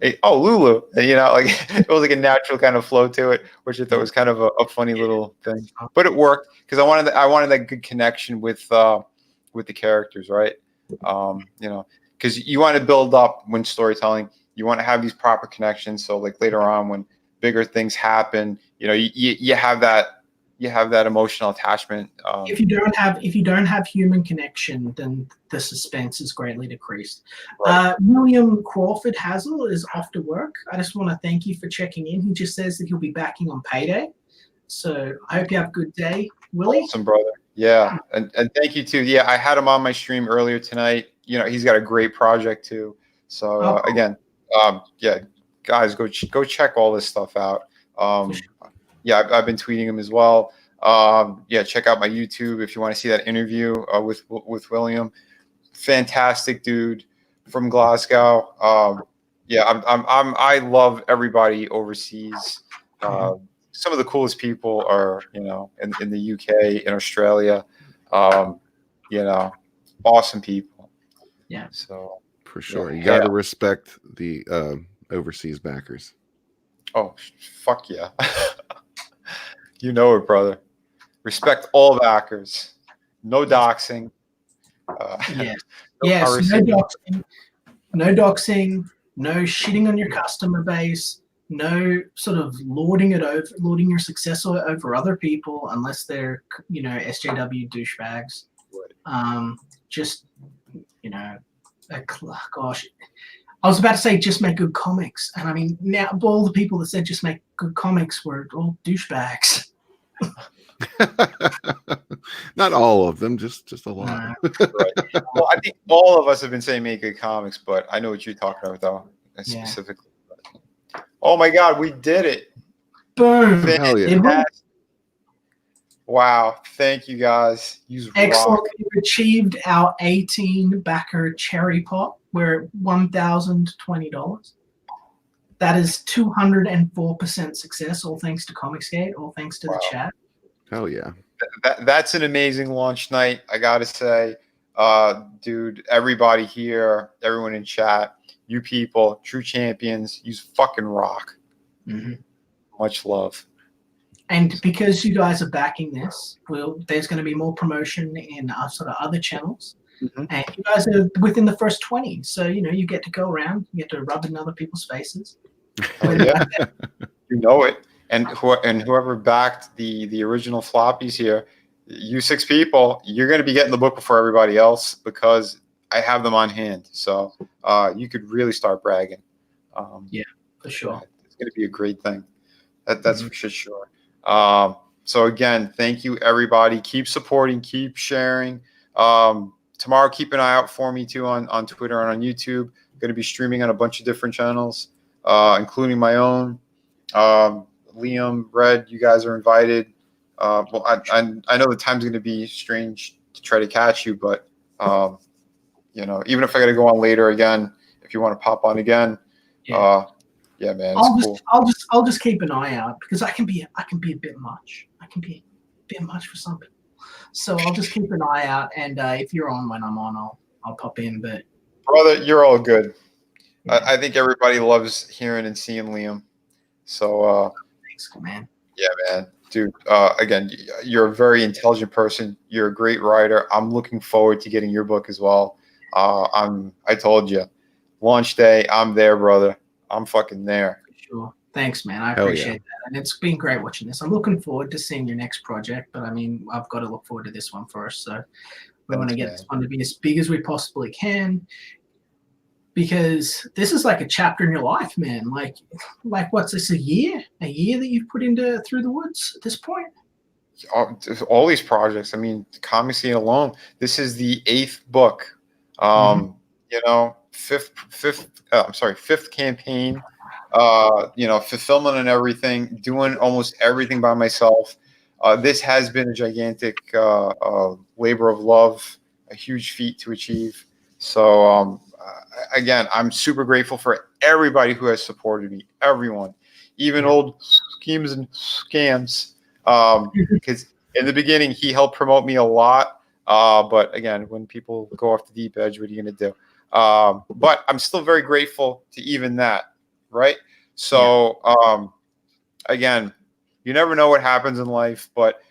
Hey, oh, Lulu. And, it was like a natural kind of flow to it, which I thought was kind of a funny little thing. But it worked because I wanted that good connection with the characters, right? Because you want to build up when storytelling. You want to have these proper connections. So like later on when bigger things happen, you have that emotional attachment. If you don't have human connection, then the suspense is greatly decreased. Right. William Crawford Hazel is off to work. I just want to thank you for checking in. He just says that he'll be backing on payday. So I hope you have a good day, Willie. Awesome, brother. Yeah, and thank you too. Yeah, I had him on my stream earlier tonight. He's got a great project too. So again, guys, go check all this stuff out. I've been tweeting him as well. Check out my YouTube if you want to see that interview with William. Fantastic dude from Glasgow. I love everybody overseas. Some of the coolest people are in the UK, in Australia. Awesome people. Yeah. So for sure, you got to respect the overseas backers. Oh, fuck yeah. You know it, brother. Respect all backers. No doxing. No doxing. No shitting on your customer base. No sort of lording your success over other people unless they're SJW douchebags. Gosh. I was about to say just make good comics, and I mean now all the people that said just make good comics were all douchebags. Not all of them, just a lot. Right. Well, I think all of us have been saying make good comics, but I know what you're talking about though, specifically. Oh my God, we did it! Boom! Hell yeah! Wow, thank you guys. Excellent. We've achieved our 18 backer cherry pot. We're at $1,020. That is 204% success, all thanks to Comicsgate, all thanks to the chat. Hell yeah. That's an amazing launch night, I gotta say. Dude, everybody here, everyone in chat, you people, true champions, you fucking rock. Mm-hmm. Much love. And because you guys are backing this, there's going to be more promotion in sort of other channels. Mm-hmm. And you guys are within the first 20. So, you get to go around, you get to rub in other people's faces. Oh, yeah. You know it. And whoever backed the original floppies here, you 6 people, you're going to be getting the book before everybody else because I have them on hand. So you could really start bragging. For sure. It's going to be a great thing. That's for sure. So again, thank you everybody. Keep supporting, keep sharing. Tomorrow, keep an eye out for me too on Twitter and on YouTube. I'm going to be streaming on a bunch of different channels, including my own. Liam, Red, you guys are invited. Well, I know the time's going to be strange to try to catch you, but you know, even if I got to go on later again, if you want to pop on again, yeah, man, it's cool. I'll just keep an eye out because I can be a bit much. I can be a bit much for some people. So I'll just keep an eye out, and if you're on when I'm on, I'll pop in. But brother, you're all good. Yeah. I think everybody loves hearing and seeing Liam. So thanks, man. Yeah, man, dude. Again, you're a very intelligent person. You're a great writer. I'm looking forward to getting your book as well. I told you, launch day. I'm there, brother. I'm fucking there. Sure. Thanks, man. I appreciate that. And it's been great watching this. I'm looking forward to seeing your next project, but I mean, I've got to look forward to this one first. So we want to get this one to be as big as we possibly can, because this is like a chapter in your life, man. Like what's this, a year that you've put into Through the Woods at this point? All these projects. I mean, the comic scene alone. This is the 8th book. You know, fifth campaign. You know, fulfillment and everything, doing almost everything by myself. This has been a gigantic labor of love, a huge feat to achieve. So again, I'm super grateful for everybody who has supported me, everyone, even old schemes and scams. Because in the beginning, he helped promote me a lot. But again, when people go off the deep edge, what are you going to do? But I'm still very grateful to even that. Right. So, again, you never know what happens in life, but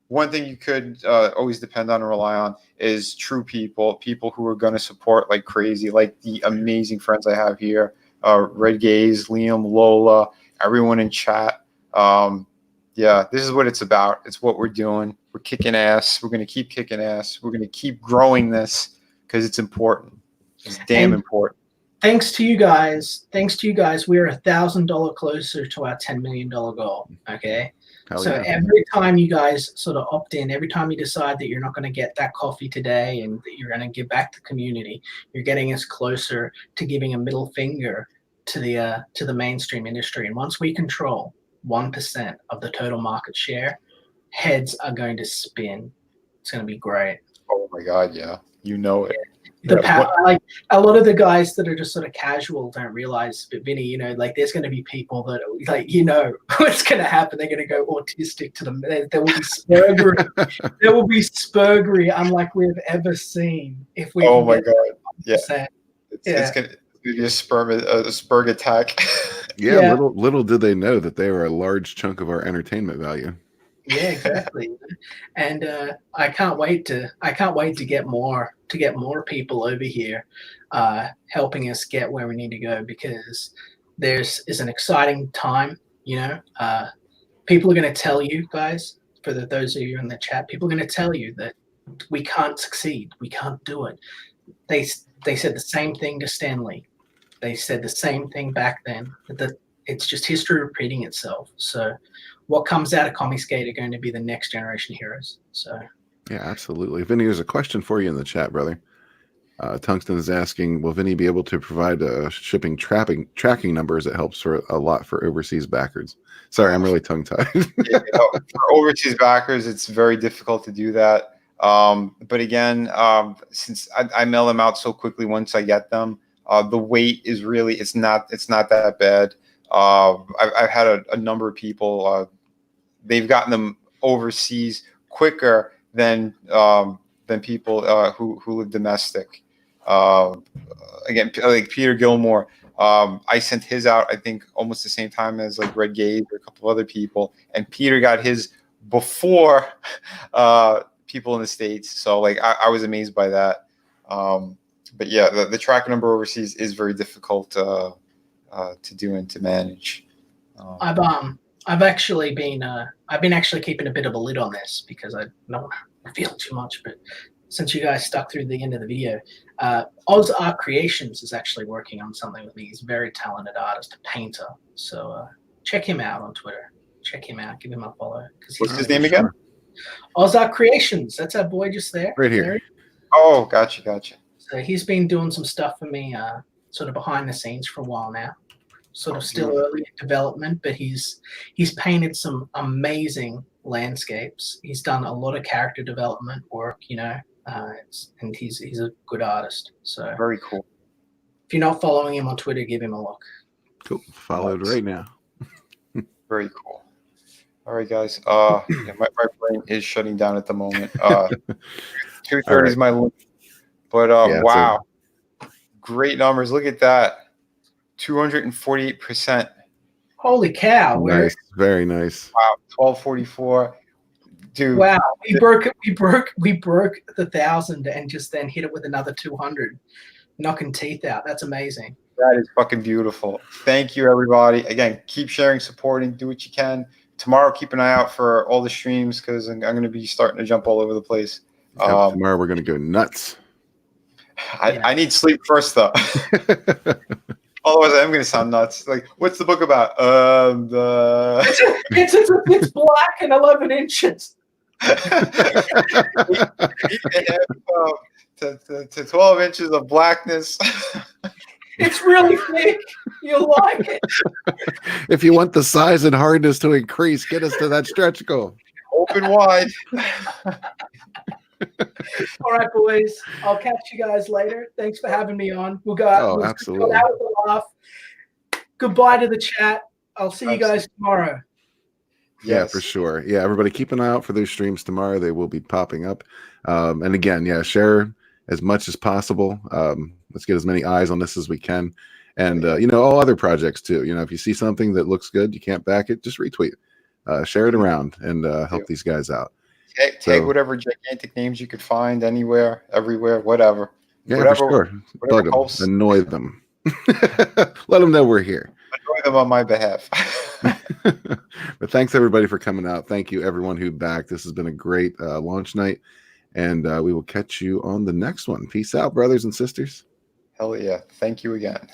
one thing you could always depend on and rely on is true people who are going to support like crazy, like the amazing friends I have here, Red Gaze, Liam, Lola, everyone in chat. Yeah, this is what it's about. It's what we're doing. We're kicking ass. We're going to keep kicking ass. We're going to keep growing this because it's important. It's damn important. Thanks to you guys, we're $1,000 closer to our $10 million goal. Okay. Every time you guys sort of opt in, every time you decide that you're not going to get that coffee today and that you're going to give back to the community, you're getting us closer to giving a middle finger to the mainstream industry. And once we control 1% of the total market share, heads are going to spin. It's going to be great. Oh my God. Yeah. You know it. Like a lot of the guys that are just sort of casual don't realize, but Vinny, you know, like there's going to be people that like, you know, what's going to happen. They're going to go autistic to them. There will be spurgery. There will be spurgery unlike we've ever seen. If we, oh my God, yeah, it's going to be a spurg attack. Yeah, little did they know that they were a large chunk of our entertainment value. Yeah, exactly. And I can't wait to get more people over here helping us get where we need to go, because is an exciting time. You know, people are going to tell you guys, for those of you in the chat, people are going to tell you that we can't succeed, we can't do it. They said the same thing to Stanley. They said the same thing back then. That it's just history repeating itself. So what comes out of Comicsgate are going to be the next generation heroes. So yeah, absolutely. Vinny, there's a question for you in the chat, brother. Tungsten is asking, will Vinny be able to provide shipping tracking numbers? It helps a lot for overseas backers. Sorry, I'm really tongue-tied. For overseas backers, it's very difficult to do that. But again, since I mail them out so quickly once I get them, the weight is really, it's not that bad. I've had a number of people, they've gotten them overseas quicker than people who live domestic. Again, like Peter Gilmore, I sent his out, I think, almost the same time as like Red Gaze or a couple of other people, and Peter got his before people in the States. So like I was amazed by that. But yeah, the track number overseas is very difficult to do and to manage. I've been actually keeping a bit of a lid on this because I don't want to reveal too much, but since you guys stuck through the end of the video, Oz Art Creations is actually working on something with me. He's a very talented artist, a painter. So check him out on Twitter. Check him out. Give him a follow. What's his name again? Oz Art Creations. That's our boy just there. Right here. There. Oh, gotcha. So he's been doing some stuff for me, sort of behind the scenes for a while now. Sort of still early in development, but he's painted some amazing landscapes. He's done a lot of character development work, you know, and he's a good artist. So very cool. If you're not following him on Twitter, give him a look. Cool. Followed right now. Very cool. All right, guys. My brain is shutting down at the moment. 2:30 is my limit. But wow, great numbers. Look at that. 248%. Holy cow! Nice, very nice. Wow, 1244, dude. Wow, we broke the 1,000 and just then hit it with another 200, knocking teeth out. That's amazing. That is fucking beautiful. Thank you, everybody. Again, keep sharing, supporting, do what you can. Tomorrow, keep an eye out for all the streams because I'm going to be starting to jump all over the place. Tomorrow we're going to go nuts. I need sleep first, though. Otherwise, I'm going to sound nuts. Like, what's the book about? It's black and 11 inches. to 12 inches of blackness. It's really thick. You'll like it. If you want the size and hardness to increase, get us to that stretch goal. Open wide. All right, boys. I'll catch you guys later. Thanks for having me on. We'll absolutely. Go out with a laugh. Goodbye to the chat. I'll see you guys tomorrow. Yeah, for sure. Yeah, everybody keep an eye out for those streams tomorrow. They will be popping up. And again, share as much as possible. Let's get as many eyes on this as we can. And, all other projects too. If you see something that looks good, you can't back it, just retweet. Share it around and help these guys out. Tag whatever gigantic names you could find anywhere, everywhere, whatever. Yeah, whatever, for sure. Bug them, annoy them. Let them know we're here. Annoy them on my behalf. But thanks everybody for coming out. Thank you everyone who backed. This has been a great launch night, and we will catch you on the next one. Peace out, brothers and sisters. Hell yeah! Thank you again.